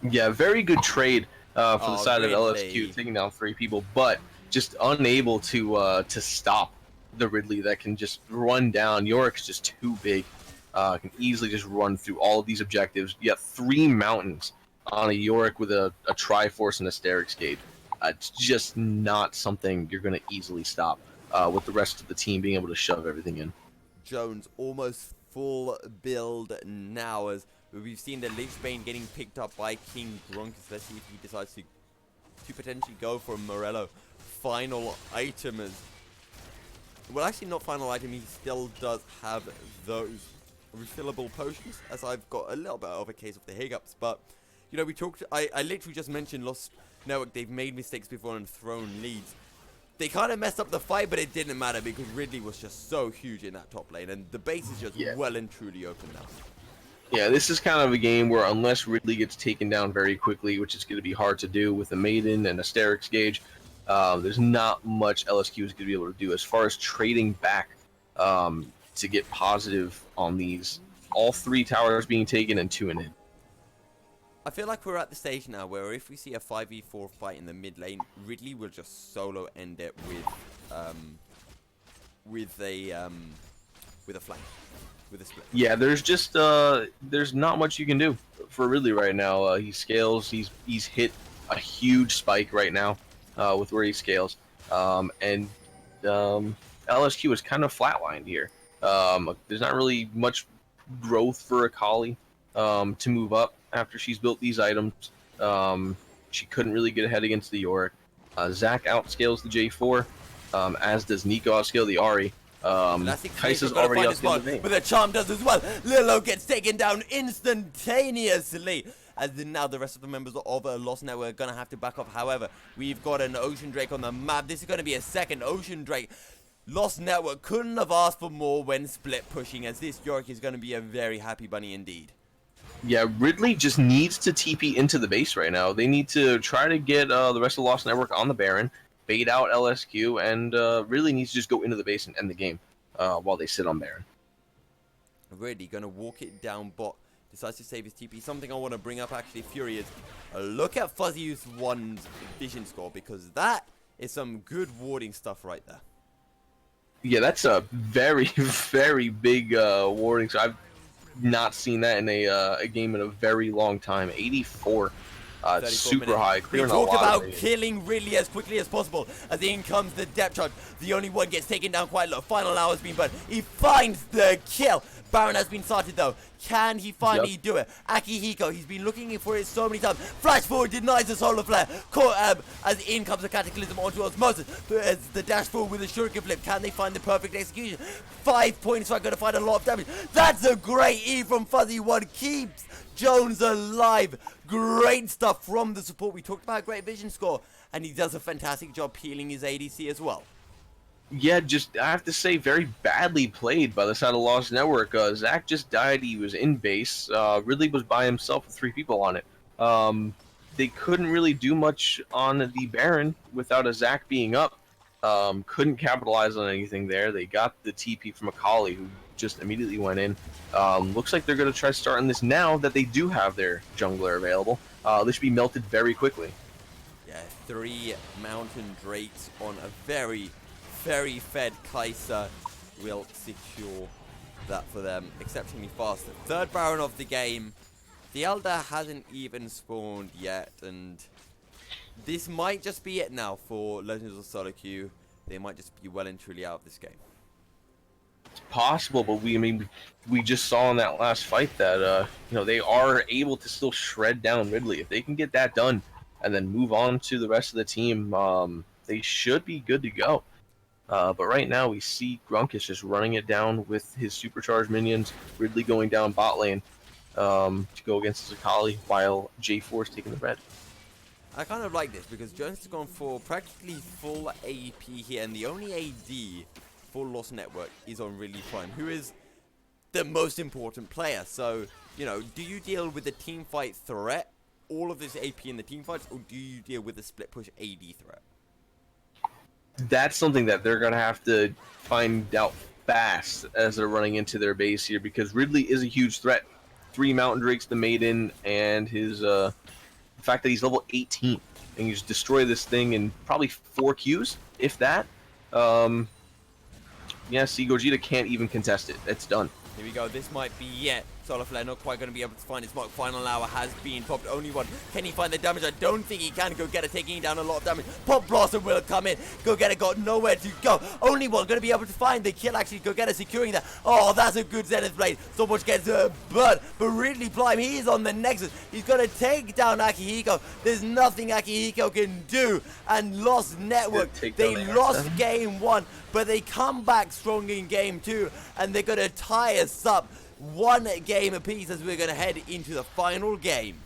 Yeah, very good trade for the side Ridley. of LSQ, taking down 3 people, but just unable to stop the Ridley that can just run down. Yorick's just too big. Can easily just run through all of these objectives. You got 3 mountains on a Yorick with a Triforce and a Sterix Gauge. It's just not something you're going to easily stop with the rest of the team being able to shove everything in. Jones almost full build now as we've seen the Lichbane getting picked up by King Grunk. Let's see if he decides to potentially go for Morello. Final item is... Well, actually not final item. He still does have those refillable potions, as I've got a little bit of a case of the hiccups. But, you know, I literally just mentioned Lost Network. They've made mistakes before and thrown leads. They kind of messed up the fight, but it didn't matter because Ridley was just so huge in that top lane. And the base is just well and truly open now. Yeah, this is kind of a game where unless Ridley gets taken down very quickly, which is going to be hard to do with a Maiden and a Sterix Gauge, there's not much LSQ is going to be able to do as far as trading back to get positive on these. All 3 towers being taken and 2 in it. I feel like we're at the stage now where if we see a 5v4 fight in the mid lane, Ridley will just solo end it with a flank, with a split. Yeah, there's not much you can do for Ridley right now. He scales. He's hit a huge spike right now with where he scales, and LSQ is kind of flatlined here. There's not really much growth for Akali to move up after she's built these items. She couldn't really get ahead against the Yorick. Zac outscales the J4, as does Nico outscale the Ahri. Kai'Sa's already outscaled the Vayne. But the charm does as well. Lilo gets taken down instantaneously. As now the rest of the members of Lost Network are going to have to back off. However, we've got an Ocean Drake on the map. This is going to be a second Ocean Drake. Lost Network couldn't have asked for more when split pushing, as this Yorick is going to be a very happy bunny indeed. Yeah, Ridley just needs to TP into the base right now. They need to try to get the rest of Lost Network on the Baron, bait out LSQ, and really needs to just go into the base and end the game while they sit on Baron. Really going to walk it down bot. Decides to save his TP. Something I want to bring up actually, Fury, is look at Fuzzy Youth 1's vision score, because that is some good warding stuff right there. Yeah, that's a very, very big warding. So I've not seen that in a game in a very long time. 84, super minutes. high. We Clearing a talked lot about of killing Ridley as quickly as possible. As in comes the depth charge. The only one gets taken down quite low. Final hour has been burned. He finds the kill. Baron has been started though. Can he finally do it? Akihiko, he's been looking for it so many times. Flash forward denies the solar flare. As in comes the Cataclysm onto Osmosis. As the dash forward with a shuriken flip. Can they find the perfect execution? 5 points, so I'm going to find a lot of damage. That's a great E from Fuzzy One. Keeps Jones alive. Great stuff from the support. We talked about a great vision score. And he does a fantastic job healing his ADC as well. Yeah, just I have to say, very badly played by the side of Lost Network. Zac just died. He was in base. Ridley was by himself with 3 people on it. They couldn't really do much on the Baron without a Zac being up. Couldn't capitalize on anything there. They got the TP from Akali, who just immediately went in. Looks like they're going to try starting this now that they do have their jungler available. This should be melted very quickly. Yeah, 3 Mountain Drakes on a very fed Kai'Sa will secure that for them exceptionally fast. The 3rd Baron of the game. The Elder hasn't even spawned yet, and this might just be it now for Legends of SoloQ. They might just be well and truly out of this game. It's possible, but we just saw in that last fight that they are able to still shred down Ridley. If they can get that done and then move on to the rest of the team, they should be good to go. But right now we see Grunk is just running it down with his supercharged minions. Ridley going down bot lane to go against Zakali while J4 is taking the red. I kind of like this because Jones has gone for practically full AP here, and the only AD for Lost Network is on Ridley Prime, who is the most important player. So, do you deal with the team fight threat, all of this AP in the team fights, or do you deal with the split push AD threat? That's something that they're going to have to find out fast as they're running into their base here, because Ridley is a huge threat. 3 Mountain Drakes, the Maiden, and his the fact that he's level 18 and you just destroy this thing in probably 4 Qs, if that. Yeah, see, Gogeta can't even contest it. It's done. Here we go. This might be it. SoloQ not quite going to be able to find his mark. Final hour has been popped. Only one. Can he find the damage? I don't think he can. Go get it, taking down a lot of damage. Pop Blossom will come in. Go get it, got nowhere to go. Only one going to be able to find the kill. Actually, Go get it, securing that. Oh, that's a good Zenith Blade. So much gets burnt. But Ridley Prime, he's on the Nexus. He's going to take down Akihiko. There's nothing Akihiko can do. And Lost Network, they lost game 1, but they come back strong in game 2. And they're going to tie us up 1 game apiece as we're going to head into the final game.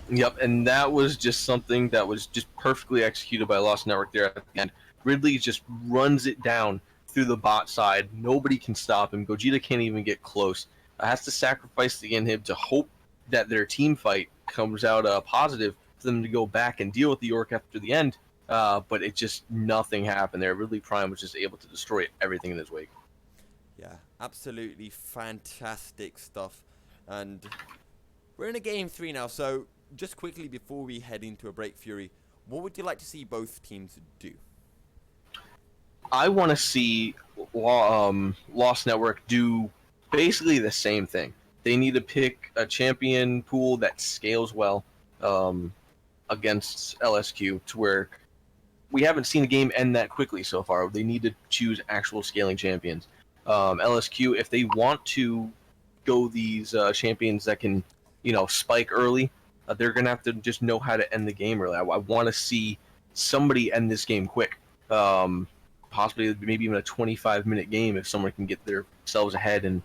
Yep, and that was just something that was just perfectly executed by Lost Network there at the end. Ridley just runs it down through the bot side. Nobody can stop him. Gogeta can't even get close. Has to sacrifice the inhib to hope that their team fight comes out positive for them to go back and deal with the Orc after the end. But it just, nothing happened there. Ridley Prime was just able to destroy everything in his wake. Yeah, absolutely fantastic stuff. And we're in a game 3 now, so just quickly before we head into a break, Fury, what would you like to see both teams do? I want to see Lost Network do basically the same thing. They need to pick a champion pool that scales well against LSQ, to where we haven't seen a game end that quickly so far. They need to choose actual scaling champions. LSQ, if they want to go these champions that can, spike early, they're going to have to just know how to end the game early. I want to see somebody end this game quick. Possibly maybe even a 25-minute game if someone can get themselves ahead and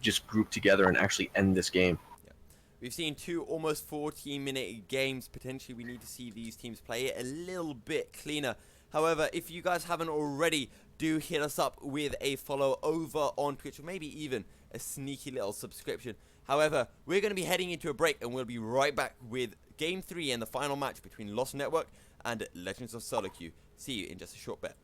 just group together and actually end this game. Yeah. We've seen 2 almost 14-minute games. Potentially we need to see these teams play it a little bit cleaner. However, if you guys haven't already, do hit us up with a follow over on Twitch, or maybe even a sneaky little subscription. However, we're going to be heading into a break, and we'll be right back with Game 3 and the final match between Lost Network and Legends of SoloQ. See you in just a short bit.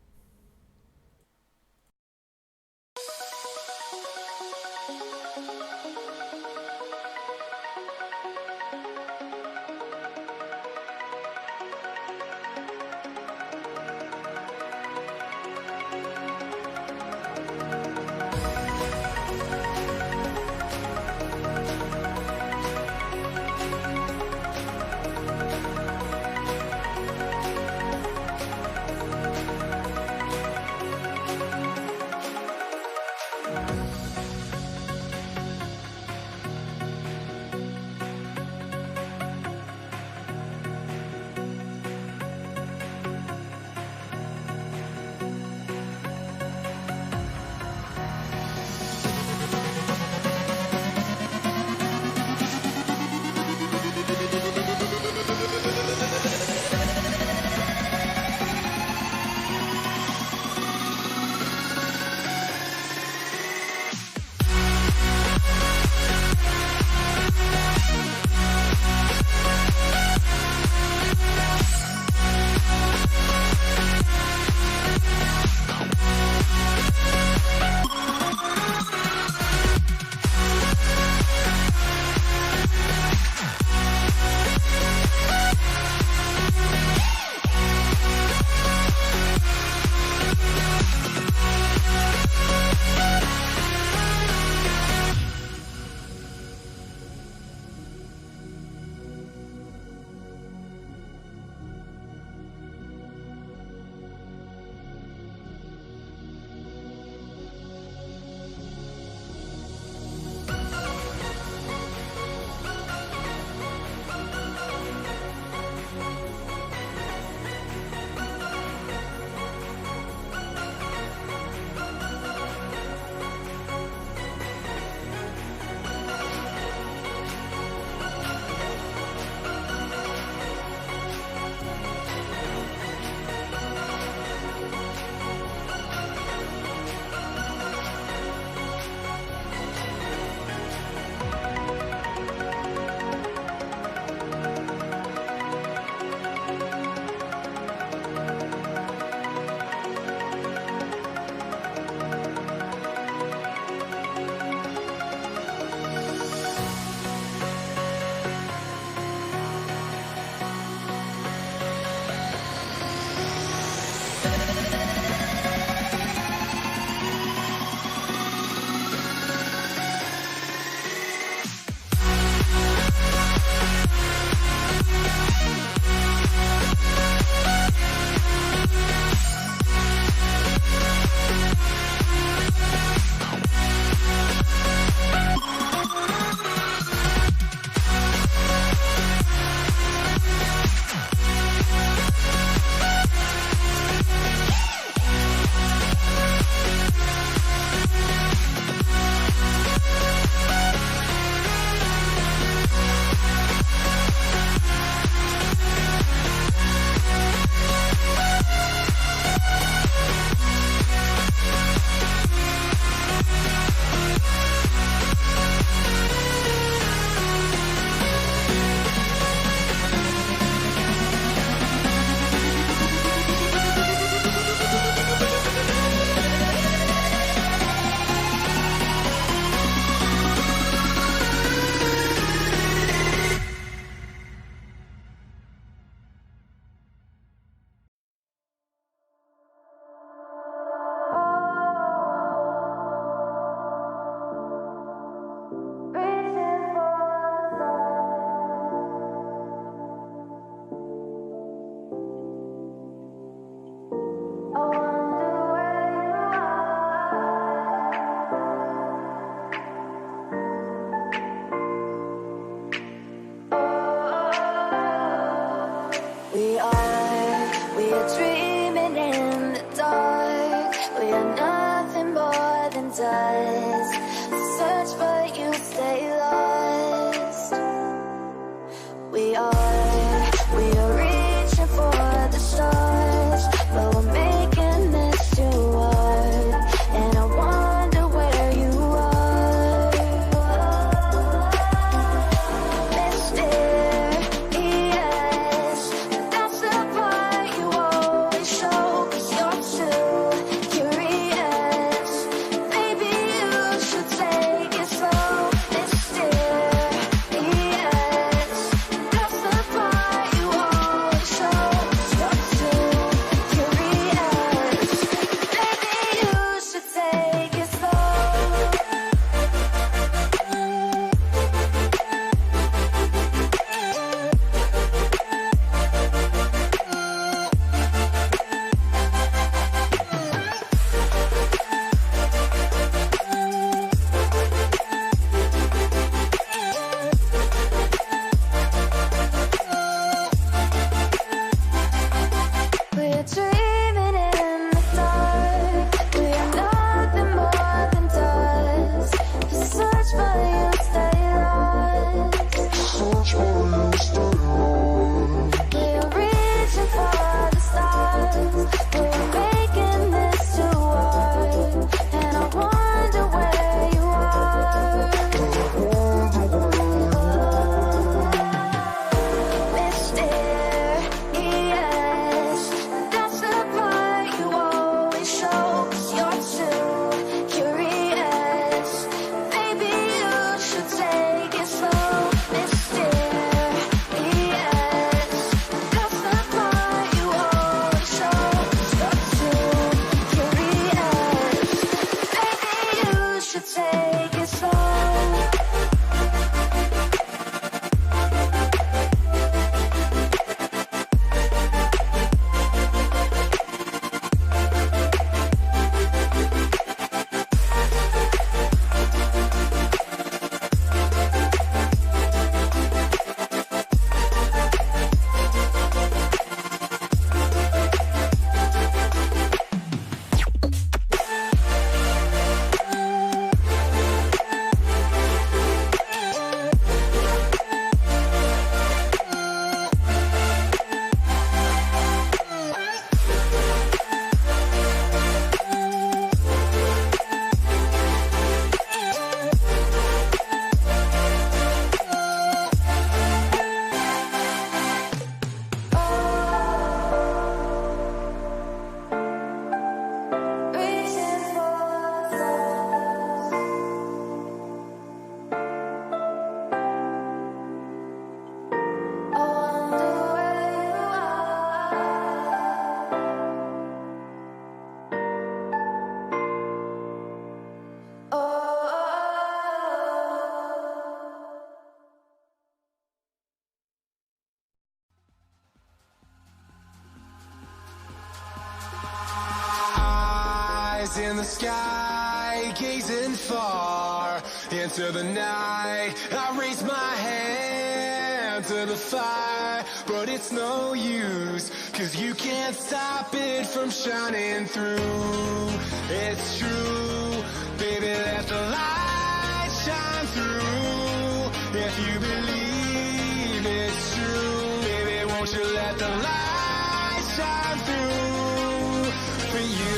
in the sky, gazing far into the night. I raise my hand to the fire, but it's no use, 'cause you can't stop it from shining through. It's true, baby, let the light shine through. If you believe it's true, baby, won't you let the light shine through for you,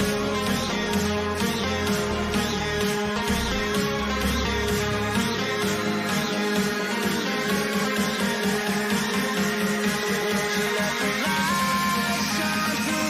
for you, for you, for you, for you, for you, for you, won't you let the light shine through?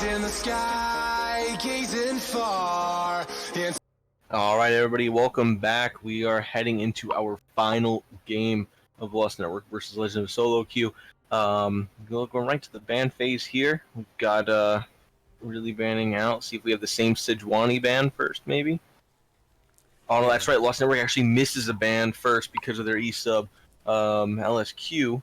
In the sky, gazing far. All right, everybody, welcome back. We are heading into our final game of Lost Network versus Legend of SoloQ. Going right to the ban phase here. We've got really banning out. See if we have the same Sejuani ban first, maybe. Oh no, that's right. Lost Network actually misses a ban first because of their E-sub. LSQ.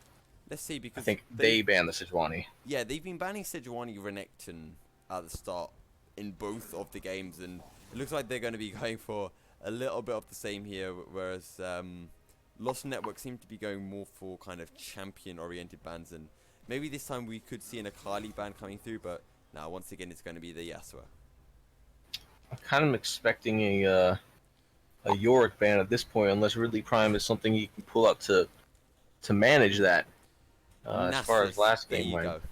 Let's see, because I think they banned the Sejuani. Yeah, they've been banning Sejuani Renekton at the start in both of the games, and it looks like they're going to be going for a little bit of the same here, whereas Lost Network seem to be going more for kind of champion-oriented bans, and maybe this time we could see an Akali ban coming through, but now once again it's going to be the Yasuo. I'm kind of expecting a Yorick ban at this point, unless Ridley Prime is something you can pull up to manage that. As far as last game went.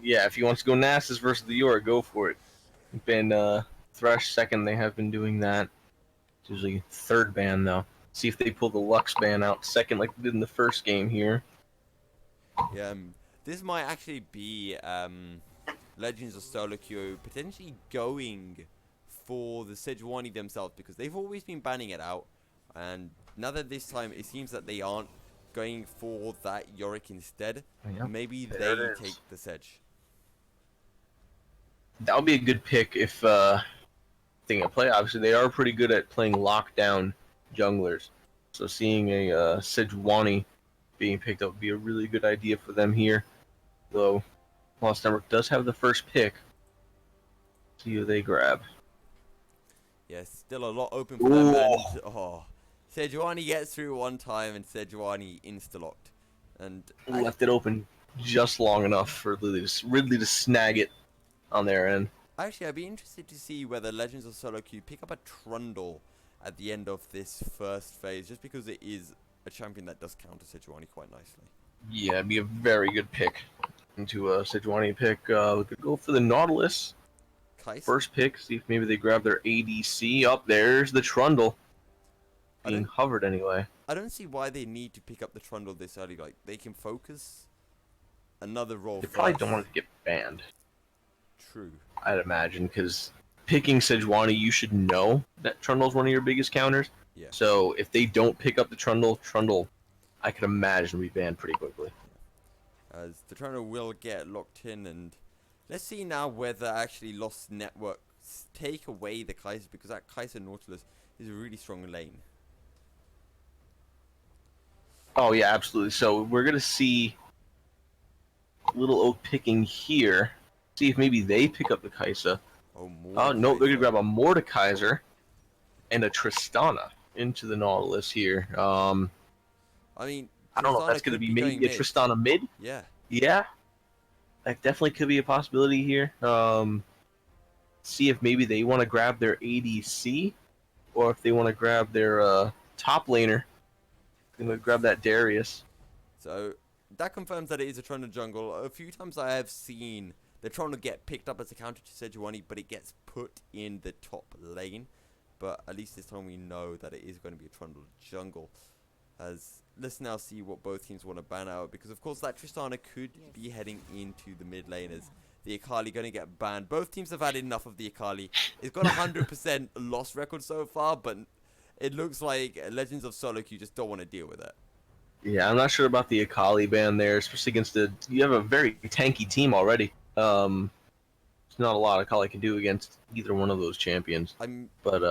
Yeah, if he wants to go Nasus versus the Yorick, go for it. Been Thresh second, they have been doing that. It's usually third ban though. See if they pull the Lux ban out second like they did in the first game here. Yeah, this might actually be Legends of SoloQ potentially going for the Sejuani themselves, because they've always been banning it out, and now that this time it seems that they aren't going for that Yorick instead. Yeah, maybe they take the Sedge. That would be a good pick if thing at play. Obviously, they are pretty good at playing lockdown junglers, so seeing a Sejuani being picked up would be a really good idea for them here. Though Lost Network does have the first pick. See who they grab. Yeah, still a lot open for them. And, Sejuani gets through one time, and Sejuani insta-locked. And left it open just long enough for Ridley to snag it on their end. Actually, I'd be interested to see whether Legends of SoloQ pick up a Trundle at the end of this first phase, just because it is a champion that does counter Sejuani quite nicely. Yeah, it'd be a very good pick into a Sejuani pick. We could go for the Nautilus. Kais? First pick, see if maybe they grab their ADC. Up there's the Trundle. Being hovered anyway. I don't see why they need to pick up the Trundle this early. Like, they can focus another role. They probably don't want it to get banned. True. I'd imagine, because picking Sejuani, you should know that Trundle's one of your biggest counters. Yeah. So if they don't pick up the Trundle, I could imagine will be banned pretty quickly. As the Trundle will get locked in, and Let's see now whether actually Lost Network take away the Kaiser, because that Kaiser Nautilus is a really strong lane. Oh yeah, absolutely. So we're gonna see Little Oak picking here. See if maybe they pick up the Kaisa. Oh, Oh no, they're gonna Mordekaiser. grab a Mordekaiser and a Tristana into the Nautilus here. I mean, I don't know if that's Tristana gonna could be be going maybe a mid. Tristana mid. Yeah. Yeah, that definitely could be a possibility here. See if maybe they want to grab their ADC, or if they want to grab their top laner. Gonna grab that Darius. So that confirms that it is a Trundle jungle. A few times I have seen the Trundle get picked up as a counter to Sejuani, but it gets put in the top lane. But at least this time we know that it is going to be a Trundle jungle. As let's now see what both teams want to ban out, because of course that Tristana could be heading into the mid lane as the Akali going to get banned. Both teams have had enough of the Akali. It's got 100% loss record so far, but it looks like Legends of SoloQ just don't want to deal with it. Yeah, I'm not sure about the Akali ban there, especially against you have a very tanky team already. There's not a lot Akali can do against either one of those champions. But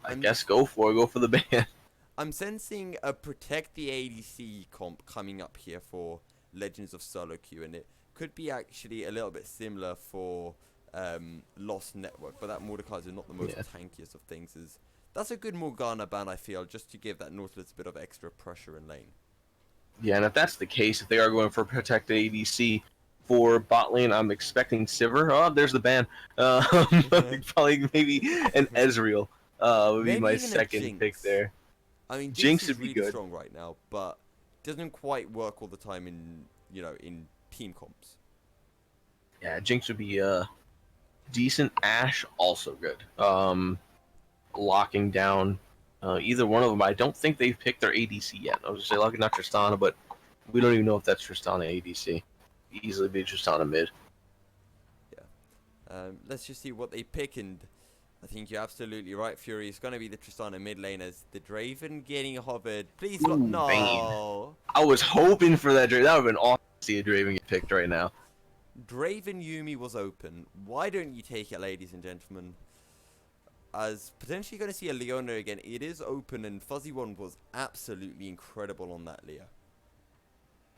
I guess go for the ban. I'm sensing a Protect the ADC comp coming up here for Legends of SoloQ, and it could be actually a little bit similar for Lost Network, but that Mordekaiser is not the most tankiest of things. That's a good Morgana ban, I feel, just to give that Nautilus a bit of extra pressure in lane. Yeah, and if that's the case, if they are going for Protect the ADC for bot lane, I'm expecting Sivir. Oh, there's the ban. Probably maybe an Ezreal would be my second pick there. I mean, Jinx is would be really good. strong right now, but doesn't quite work all the time in in team comps. Yeah, Jinx would be decent. Ashe also good. Locking down either one of them. I don't think they've picked their ADC yet. I was gonna say locking down Tristana, but we don't even know if that's Tristana ADC. Easily be Tristana mid. Yeah. Let's just see what they pick, and I think you're absolutely right, Fury. It's going to be the Tristana mid laners. The Draven getting hovered. Please, no. Bane. I was hoping for that Draven. That would have been awesome to see a Draven get picked right now. Draven Yumi was open. Why don't you take it, ladies and gentlemen? As potentially going to see a Leona again. It is open, and Fuzzy One was absolutely incredible on that Leah.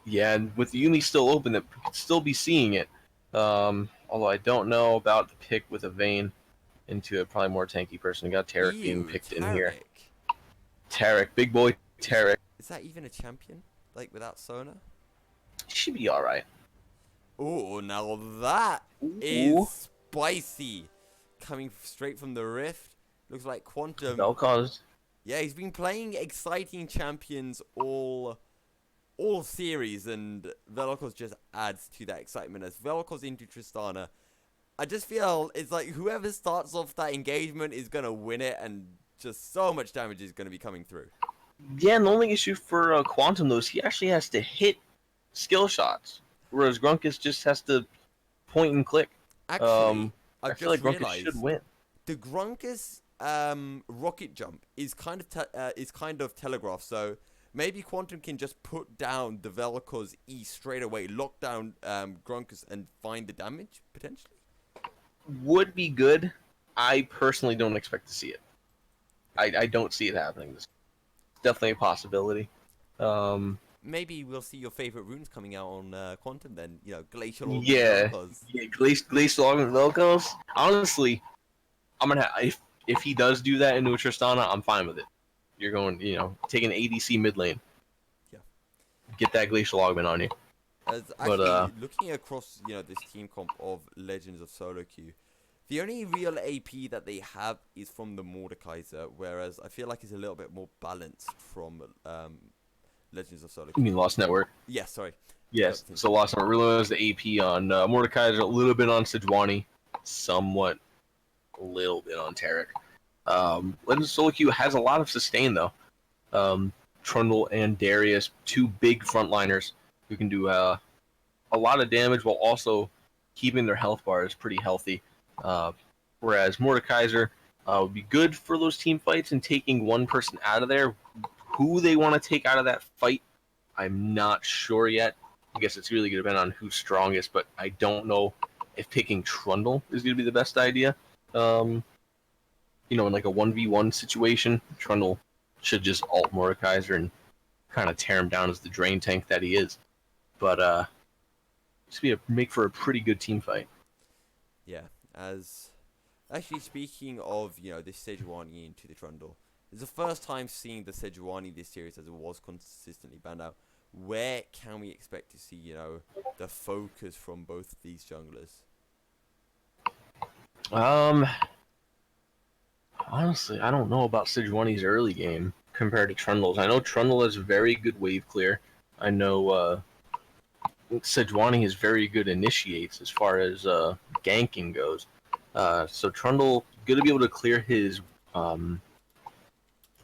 Yeah, and with Yumi still open, that we could still be seeing it. Although I don't know about the pick with a Vayne into a probably more tanky person. We got Taric being picked in here. Taric, big boy Taric. Is that even a champion? Like without Sona? Should be alright. Oh, now that is spicy. Coming straight from the Rift. Looks like Quantum. Vel'Koz. Yeah, he's been playing exciting champions all series, and Vel'Koz just adds to that excitement as Vel'Koz into Tristana. I just feel it's like whoever starts off that engagement is going to win it, and just so much damage is going to be coming through. Yeah, and the only issue for Quantum, though, is he actually has to hit skill shots, whereas Grunkus just has to point and click. Actually, I feel like Grunkus should win. The Grunkus rocket jump is kind of telegraphed, so maybe Quantum can just put down the Vel'Koz E straight away, lock down Grunkus, and find the damage, potentially? Would be good. I personally don't expect to see it. I don't see it happening. It's definitely a possibility. Maybe we'll see your favorite runes coming out on Quantum then. Glacial Augment Vel'Koz. Yeah, Glacial Augment Vel'Koz. Honestly, I'm gonna if he does do that into a Tristana, I'm fine with it. You're going, take an ADC mid lane. Yeah. Get that Glacial Augment on you. Actually, looking across, this team comp of Legends of SoloQ, the only real AP that they have is from the Mordekaiser, whereas I feel like it's a little bit more balanced from Legends of SoloQ. You mean Lost Network? Yeah, sorry. Yes, so Lost Network really was the AP on Mordekaiser, a little bit on Sejuani, somewhat a little bit on Taric. Legends of SoloQ has a lot of sustain, though. Trundle and Darius, two big frontliners who can do a lot of damage while also keeping their health bars pretty healthy. Whereas Mordekaiser would be good for those team fights and taking one person out of there. Who they want to take out of that fight, I'm not sure yet. I guess it's really going to depend on who's strongest, but I don't know if picking Trundle is going to be the best idea. In like a 1v1 situation, Trundle should just ult Mordekaiser and kind of tear him down as the drain tank that he is. But it's going to make for a pretty good team fight. Yeah, as actually speaking of, this Sejuani into the Trundle, it's the first time seeing the Sejuani this series as it was consistently banned out. Where can we expect to see, the focus from both of these junglers? Honestly, I don't know about Sejuani's early game compared to Trundle's. I know Trundle has very good wave clear. I know Sejuani is very good initiates as far as ganking goes. So Trundle going to be able to clear his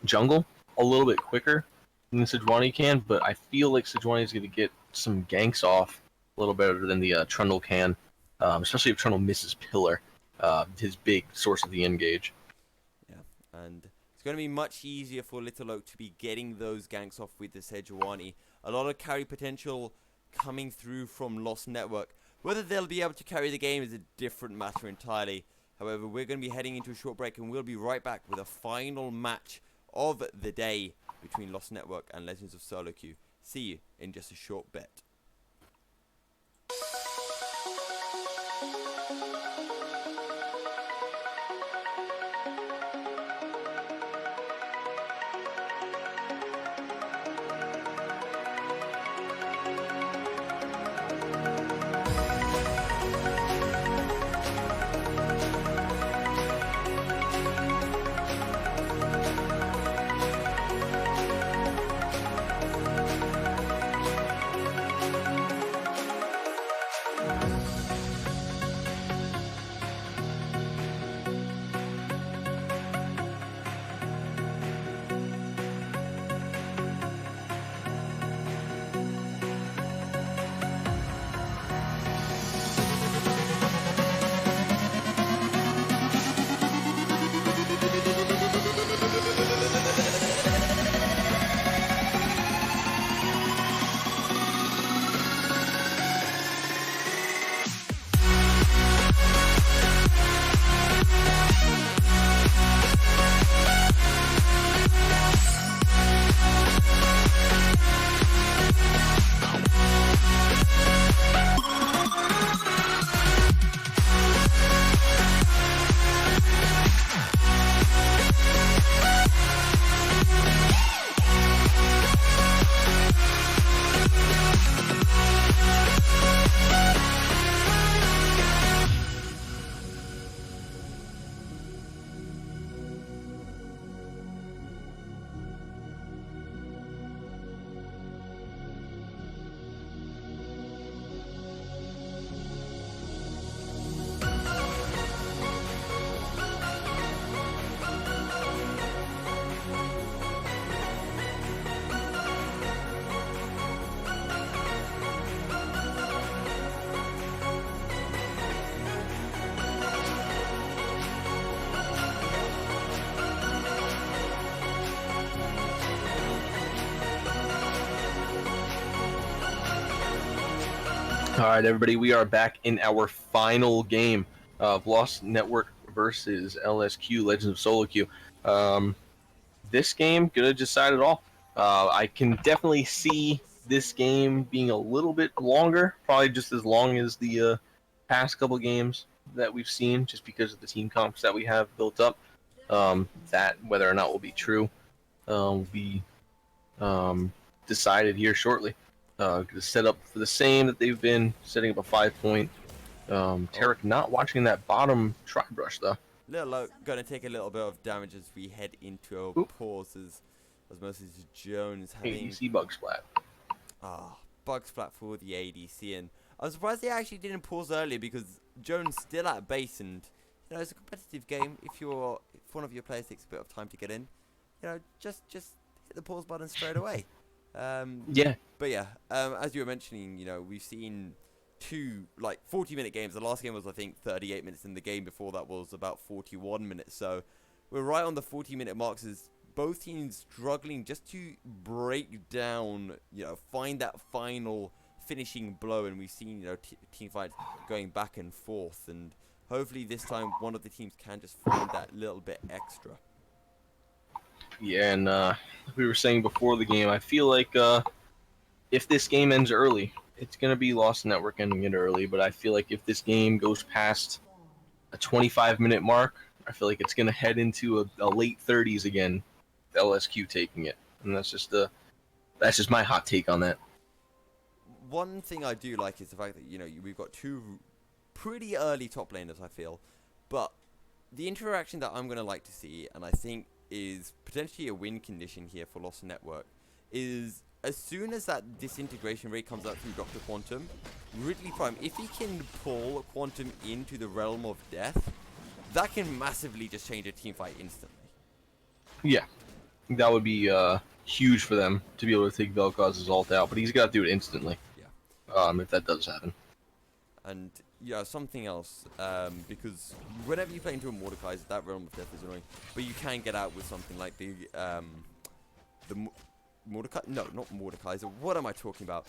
jungle a little bit quicker than Sejuani can, but I feel like Sejuani is going to get some ganks off a little better than the Trundle can, especially if Trundle misses Pillar, his big source of the engage. Yeah, and it's going to be much easier for Little Oak to be getting those ganks off with the Sejuani. A lot of carry potential coming through from Lost Network. Whether they'll be able to carry the game is a different matter entirely. However, we're going to be heading into a short break, and we'll be right back with a final match of the day between Lost Network and Legends of SoloQ. See you in just a short bit. All right, everybody, we are back in our final game of Lost Network versus LSQ, Legends of SoloQ. This game gonna decide it all. I can definitely see this game being a little bit longer, probably just as long as the past couple games that we've seen, just because of the team comps that we have built up. That whether or not will be true will be decided here shortly. Set up for the same that they've been setting up a 5-point. Tarek not watching that bottom try brush though. Little Oak gonna take a little bit of damage as we head into our pauses. Osmosis Jones having ADC bug splat. bug splat for the ADC, and I'm surprised they actually didn't pause earlier because Jones still at base, and it's a competitive game. If one of your players takes a bit of time to get in, just hit the pause button straight away. Yeah. But yeah, as you were mentioning, we've seen two 40-minute games. The last game was, I think, 38 minutes, and the game before that was about 41 minutes. So we're right on the 40-minute marks as both teams struggling just to break down, find that final finishing blow, and we've seen, you know, team fights going back and forth, and hopefully this time one of the teams can just find that little bit extra. Yeah, and like we were saying before the game, I feel like if this game ends early, it's gonna be Lost Network ending it early. But I feel like if this game goes past a 25-minute mark, I feel like it's gonna head into a late 30s again. LSQ taking it, and that's just my hot take on that. One thing I do like is the fact that, you know, we've got two pretty early top laners, I feel, but the interaction that I'm gonna like to see, and I think is potentially a win condition here for Lost Network, is as soon as that disintegration rate comes out through Dr. Quantum, Ridley Prime, if he can pull Quantum into the realm of death, that can massively just change a team fight instantly. Yeah, that would be huge for them to be able to take Vel'Koz's ult out, but he's got to do it instantly. Yeah. If that does happen. And yeah, something else, because whenever you play into a Mordekaiser, that realm of death is annoying, but you can get out with something like the Mordekaiser. No, not Mordekaiser. What am I talking about?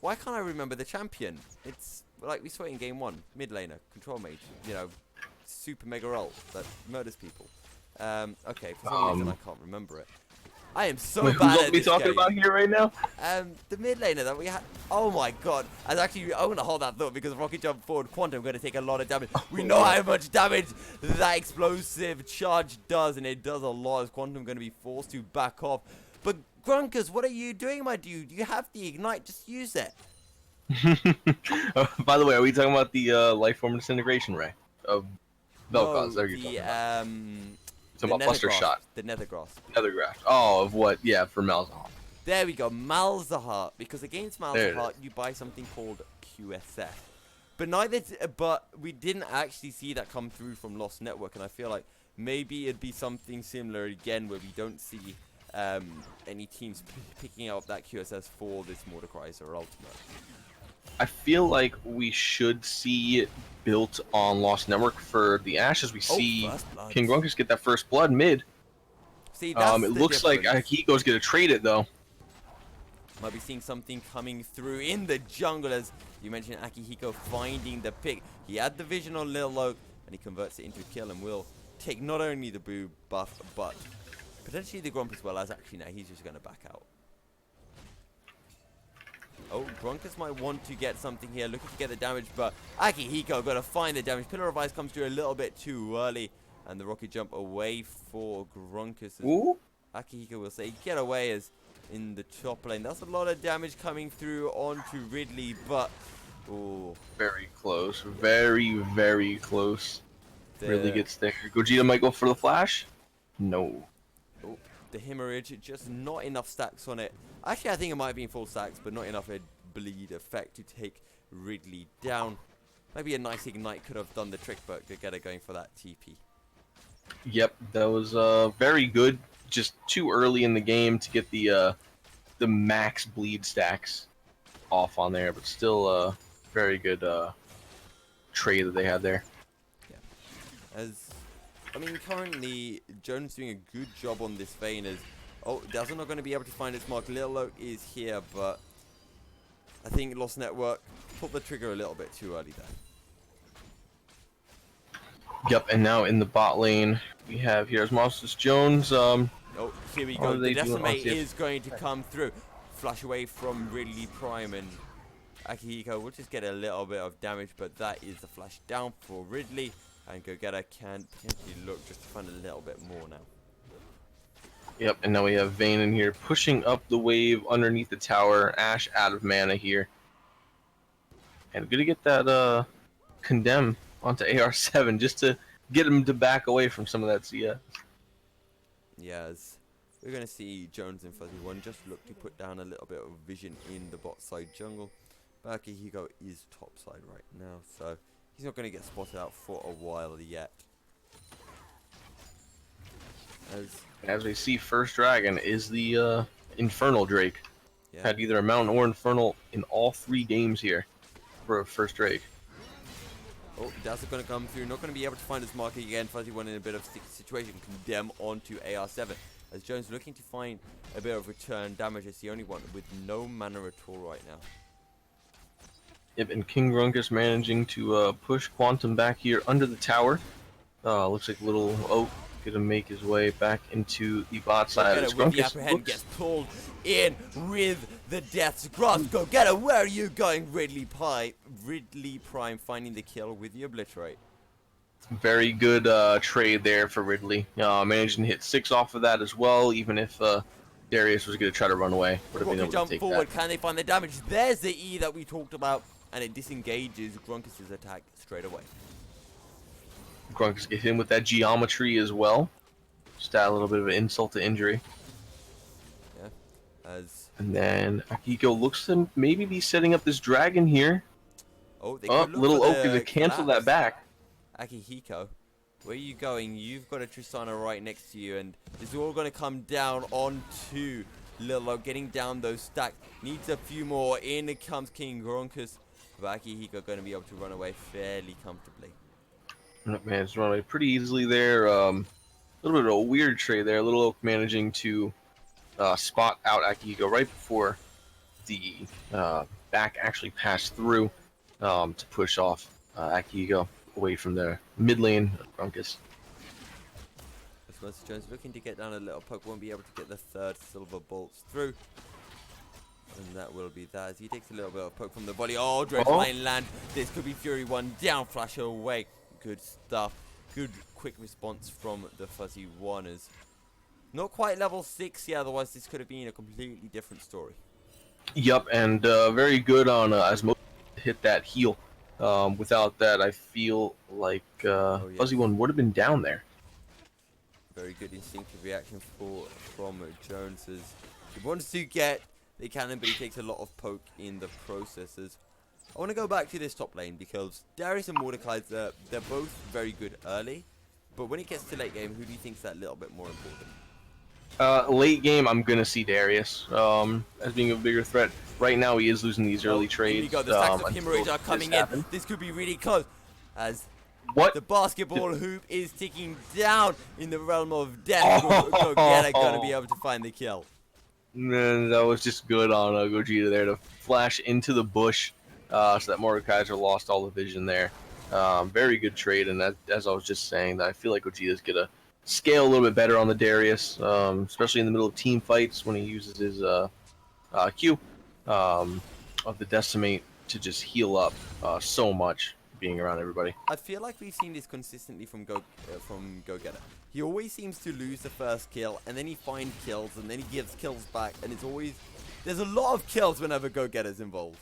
Why can't I remember the champion? It's like we saw it in game 1, mid laner, control mage. You know, super mega ult that murders people. Okay, for some reason I can't remember it. I am so Wait, bad what at are we this talking game. about here right now? The mid laner that we had. Oh my god! I'm gonna hold that thought because Rocket Jump forward Quantum gonna take a lot of damage. We know how much damage that explosive charge does, and it does a lot. As Quantum gonna be forced to back off. But Grunkers, what are you doing, my dude? You have the ignite. Just use it. By the way, are we talking about the life form disintegration ray of Vel'Koz? No, There you're talking about. Talking about Buster Shot. The Nethergrass. Nethergraft. Oh, of what? Yeah, for Malzahar. There we go, Malzahar. Because against Malzahar, you buy something called QSF. But we didn't actually see that come through from Lost Network, and I feel like maybe it'd be something similar again, where we don't see any teams picking up that QSS for this Mordekaiser Ultimate. I feel like we should see it built on Lost Network for the Ashes. We see King Grunkus get that first blood mid. See, that's it looks like Akihiko's gonna trade it though. Might be seeing something coming through in the jungle, as you mentioned Akihiko finding the pick. He had the vision on Lil Loke, and he converts it into a kill and will take not only the boo buff, but potentially the Grump as well, as actually now he's just going to back out. Oh, Grunkus might want to get something here, looking to get the damage, but Akihiko got to find the damage. Pillar of Ice comes through a little bit too early, and the rocket jump away for Grunkus. Ooh. Akihiko will say, get away, as in the top lane. That's a lot of damage coming through onto Ridley, but... Ooh. Very close. Very, very close. Really gets there. Gogeta might go for the flash. No. Oh, the hemorrhage, just not enough stacks on it. Actually, I think it might have been full stacks, but not enough a bleed effect to take Ridley down. Maybe a nice ignite could have done the trick, but Gogeta going for that TP. Yep, that was very good. Just too early in the game to get the max bleed stacks off on there, but still very good trade that they had there. Yeah. As I mean, currently Jones doing a good job on this vein. As Dazzle not going to be able to find its mark. Lil Loke is here, but I think Lost Network pulled the trigger a little bit too early there. Yep, and now in the bot lane we have here's Monsters Jones. Oh, here we go. The doing? Decimate is going to come through. Flash away from Ridley Prime, and Akihiko will just get a little bit of damage, but that is the flash down for Ridley. And Gogeta can potentially look just to find a little bit more now. Yep, and now we have Vayne in here pushing up the wave underneath the tower. Ashe out of mana here. And gonna get that condemn onto AR7 just to get him to back away from some of that CS. Yes, we're going to see Jones and Fuzzy One just look to put down a little bit of vision in the bot side jungle. But Akihiko is top side right now, so he's not going to get spotted out for a while yet. As we see, first dragon is the Infernal Drake. Yeah. Had either a Mountain or Infernal in all 3 games here for a first Drake. Oh, Dazzle going to come through. Not going to be able to find his marker again. Fuzzy One in a bit of sticky situation. Condemn onto AR7. as Jones looking to find a bit of return damage. It's the only one with no mana at all right now. Yep, and King Grunkus managing to push Quantum back here under the tower. Looks like little Oak gonna make his way back into the bot side. As With the Grunkus upper hand looks, gets pulled in with the Death's Grasp. Go get it. Where are you going, Ridley Prime finding the kill with the Obliterate. very good trade there for Ridley. Managing to hit 6 off of that as well, even if Darius was going to try to run away. Would have been able to Jump take forward. that. Can they find the damage? There's the E that we talked about, and it disengages Grunkus' attack straight away. Grunkus get him with that geometry as well. Just add a little bit of an insult to injury. Yeah, as... And then Akiko looks to maybe be setting up this dragon here. Oh, they Oh, could look little for Oak the to cancel that collapse. back. Akihiko, where are you going? You've got a Tristana right next to you, and this is all going to come down onto Lil Oak, getting down those stacks. Needs a few more. In comes King Grunkus. But Akihiko going to be able to run away fairly comfortably. Man, it's run away pretty easily there. A little bit of a weird trade there. Little Oak managing to spot out Akihiko right before the back actually passed through to push off Akihiko away from the mid lane of Grunkus. As Mercy Jones looking to get down a little poke, won't be able to get the third silver bolts through. And that will be that as he takes a little bit of poke from the body. Oh, Dredgeline land. This could be Fury 1 down, flash away. Good stuff. Good quick response from the Fuzzy Warners. Not quite level 6 yet, otherwise this could have been a completely different story. Yup, and very good on Asmo hit that heal. Without that, I feel like Fuzzy One would have been down there. Very good instinctive reaction from Jones's. He wants to get the cannon, but he takes a lot of poke in the processes. I want to go back to this top lane because Darius and Mordekai's, they're both very good early, but when it gets to late game, who do you think is that little bit more important? Late game, I'm gonna see Darius as being a bigger threat. Right now, he is losing these early trades. Here we go. The stacks of until hemorrhage are this coming in. happens. This could be really close as What? the basketball hoop is ticking down in the realm of death. Go get it. Gonna be able to find the kill. And that was just good on Gogeta there to flash into the bush so that Mordekaiser lost all the vision there. Very good trade, and that, as I was just saying, that I feel like Gogeta's gonna scale a little bit better on the Darius, especially in the middle of team fights when he uses his Q of the Decimate to just heal up so much, being around everybody. I feel like we've seen this consistently from Go Getter. He always seems to lose the first kill, and then he finds kills, and then he gives kills back, and it's always... There's a lot of kills whenever Go Getter's involved.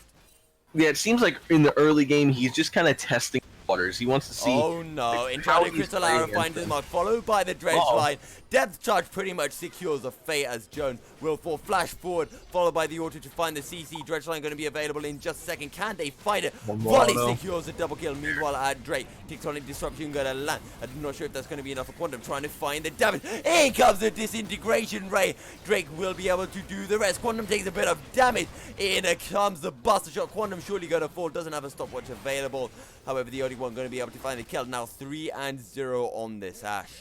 Yeah, it seems like in the early game, he's just kind of testing waters. He wants to see... Oh no, like, Enchanted how he's Crystal playing Arrow against finds them. him out, followed by the Dredge line. Depth Charge pretty much secures a fate as Jones will fall flash forward, followed by the auto to find the CC. Dredge line going to be available in just a second. Can they fight it? Volley secures a double kill. Meanwhile, Drake takes on a disruption, going to land. I'm not sure if that's going to be enough for Quantum, trying to find the damage. In comes the disintegration ray. Drake will be able to do the rest. Quantum takes a bit of damage. In comes the Buster Shot. Quantum surely going to fall. Doesn't have a stopwatch available. However, the only one going to be able to find the kill. Now 3-0 on this Ash.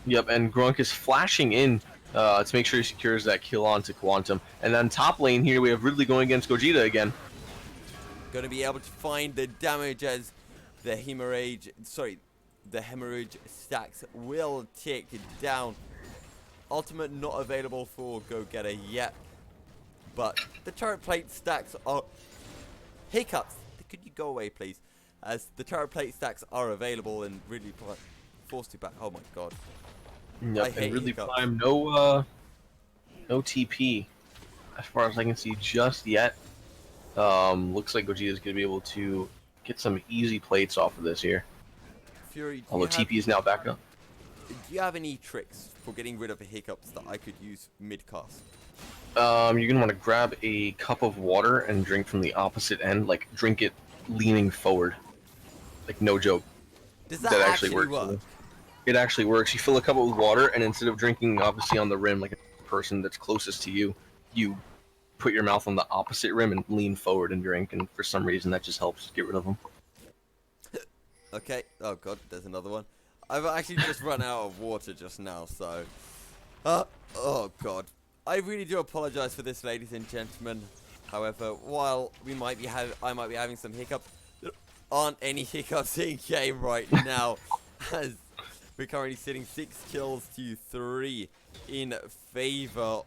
Yep, and Grunk is flashing in to make sure he secures that kill onto Quantum. And then top lane here, we have Ridley going against Gogeta again. Going to be able to find the damage as the hemorrhage stacks will tick down. Ultimate not available for Go Getter yet, but the turret plate stacks are hiccups. Could you go away, please? As the turret plate stacks are available and really forced to back. Oh my god. Yep, and Ridley Prime, no TP as far as I can see just yet. Looks like Gogeta's gonna be able to get some easy plates off of this here. Fury, although TP is now back up. Do you have any tricks for getting rid of the hiccups that I could use mid-cast? You're gonna want to grab a cup of water and drink from the opposite end, like drink it leaning forward. Like no joke. Does that actually work? It actually works. You fill a cup with water, and instead of drinking obviously on the rim like a person that's closest to you, you put your mouth on the opposite rim and lean forward and drink, and for some reason that just helps get rid of them. Okay. Oh god, there's another one. I've actually just run out of water just now, so Oh god. I really do apologize for this, ladies and gentlemen. However, while I might be having some hiccups, there aren't any hiccups in game right now, as we're currently sitting 6 kills to 3 in favor.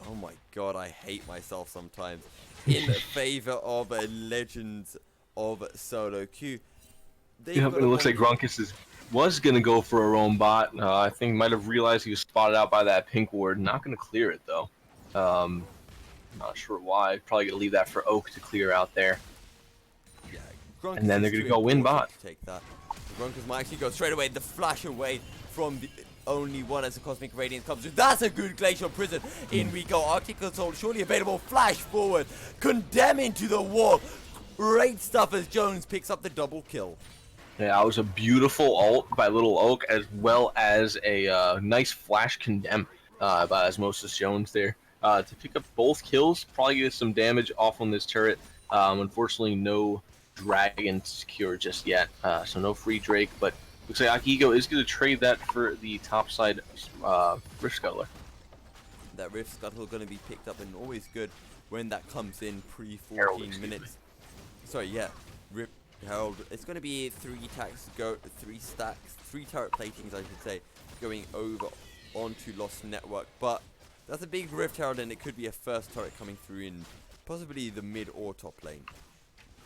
Oh my god, I hate myself sometimes. In favor of Legends of SoloQ. Yep, it looks like Grunkus was going to go for a roam bot. I think might have realized he was spotted out by that pink ward. Not going to clear it, though. Not sure why. Probably going to leave that for Oak to clear out there. Yeah, and then they're going to go win bot. Take that. Grunkus might actually go straight away, the flash away from the only one as the Cosmic Radiance comes through. That's a good Glacial Prison. In we go. Arctic Assault surely available. Flash forward. Condemn into the wall. Great stuff as Jones picks up the double kill. Yeah, that was a beautiful ult by Little Oak, as well as a nice flash condemn by Osmosis Jones there. To pick up both kills, probably get some damage off on this turret. Unfortunately, no Dragon secure just yet, so no free Drake, but looks like Akigo is going to trade that for the topside Rift Scuttler. That Rift Scuttle going to be picked up, and always good when that comes in pre-14 minutes. Sorry, yeah, Rift Herald. It's going to be 3 stacks, 3 turret platings, I should say, going over onto Lost Network. But that's a big Rift Herald, and it could be a first turret coming through in possibly the mid or top lane.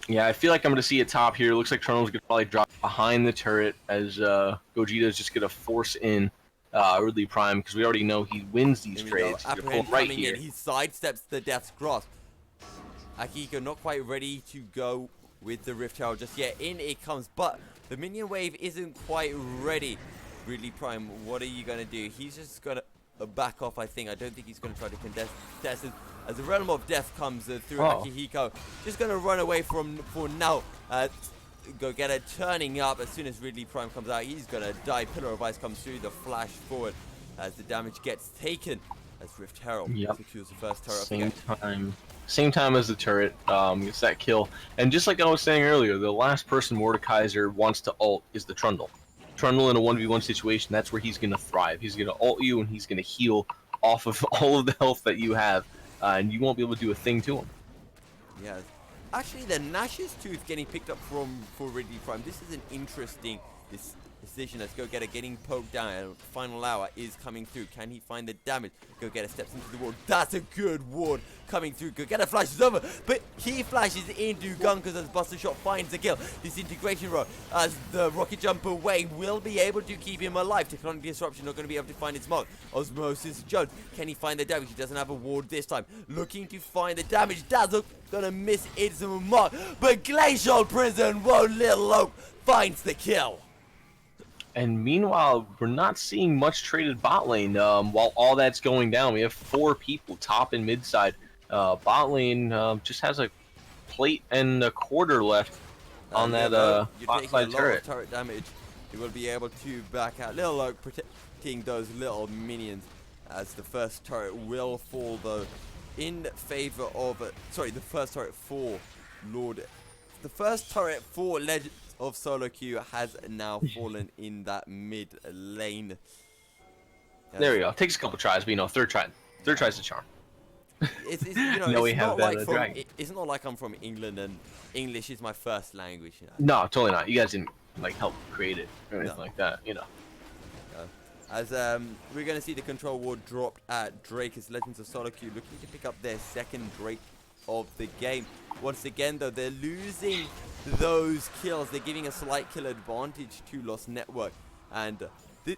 Yeah, I feel like I'm going to see a top here. Looks like Trundle's going to probably drop behind the turret as Gogeta's just going to force in Ridley Prime, because we already know he wins these trades. He's going to pull right here. He sidesteps the Death's Grasp. Akiko not quite ready to go with the Rift Herald just yet. In it comes, but the minion wave isn't quite ready. Ridley Prime, what are you going to do? He's just going to back off, I think. I don't think he's going to try to contest it. As the Realm of Death comes through Akihiko, just going to run away for now. Go get it, turning up as soon as Ridley Prime comes out. He's going to die. Pillar of Ice comes through, the flash forward as the damage gets taken. As Rift Herald secures the first turret. Same time as the turret gets that kill. And just like I was saying earlier, the last person Mordekaiser wants to ult is the Trundle. Trundle in a 1v1 situation, that's where he's going to thrive. He's going to ult you, and he's going to heal off of all of the health that you have. And you won't be able to do a thing to him. Yeah. Actually, the Nash's Tooth getting picked up for Ridley Prime. This is an interesting decision as Go-Getter getting poked down, and final hour is coming through. Can he find the damage? Go-Getter steps into the ward. That's a good ward coming through. Go-Getter flashes over, but he flashes into Gunkus as Buster Shot finds the kill. Disintegration Rod as the rocket jump away will be able to keep him alive. Tectonic Disruption not going to be able to find its mark. Osmosis Jones, can he find the damage? He doesn't have a ward this time. Looking to find the damage. Dazzle gonna miss its mark, but Glacial Prison, whoa, Little Oak finds the kill. And meanwhile, we're not seeing much traded bot lane. While all that's going down, we have 4 people, top and mid side. Bot lane just has a plate and a quarter left on that bot side turret. Turret damage. You will be able to back out. Little Oak protecting those little minions as the first turret will fall though in favor of the first turret for Lord. The first turret for Legends of SoloQ has now fallen in that mid lane. There we go. Takes a couple tries, but third try's the charm. It's not like I'm from England and English is my first language. No, totally not. You guys didn't help create it or anything like that. As we're going to see the control ward dropped at Drake as Legends of SoloQ looking to pick up their second Drake of the game. Once again, though, they're losing those kills. They're giving a slight kill advantage to Lost Network. And this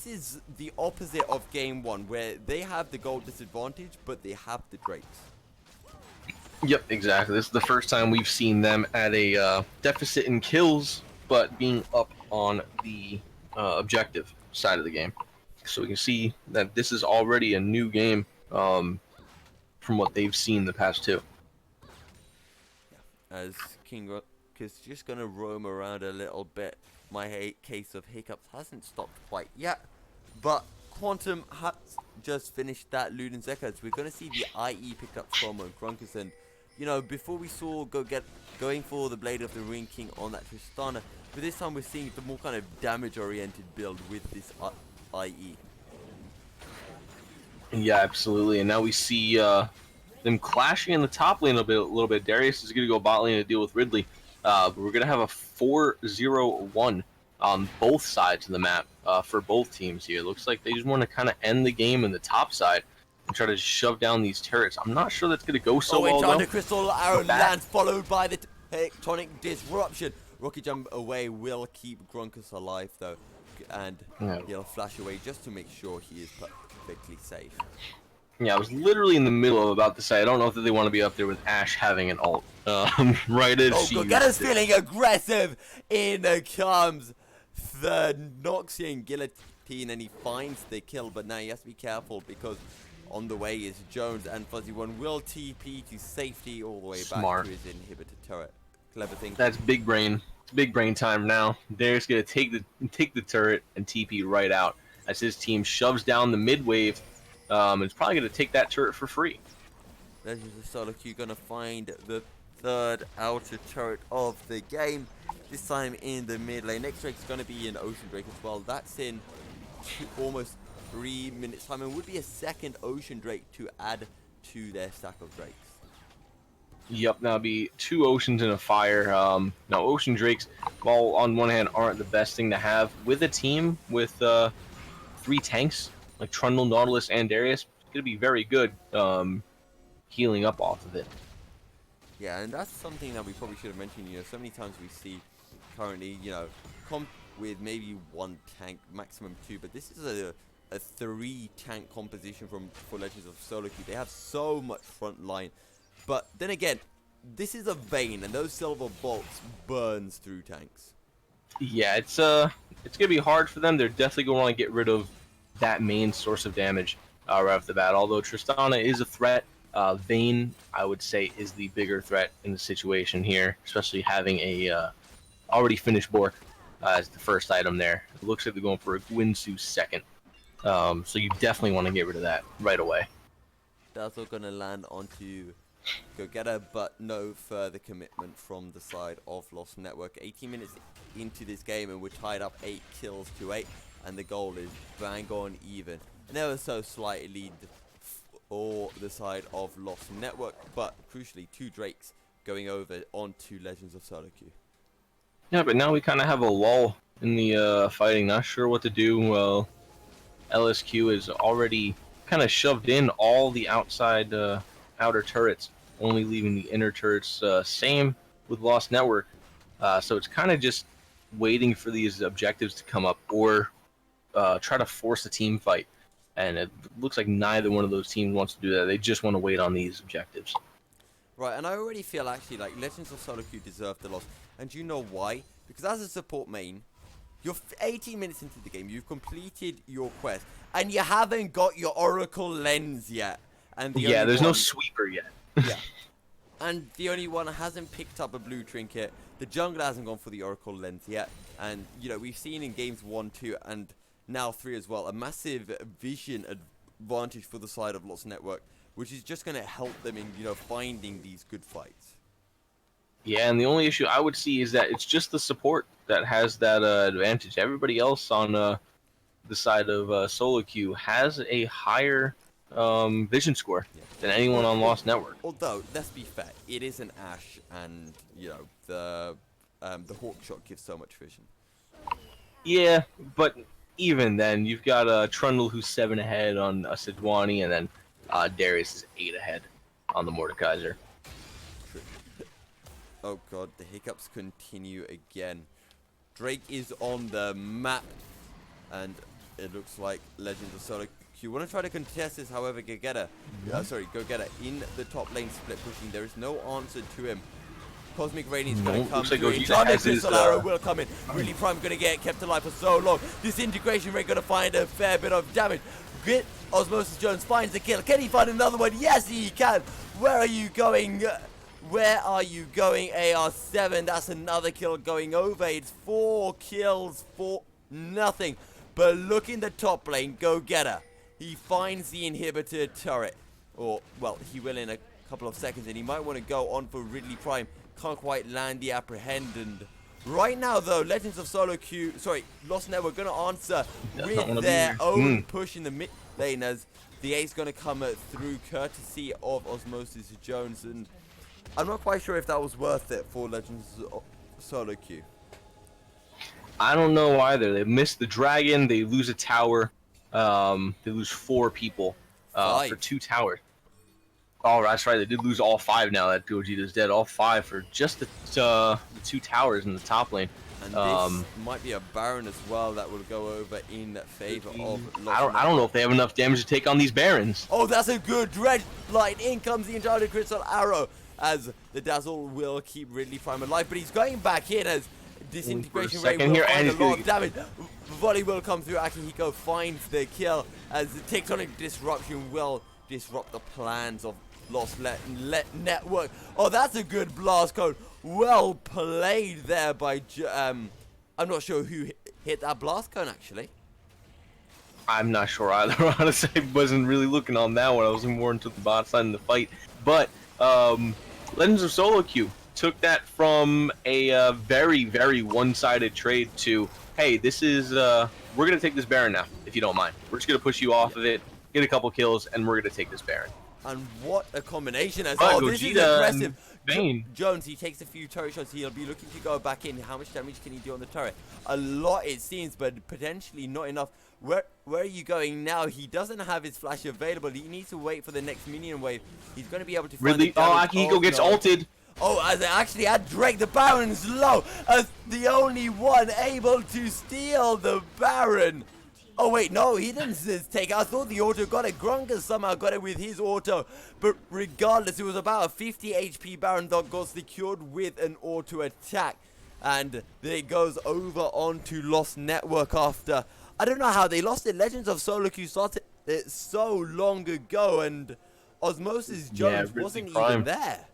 is the opposite of game 1, where they have the gold disadvantage, but they have the Drakes. Yep, exactly. This is the first time we've seen them at a deficit in kills, but being up on the objective side of the game. So we can see that this is already a new game from what they've seen the past 2. As King Rock is just going to roam around a little bit. My case of hiccups hasn't stopped quite yet, but Quantum has just finished that Luden's Echoes. We're going to see the IE picked up from Grunkus, and before we saw going for the Blade of the Ring King on that Tristana, but this time we're seeing the more kind of damage oriented build with this IE. Yeah, absolutely. And now we see them clashing in the top lane a little bit. Darius is going to go bot lane to deal with Ridley. But we're going to have a 4-0-1 on both sides of the map for both teams here. Looks like they just want to kind of end the game in the top side and try to shove down these turrets. I'm not sure that's going to go so well, into though. Crystal Arrow lands, followed by the tectonic disruption. Rocket jump away will keep Grunkus alive, though. And he'll flash away just to make sure he is perfectly safe. Yeah, I was literally in the middle of about to say, I don't know if they want to be up there with Ashe having an ult. Right as she... Gogetta's feeling aggressive. In comes the Noxian guillotine, and he finds the kill. But now he has to be careful because on the way is Jones, and Fuzzy One will TP to safety all the way back to his inhibitor turret. Clever thing. That's big brain. It's big brain time now. Darius gonna take the turret and TP right out as his team shoves down the mid wave. It's probably gonna take that turret for free. Legends of SoloQ gonna find the third outer turret of the game. This time in the mid lane. Next Drake's gonna be an Ocean Drake as well. That's in almost 3 minutes time, and would be a second Ocean Drake to add to their stack of Drakes. Yep, now be 2 Oceans and a Fire. Now Ocean Drakes, while on one hand aren't the best thing to have with a team with 3 tanks like Trundle, Nautilus, and Darius, it's gonna be very good healing up off of it. Yeah, and that's something that we probably should have mentioned. You know, so many times we see currently, you know, comp with maybe 1 tank, maximum 2, but this is a 3 tank composition for Legends of SoloQ. They have so much front line. But then again, this is a Vayne, and those silver bolts burns through tanks. Yeah, it's gonna be hard for them. They're definitely gonna want to get rid of that main source of damage right off the bat. Although Tristana is a threat, Vayne, I would say, is the bigger threat in the situation here, especially having a already finished Bork as the first item there. It looks like they're going for a Gwynsu second. So you definitely want to get rid of that right away. That's all gonna land onto Gogeta, but no further commitment from the side of Lost Network. 18 minutes into this game, and we're tied up 8 kills to 8, and the goal is bang on even. And ever so slight lead for the side of Lost Network, but crucially 2 Drakes going over onto Legends of SoloQ. Yeah, but now we kind of have a lull in the fighting. Not sure what to do. Well, LSQ is already kind of shoved in all the outside outer turrets, only leaving the inner turrets. Same with Lost Network. So it's kind of just waiting for these objectives to come up, or try to force a team fight. And it looks like neither one of those teams wants to do that. They just want to wait on these objectives. Right, and I already feel actually like Legends of SoloQ deserve the loss. And do you know why? Because as a support main, you're 18 minutes into the game, you've completed your quest, and you haven't got your Oracle Lens yet. And there's no sweeper yet. Yeah. And the only one hasn't picked up a blue trinket. The jungler hasn't gone for the Oracle Lens yet. And, you know, we've seen in games 1, 2, and now 3 as well, a massive vision advantage for the side of Lost Network, which is just going to help them in, you know, finding these good fights. Yeah, and the only issue I would see is that it's just the support that has that advantage. Everybody else on the side of SoloQ has a higher vision score than anyone on Lost Network. Although, let's be fair, it is an Ashe, and, you know, the Hawkshot gives so much vision. Yeah, but even then, you've got Trundle who's 7 ahead on Sejuani, and then Darius is 8 ahead on the Mordekaiser. Oh god, the hiccups continue again. Drake is on the map, and it looks like Legends of SoloQ want to try to contest this. However, Gogeta in the top lane split pushing. There is no answer to him. Cosmic Rain is going to come through. Enchanted Crystal Arrow will come in. Really Prime going to get kept alive for so long. Disintegration Ray going to find a fair bit of damage. Grit Osmosis Jones finds the kill. Can he find another one? Yes, he can. Where are you going? Where are you going, AR7? That's another kill going over. It's 4 kills for nothing. But look in the top lane, Gogeta. He finds the inhibitor turret. Or, well, he will in a couple of seconds. And he might want to go on for Ridley Prime. Can't quite land the apprehend. And Right now, though, Legends of SoloQ, sorry, Lost Network going to answer with be their here. own push in the mid lane as the A's going to come through courtesy of Osmosis Jones. And I'm not quite sure if that was worth it for Legends of SoloQ. I don't know either. They missed the dragon. They lose a tower. They lose 4 people for 2 towers. Oh, that's right. They did lose all 5 now that Gogeta's dead. All 5 for just the 2 towers in the top lane. And this might be a Baron as well that will go over in favor of Lost I don't know if they have enough damage to take on these Barons. Oh, that's a good Dread Light. In comes the Enchanted Crystal Arrow as the Dazzle will keep Ridley Prime alive. But he's going back in as Disintegration Ray will find a lot of damage. Volley will come through. Akihiko finds the kill as the Tectonic Disruption will disrupt the plans of Lost Network. Oh, that's a good blast code. Well played there by I'm not sure who hit that blast cone actually. I'm not sure either. Honestly, I wasn't really looking on that one. I was more into the bot side in the fight. But Legends of SoloQ took that from a very, very one-sided trade to, hey, this is we're gonna take this Baron now, if you don't mind. We're just gonna push you off of it, get a couple kills, and we're gonna take this Baron. And what a combination as well. This is aggressive. Vayne. Jones, he takes a few turret shots. He'll be looking to go back in. How much damage can he do on the turret? A lot, it seems, but potentially not enough. Where are you going now? He doesn't have his flash available. He needs to wait for the next minion wave. He's going to be able to find Really? Oh, Akihiko gets ulted. Oh, as I actually had Drake, the Baron's low, as the only one able to steal the Baron. Oh wait, no, he didn't take it. I thought the auto got it. Grunker somehow got it with his auto. But regardless, it was about a 50 HP Baron that got secured with an auto attack. And then it goes over onto Lost Network after. I don't know how they lost it. Legends of SoloQ started it so long ago. And Osmosis Jones wasn't even there.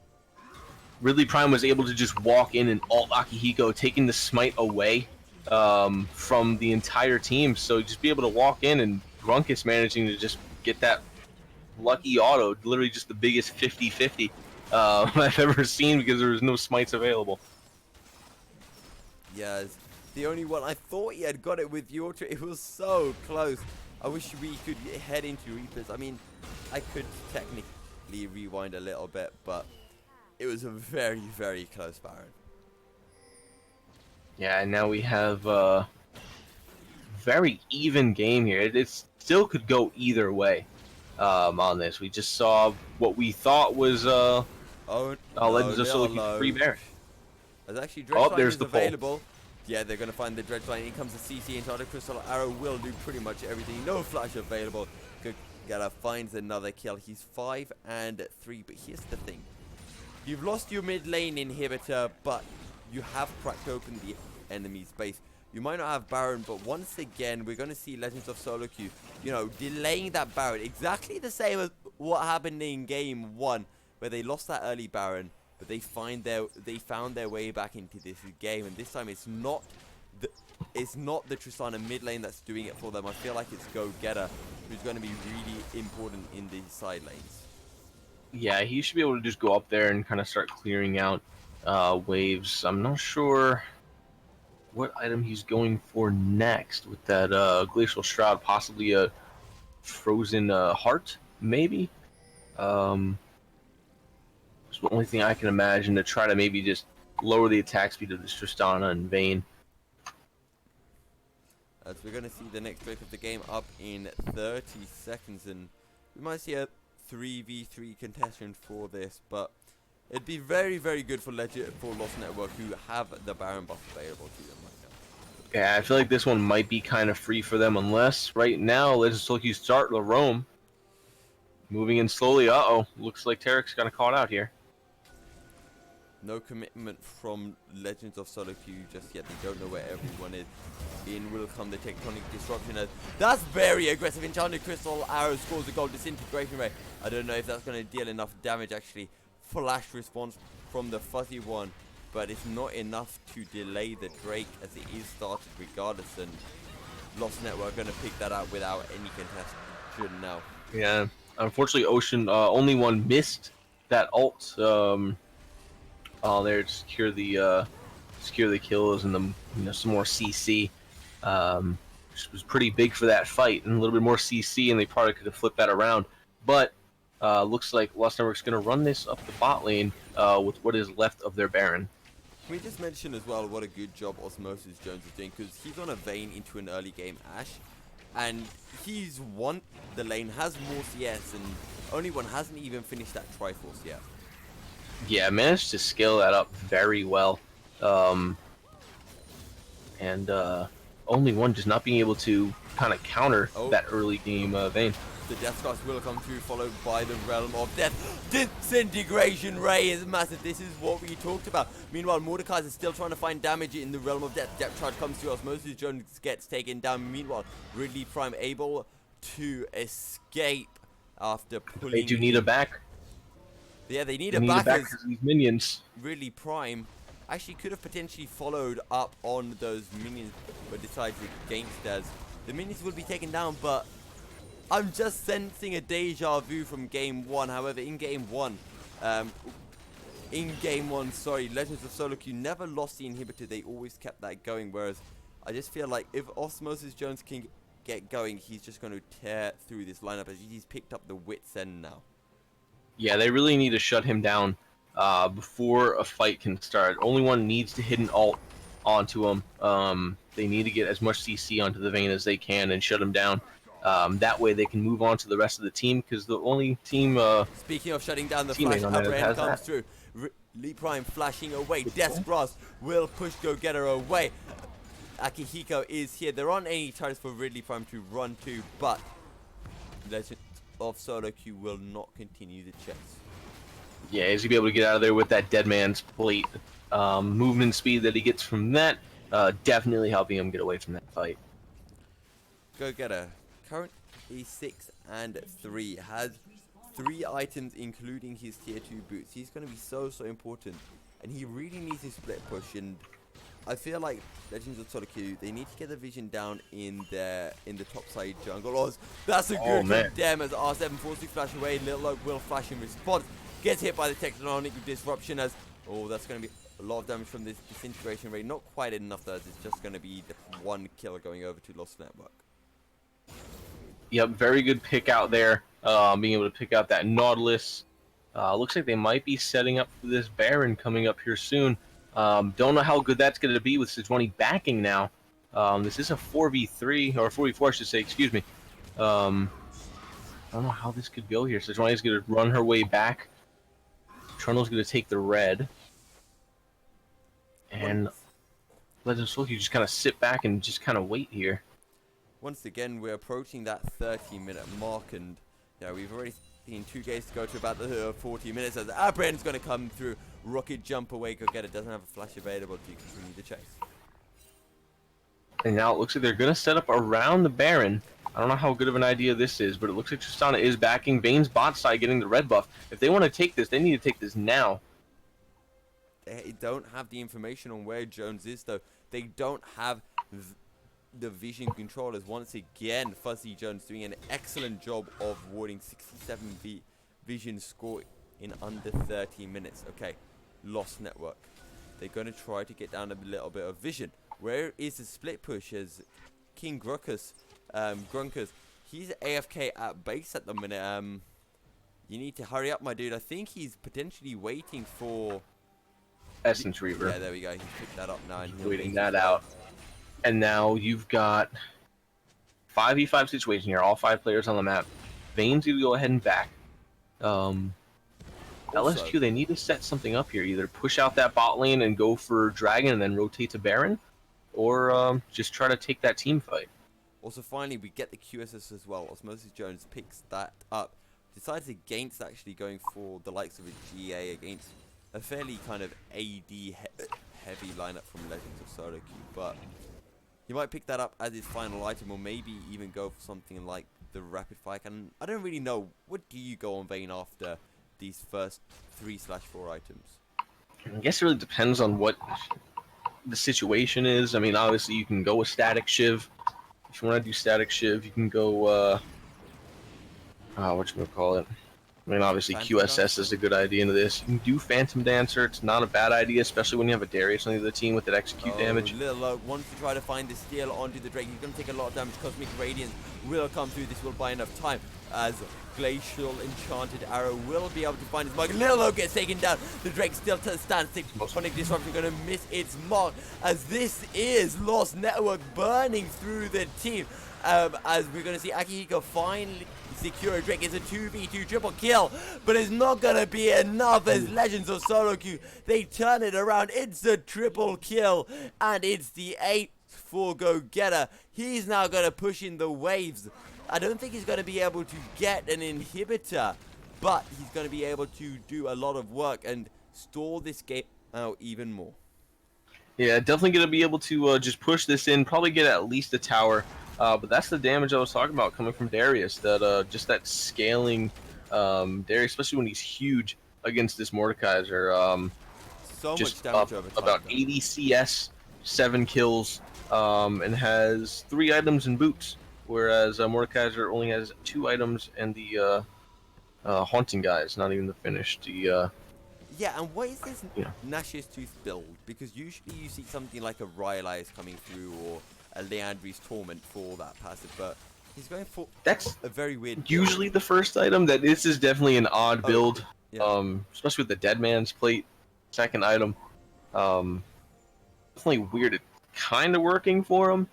Ridley Prime was able to just walk in and ult Akihiko, taking the smite away from the entire team. So just be able to walk in, and Grunkus managing to just get that lucky auto, literally just the biggest 50-50 I've ever seen because there was no smites available. Yeah, the only one. I thought he had got it with the auto. It was so close. I wish we could head into Reapers. I mean, I could technically rewind a little bit, but it was a very, very close Baron. Yeah, and now we have a very even game here. It still could go either way on this. We just saw what we thought was Legends of SoloQ free Baron. There's actually Dredgeline there's is the available. Pole. Yeah, they're going to find the Dredgeline. In comes the CC. Enchanted Crystal Arrow will do pretty much everything. No flash available. Gagara finds another kill. He's 5 and 3. But here's the thing. You've lost your mid lane inhibitor, but you have cracked open the enemy's base. You might not have Baron, but once again, we're going to see Legends of SoloQ, you know, delaying that Baron. Exactly the same as what happened in game 1, where they lost that early Baron, but they found their way back into this game. And this time, it's not the Tristana mid lane that's doing it for them. I feel like it's Go-Getter who's going to be really important in the side lanes. Yeah, he should be able to just go up there and kind of start clearing out waves. I'm not sure what item he's going for next with that Glacial Shroud, possibly a Frozen Heart, maybe? It's the only thing I can imagine to try to maybe just lower the attack speed of this Tristana and Vayne. As we're going to see the next break of the game up in 30 seconds, and we might see a 3v3 contention for this, but it'd be very, very good for Lost Network, who have the Baron buff available to them right now. Yeah, I feel like this one might be kind of free for them, unless right now Legends of SoloQ start the roam. Moving in slowly. Uh-oh. Looks like Tarek's got caught out here. No commitment from Legends of SoloQ just yet. They don't know where everyone is. In will come the Tectonic Disruption. That's very aggressive. Enchanted Crystal Arrow scores a goal. Disintegration Ray. I don't know if that's going to deal enough damage, actually. Flash response from the fuzzy one, but it's not enough to delay the Drake as it is started regardless, and Lost Network going to pick that out without any contestation now. Yeah, unfortunately Ocean only one missed that ult there to secure the secure the kills and some more CC. Which was pretty big for that fight, and a little bit more CC, and they probably could have flipped that around. But looks like Lost Network's going to run this up the bot lane with what is left of their Baron. Can we just mention as well what a good job Osmosis Jones is doing, because he's on a Vayne into an early game Ashe, and he's won the lane, has more CS, and only one hasn't even finished that Triforce yet. Yeah, managed to scale that up very well. Only one just not being able to kind of counter that early game Vayne. The Death Cross will come through, followed by the Realm of Death. Disintegration Ray is massive. This is what we talked about. Meanwhile, Mordekaiser is still trying to find damage in the Realm of Death. Depth Charge comes through. Osmosis Jones gets taken down. Meanwhile, Ridley Prime able to escape after pulling. They do need a back. Yeah, they need a back as these minions. Ridley Prime actually could have potentially followed up on those minions, but decided against us. The minions will be taken down, but I'm just sensing a deja vu from game one. However, in game one, Legends of SoloQ never lost the inhibitor. They always kept that going, whereas I just feel like if Osmosis Jones can get going, he's just going to tear through this lineup, as he's picked up the wit's end now. Yeah, they really need to shut him down before a fight can start. Only one needs to hit an ult onto him. They need to get as much CC onto the Vayne as they can and shut him down. That way they can move on to the rest of the team, because the only team... Speaking of shutting down, the flash upper end comes through. Lee Prime flashing away. Death Cross will push Go Getter away. Akihiko is here. There aren't any targets for Ridley Prime to run to, but Legends of SoloQ will not continue the chase. Yeah, he's going to be able to get out of there with that Dead Man's Plate. Movement speed that he gets from that, definitely helping him get away from that fight. Go Getter, currently 6 and 3, has 3 items including his tier 2 boots. He's going to be so important, and he really needs to split push, and I feel like Legends of SoloQ, they need to get the vision down in the top side jungle. Oh, that's a good condemn as R7 forces to flash away. Little Oak will flash in response. Gets hit by the tectonic disruption as... Oh, that's going to be a lot of damage from this disintegration rate. Not quite enough though, as it's just going to be the 1 kill going over to Lost Network. Yep, very good pick out there. Being able to pick out that Nautilus. Looks like they might be setting up for this Baron coming up here soon. Don't know how good that's going to be with Sejuani backing now. This is a 4v3, or 4v4 I should say, excuse me. I don't know how this could go here. Sejuani's going to run her way back. Trundle's going to take the red. And Legends of SoloQ just kind of sit back and just kind of wait here. Once again, we're approaching that 30-minute mark, and yeah, we've already seen 2 games to go to about the 40 minutes as Abren's going to come through. Rocket jump away, Go Get It, doesn't have a flash available to continue the chase. And now it looks like they're going to set up around the Baron. I don't know how good of an idea this is, but it looks like Tristana is backing. Vayne's bot side getting the red buff. If they want to take this, they need to take this now. They don't have the information on where Jones is, though. They don't have the vision controllers. Once again, Fuzzy Jones doing an excellent job of warding 67 vision score in under 30 minutes. Okay, Lost Network. They're going to try to get down a little bit of vision. Where is the split push as King Grunkers, he's AFK at base at the minute. You need to hurry up, my dude. I think he's potentially waiting for Essence Reaver. Yeah, there we go. He's picked that up now. And waiting that out. And now you've got 5v5 situation here. All 5 players on the map. Vayne's going to go ahead and back. LSQ, they need to set something up here. Either push out that bot lane and go for Dragon and then rotate to Baron, or just try to take that team fight. Also, finally, we get the QSS as well. Osmosis Jones picks that up. Decides against actually going for the likes of a GA against a fairly kind of AD heavy lineup from Legends of SoloQ, but he might pick that up as his final item, or maybe even go for something like the Rapid Fire Cannon. I don't really know. What do you go on Vayne after these first 3/4 items? I guess it really depends on what the situation is. I mean, obviously you can go with Static Shiv. If you want to do Static Shiv, you can go whatchamacallit? I mean, obviously Phantom QSS Dance? is a good idea into this. You can do Phantom Dancer. It's not a bad idea, especially when you have a Darius on the other team with that execute damage. Little Oak wants to try to find the steal onto the Drake. He's going to take a lot of damage. Cosmic Radiance will come through. This will buy enough time as Glacial Enchanted Arrow will be able to find his mark. Little Oak gets taken down. The Drake still stands. Sonic Disruption going to miss its mark as this is Lost Network burning through the team. As we're going to see Akihiko finally secure a Drake. It's a 2v2 triple kill, but it's not going to be enough as Legends of SoloQ, they turn it around. It's a triple kill, and it's the 8th for Go Getter. He's now going to push in the waves. I don't think he's going to be able to get an inhibitor, but he's going to be able to do a lot of work and stall this game out even more. Yeah, definitely going to be able to just push this in, probably get at least a tower. But that's the damage I was talking about coming from Darius. That just that scaling Darius, especially when he's huge against this Mordekaiser. So just much damage over time. about 80 CS, 7 kills, and has 3 items and boots. Whereas Mordekaiser only has 2 items and the Haunting Guy is not even the finished. Yeah, and what is this Yeah. Nash's Tooth build? Because usually you see something like a Rylai's coming through or a Leandri's Torment for that passive, but he's going for That's a very weird build. usually the first item. That this is definitely an odd build, yeah. especially with the Dead Man's Plate, second item. Definitely weird. It's kind of working for him,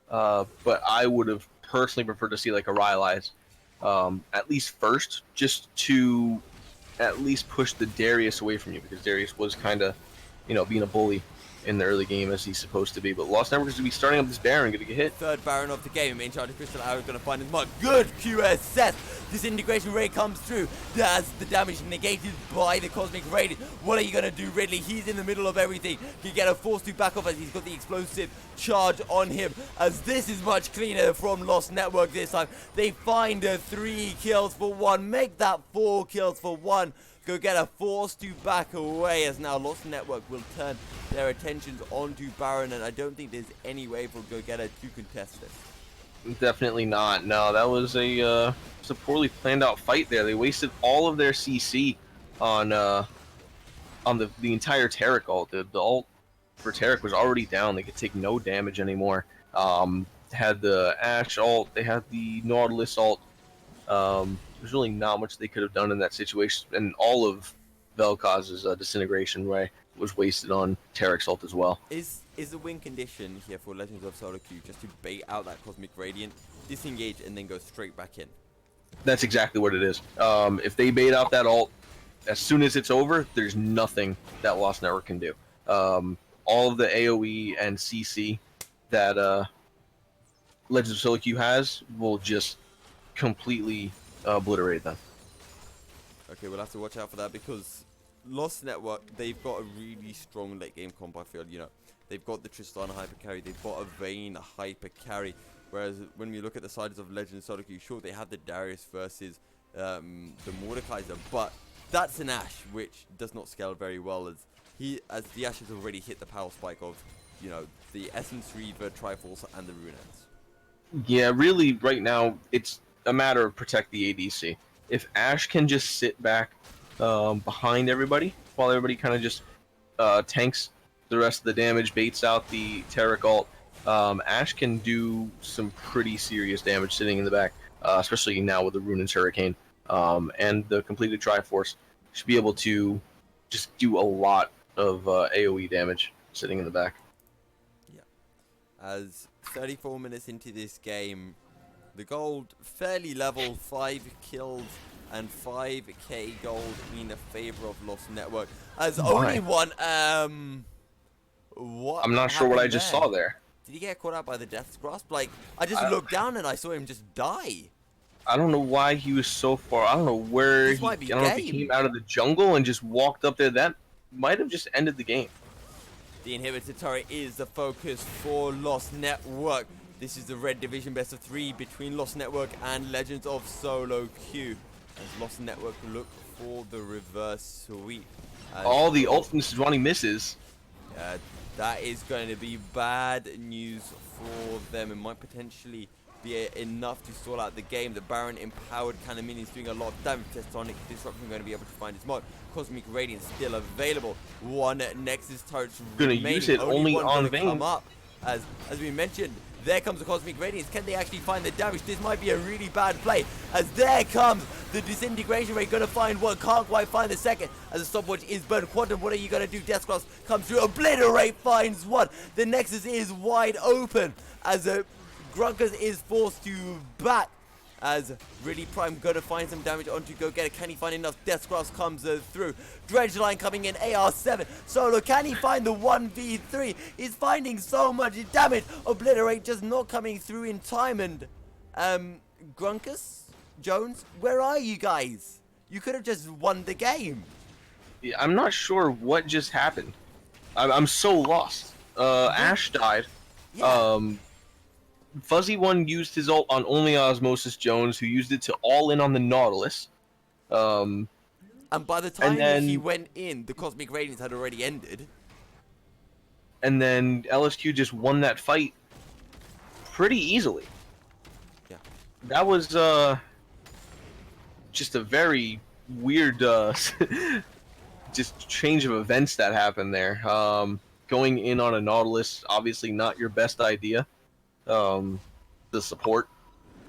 but I would have personally preferred to see like a Rylai's, at least first, just to at least push the Darius away from you, because Darius was kind of, being a bully in the early game as he's supposed to be. But Lost Network is going to be starting up this Baron, going to get hit. Third Baron of the game. Enchanted Crystal Arrow is going to find his mark. Good QSS. This integration ray comes through. That's the damage negated by the Cosmic Radiance. What are you going to do, Ridley? He's in the middle of everything. He get a force to back off as he's got the explosive charge on him. As this is much cleaner from Lost Network this time. They find 3 kills for 1. Make that 4 kills for 1. Go get a force to back away as now Lost Network will turn their attentions onto Baron, and I don't think there's any way for Go Getter to contest this. Definitely not. No, that was a poorly planned out fight there. They wasted all of their CC on the entire Taric ult. The ult for Taric was already down. They could take no damage anymore. Had the Ashe ult, they had the Nautilus ult. There's really not much they could have done in that situation, and all of Vel'Koz's disintegration ray was wasted on Taric's ult as well. Is the win condition here for Legends of SoloQ just to bait out that Cosmic Radiant, disengage, and then go straight back in? That's exactly what it is. If they bait out that ult, as soon as it's over, there's nothing that Lost Network can do. All of the AoE and CC that Legends of SoloQ has will just completely obliterate them. Okay, we'll have to watch out for that because Lost Network, they've got a really strong late game combo field. They've got the Tristana hyper carry, they've got a Vayne hyper carry. Whereas when we look at the sides of Legends of SoloQ, sure, they have the Darius versus the Mordekaiser, but that's an Ashe which does not scale very well as the Ashe has already hit the power spike of the Essence Reaver, Triforce, and the Runettes. Yeah, really, right now it's a matter of protect the ADC. If Ashe can just sit back behind everybody while everybody kind of just tanks the rest of the damage, baits out the Taric ult, Ashe can do some pretty serious damage sitting in the back, especially now with the Rune's Hurricane and the completed Triforce. Should be able to just do a lot of AoE damage sitting in the back. Yeah. As 34 minutes into this game, the gold fairly level, 5 kills and 5k gold in favor of Lost Network. As only one, what? I'm not sure what I just saw there. Did he get caught out by the Death's Grasp? Like, I just looked down and I saw him just die. I don't know why he was so far. I don't know where This he. might be I don't know if he game. came out of the jungle and just walked up there. That might have just ended the game. The inhibitor turret is the focus for Lost Network. This is the Red Division best of 3 between Lost Network and Legends of SoloQ. As Lost Network look for the reverse sweep. All the ult from Sejuani misses. That is going to be bad news for them. It might potentially be enough to stall out the game. The Baron empowered kind of minions doing a lot of damage. Tectonic Disruption going to be able to find his mod. Cosmic Radiance still available. One Nexus turret remaining. Gonna use it only one on gonna Vayne. come up. As we mentioned, there comes the Cosmic Radiance. Can they actually find the damage? This might be a really bad play. As there comes the Disintegration Ray. Gonna find one. Can't quite find the second. As the stopwatch is burned. Quantum, what are you gonna do? Deathcross comes through. Obliterate finds one. The Nexus is wide open. As Grunkers is forced to back. As Really Prime gonna find some damage onto Go Get It. Can he find enough? Deathcross comes through. Dredgeline coming in. AR7. Solo, can he find the 1v3? He's finding so much damage. Obliterate just not coming through in time. And Grunkus, Jones, where are you guys? You could have just won the game. Yeah, I'm not sure what just happened. I'm so lost. Ash died. Yeah. Fuzzy One used his ult on only Osmosis Jones, who used it to all in on the Nautilus. And by the time then, he went in, the Cosmic Radiance had already ended. And then LSQ just won that fight pretty easily. Yeah. That was just a very weird just change of events that happened there. Going in on a Nautilus, obviously not your best idea. The support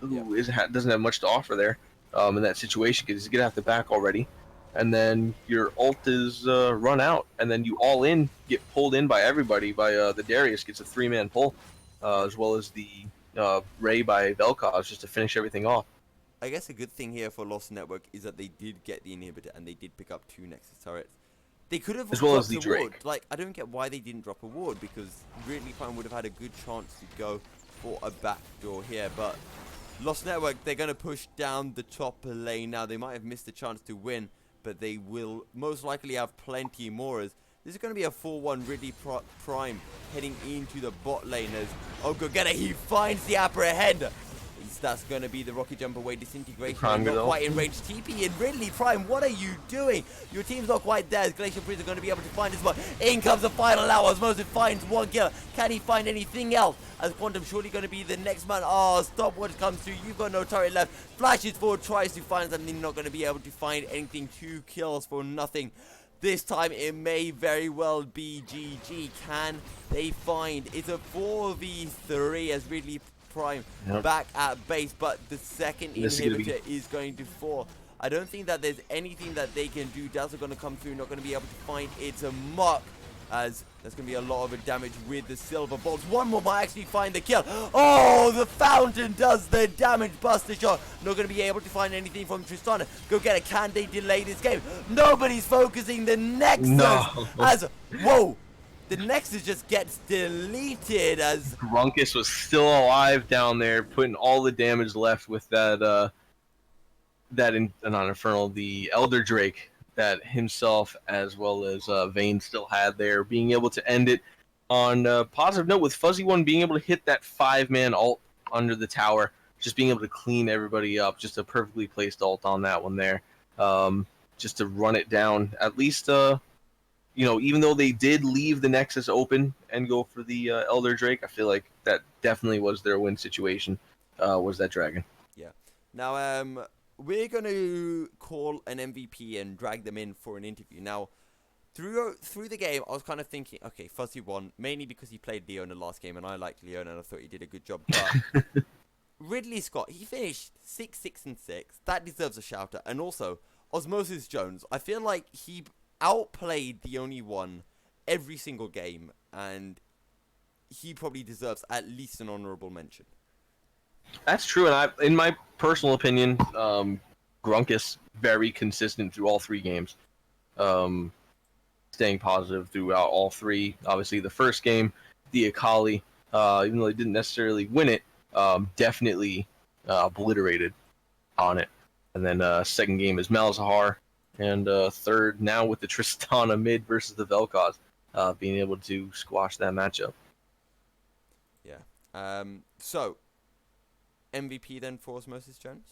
doesn't have much to offer there in that situation because he's gonna have to back already, and then your ult is run out, and then you all in get pulled in by everybody. By the Darius gets a 3-man pull, as well as the Ray by Vel'Koz just to finish everything off. I guess a good thing here for Lost Network is that they did get the inhibitor and they did pick up 2 Nexus turrets. They could have as well as dropped the a ward. Drake. Like, I don't get why they didn't drop a ward because Really Prime would have had a good chance to go for a backdoor here, but Lost Network, they're going to push down the top lane now. They might have missed the chance to win, but they will most likely have plenty more. As this is going to be a 4-1 Ridley Prime heading into the bot lane as Go Get It, he finds the upper ahead. That's going to be the rocket jump away. Disintegration not quite in range. TP in Ridley Prime, what are you doing? Your team's not quite there. Glacial Breeze are going to be able to find his spot. In comes the final hour as Moses finds one kill. Can he find anything else? As Quantum surely going to be the next man. Oh, stopwatch comes through. You've got no turret left. Flashes forward, tries to find something. Not going to be able to find anything. 2 kills for nothing. This time it may very well be GG. Can they find? It's a 4v3 as Ridley Prime back at base, but the second inhibitor is going to fall. I don't think that there's anything that they can do. Dazzle going to come through, not going to be able to find it's a mark, as there's going to be a lot of damage with the silver bolts. One more might actually find the kill. Oh, the fountain does the damage. Buster shot, not going to be able to find anything from Tristana. Go Get It, can they delay this game? Nobody's focusing the Nexus. No. As, whoa. The Nexus just gets deleted as Grunkus was still alive down there, putting all the damage left with that not Infernal, the Elder Drake that himself as well as Vayne still had there, being able to end it on a positive note with Fuzzy One being able to hit that 5-man ult under the tower, just being able to clean everybody up, just a perfectly placed ult on that one there, just to run it down. At least even though they did leave the Nexus open and go for the Elder Drake, I feel like that definitely was their win situation, was that dragon. Yeah. Now, we're going to call an MVP and drag them in for an interview. Now, through the game, I was kind of thinking, okay, Fuzzy won, mainly because he played Leo in the last game, and I liked Leo, and I thought he did a good job. But Ridley Scott, he finished 6-6-6. That deserves a shout-out. And also, Osmosis Jones, I feel like he outplayed the only one every single game, and he probably deserves at least an honorable mention. That's true, and in my personal opinion, Grunkus very consistent through all 3 games, staying positive throughout all 3. Obviously, the first game, the Akali, even though they didn't necessarily win it, definitely obliterated on it. And then second game is Malzahar. And third, now with the Tristana mid versus the Vel'Koz, being able to squash that matchup. Yeah. So, MVP then for Osmosis Jones?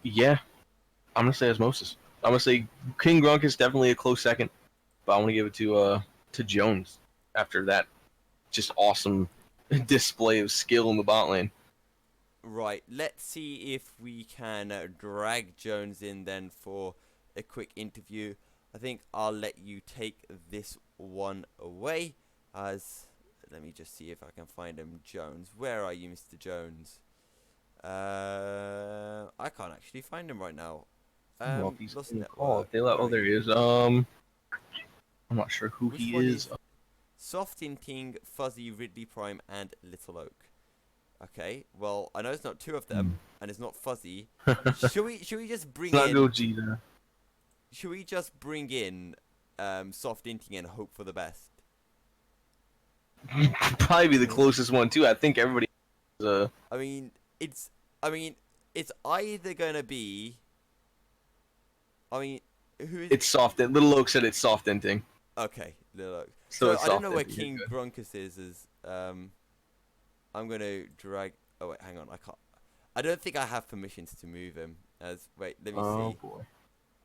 Yeah. I'm going to say Osmosis. I'm going to say King Grunk is definitely a close second, but I want to give it to Jones after that just awesome display of skill in the bot lane. Right, let's see if we can drag Jones in then for a quick interview. I think I'll let you take this one away. Let me just see if I can find him. Jones, where are you, Mr. Jones? I can't actually find him right now. Well, he's Lost in the network. call. Oh, there he is. I'm not sure who Which he one is. Soft Inting, Fuzzy, Ridley Prime, and Little Oak. Okay, well, I know it's not two of them, and it's not Fuzzy. Should we just bring It's not in? Gogeta. Should we just bring in Soft Inting and hope for the best? Probably be the closest one too. I think everybody. I mean, it's either gonna be. I mean, who is? It's soft. Little Oak said it's soft ending. Okay, Little Oak. So So it's I don't soft know where ending, King you're good. Bronchus is. I'm gonna drag. Oh wait, hang on. I can't. I don't think I have permissions to move him. Wait, let me see. Boy.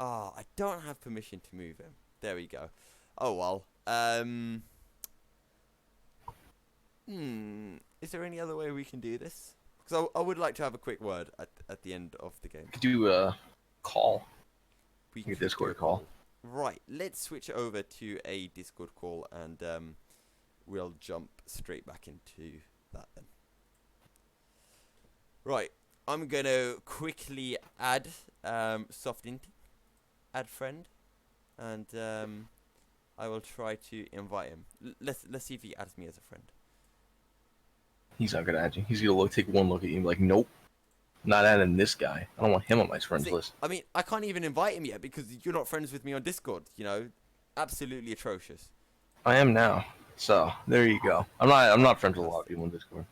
Oh, I don't have permission to move him. There we go. Oh well. Is there any other way we can do this? Because I would like to have a quick word at the end of the game. Could do a call. We Like a could do Discord call. Right, let's switch over to a Discord call and we'll jump straight back into that then. Right, I'm gonna quickly add Soft Inting, add friend, and I will try to invite him. Let's see if he adds me as a friend. He's not gonna add you. He's gonna take one look at you and be like, nope. Not adding this guy. I don't want him on my friends See, list. I mean, I can't even invite him yet because you're not friends with me on Discord. You know, absolutely atrocious. I am now. So there you go. I'm not friends with a lot of people on Discord.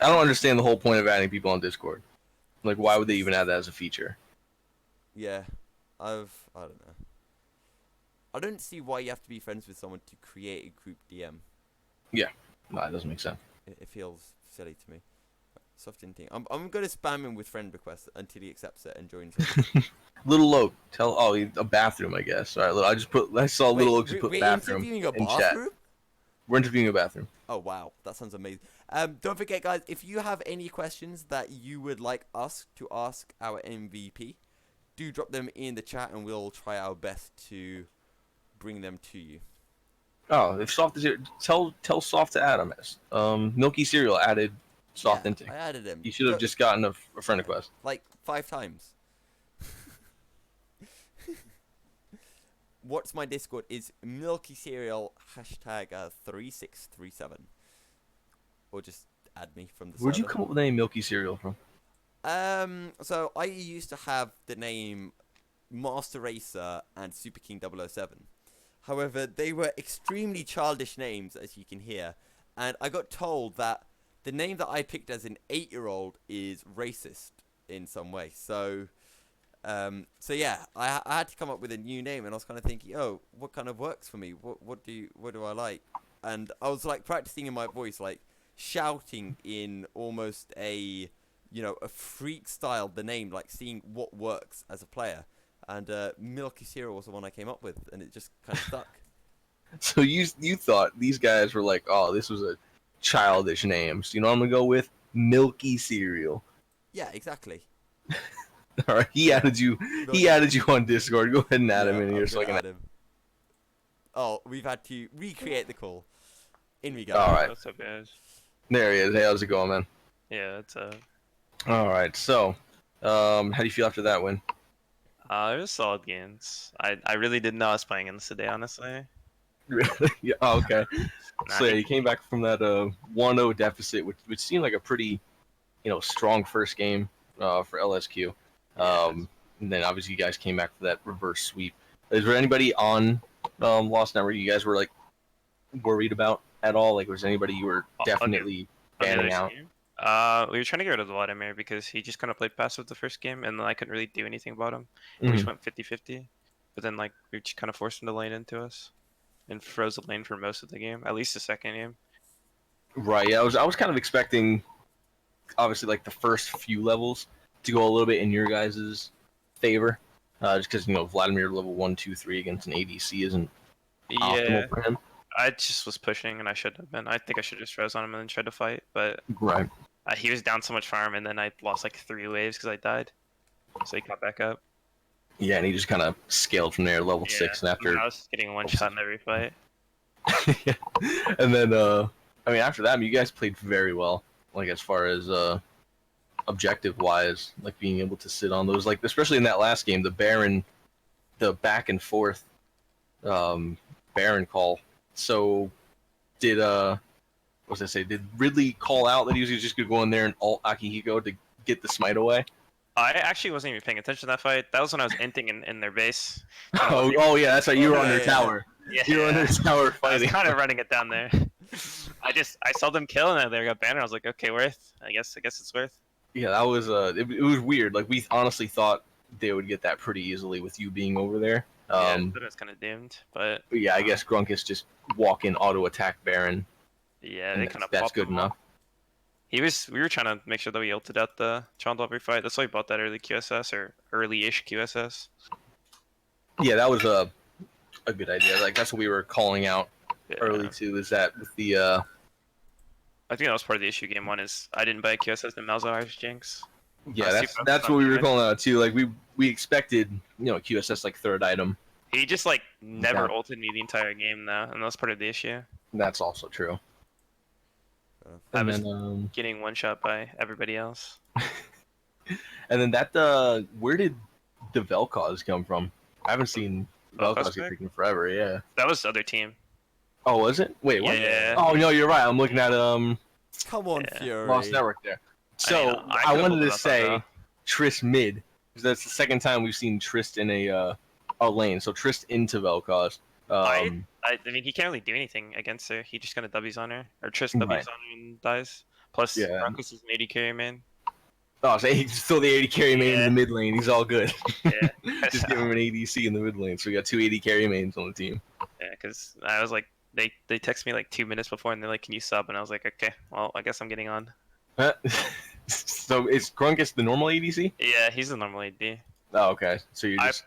I don't understand the whole point of adding people on Discord. Like, why would they even add that as a feature? Yeah, I don't know. I don't see why you have to be friends with someone to create a group DM. No, it doesn't make sense. It feels silly to me. Soft Inting. I'm gonna spam him with friend requests until he accepts it and joins it. Little Oak, a bathroom, I guess. All right, I saw Little Oak just put we're bathroom interviewing a in chat. bathroom? We're interviewing a bathroom. Oh wow, that sounds amazing. Don't forget, guys, if you have any questions that you would like us to ask our MVP, do drop them in the chat and we'll try our best to bring them to you. Oh, if Soft is here, tell Soft to add him. Milky Cereal added Soft Yeah, Inting. I added him. You should have just gotten a friend request. Like 5 times. What's my Discord is Milky Cereal hashtag 3637. Or just add me from the Where'd you server. come up with the name Milky Cereal from? So I used to have the name Master Racer and Super King 007. However, they were extremely childish names, as you can hear, and I got told that the name that I picked as an 8-year-old is racist in some way. So yeah, I had to come up with a new name, and I was kind of thinking, oh, what kind of works for me? What do I like? And I was like practicing in my voice, like shouting in almost a freak style the name, like seeing what works as a player. And Milky Cereal was the one I came up with, and it just kind of stuck. So you thought these guys were like, oh, this was a childish name. So you know what I'm gonna go with? Milky Cereal. Yeah, exactly. All right, he added you. He added you on Discord. Go ahead and add him in here so I can. add him. Oh, we've had to recreate the call. In we go. All right, What's up, guys? there he is. Hey, how's it going, man? Yeah, it's All right, so how do you feel after that win? it was solid games. I really didn't know I was playing in this today, honestly. Really? Yeah. Oh, okay. Nah, So yeah, you came back from that 1-0 deficit, which seemed like a pretty, strong first game for LSQ. And then obviously you guys came back for that reverse sweep. Is there anybody on Lost Network you guys were like worried about at all? Like, was there anybody you were definitely banning out? We were trying to get rid of Vladimir because he just kind of played passive the first game, and then I couldn't really do anything about him. We just went 50-50. But then, like, we just kind of forced him to lane into us and froze the lane for most of the game, at least the second game. Right. Yeah, I was kind of expecting, obviously, like the first few levels to go a little bit in your guys' favor, just because Vladimir level 1, 2, 3 against an ADC isn't optimal for him. I just was pushing, and I shouldn't have been. I think I should have just froze on him and then tried to fight, but Right. he was down so much farm, and then I lost like 3 waves because I died. So he got back up. Yeah, and he just kind of scaled from there, level 6, and after. I was getting one shot in every fight. Yeah. And then, I mean, after that, I mean, you guys played very well. Like, as far as objective-wise, like being able to sit on those, like especially in that last game, the Baron, the back and forth, Baron call. So, did what was I say? Did Ridley call out that he was just gonna go in there and ult Akihiko to get the smite away? I actually wasn't even paying attention to that fight. That was when I was inting in their base. Oh yeah, that's right. You were on their tower. Yeah. You were on their tower I was fighting. kind of running it down there. I saw them kill and they got banned. I was like, okay, worth. I guess it's worth. Yeah, that was it was weird. Like we honestly thought they would get that pretty easily with you being over there. But it's kind of doomed. But yeah, I guess Grunkus just walk in auto attack Baron. yeah, And they kind of that's good enough. We were trying to make sure that we ulted out the Chandler every fight. That's why we bought that early QSS or early-ish QSS. Yeah, that was a good idea. Like that's what we were calling out early too. Is that with the I think that was part of the issue game 1 is I didn't buy a QSS and Malzahar Irish Jinx. yeah, that's what we were calling out too. Like we expected, QSS like third item. He just like never ulted me the entire game though, and that's part of the issue. That's also true. I And was then, getting one shot by everybody else. and then that where did the Vel'Koz come from? I haven't seen Vel'Koz get taken forever. Yeah. That was the other team. Oh, was it? Wait, what? Yeah. Oh no, you're right. I'm looking at Come on, Fury. Lost Network there. So I wanted to say Trist mid because that's the second time we've seen Trist in a lane. So Trist into Vel'Koz. I mean, he can't really do anything against her. He just kind of W's on her, or Trist W's on her and dies. Plus, Marcus is an AD carry man. Oh, so he's still the AD carry main in the mid lane. He's all good. Yeah. Just give him an ADC in the mid lane. So we got 2 AD carry mains on the team. Yeah, because I was like, they text me like 2 minutes before, and they're like, "Can you sub?" And I was like, "Okay, well, I guess I'm getting on." So is Grunkus the normal ADC? Yeah, he's the normal AD. Oh, okay. So you're just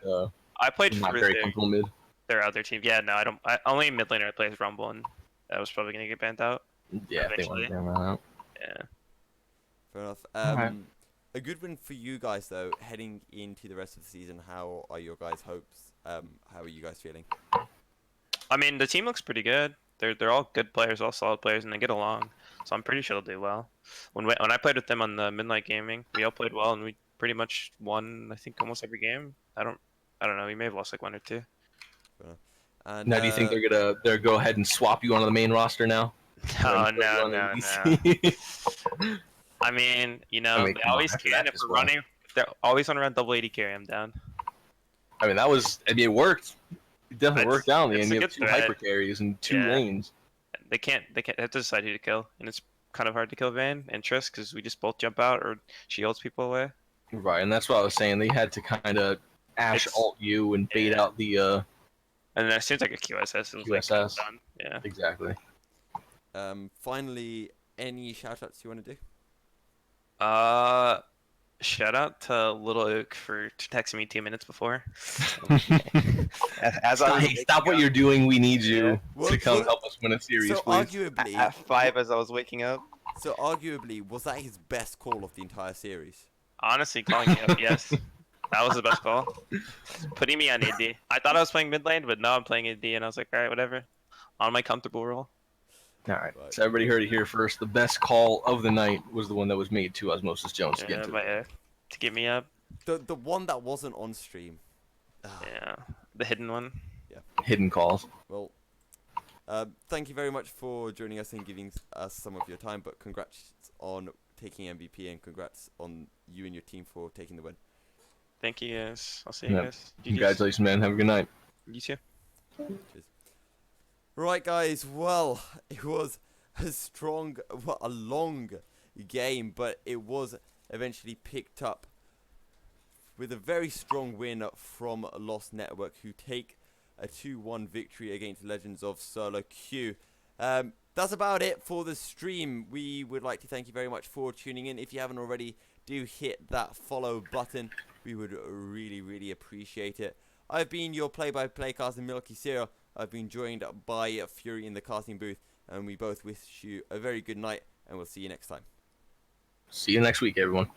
I played not for very comfortable mid. their other team. Yeah, no, I don't. Only mid laner I play is Rumble, and that was probably gonna get banned out. Yeah, they want to ban that out. Yeah. Fair enough. Alright. A good win for you guys though. Heading into the rest of the season, how are your guys' hopes? How are you guys feeling? I mean, the team looks pretty good. They're all good players, all solid players, and they get along. So I'm pretty sure they'll do well. When I played with them on the Midnight Gaming, we all played well, and we pretty much won. I think almost every game. I don't know. We may have lost like 1 or 2. And, Now, do you think they're go ahead and swap you onto the main roster now? No. I mean, they always can. If they're always on around double 80 carry, I'm down. I mean, it worked. It definitely worked out in the end. You have 2 threat. hyper carries and 2 lanes. They have to decide who to kill, and it's kind of hard to kill Vayne and Triss because we just both jump out or she ults people away. Right, and that's what I was saying. They had to kind of ult you and bait out the And then as soon as I get QSS, it was QSS. like done. Yeah. Exactly. Finally, any shoutouts you want to do? Shout out to Little Oak for texting me 2 minutes before. Stop what you're doing. We need you to come help us win a series, So please. arguably, At 5 as I was waking up. so arguably, was that his best call of the entire series? Honestly, calling me up, yes. That was the best call. Putting me on AD. I thought I was playing mid lane, but now I'm playing AD, and I was like, alright, whatever. On my comfortable role. All right. So everybody heard it here first. The best call of the night was the one that was made to Osmosis Jones to get To get me up. The one that wasn't on stream. Yeah. The hidden one. hidden calls. Well, thank you very much for joining us and giving us some of your time. But congrats on taking MVP and congrats on you and your team for taking the win. Thank you guys. I'll see you guys. GGs. Congratulations, man. Have a good night. You too. Cheers. Right, guys. Well, it was a long game, but it was eventually picked up with a very strong win from Lost Network, who take a 2-1 victory against Legends of SoloQ. That's about it for the stream. We would like to thank you very much for tuning in. If you haven't already, do hit that follow button. We would really, really appreciate it. I've been your play-by-play caster, Milky Sierra. I've been joined by Fury in the casting booth, and we both wish you a very good night, and we'll see you next time. See you next week, everyone.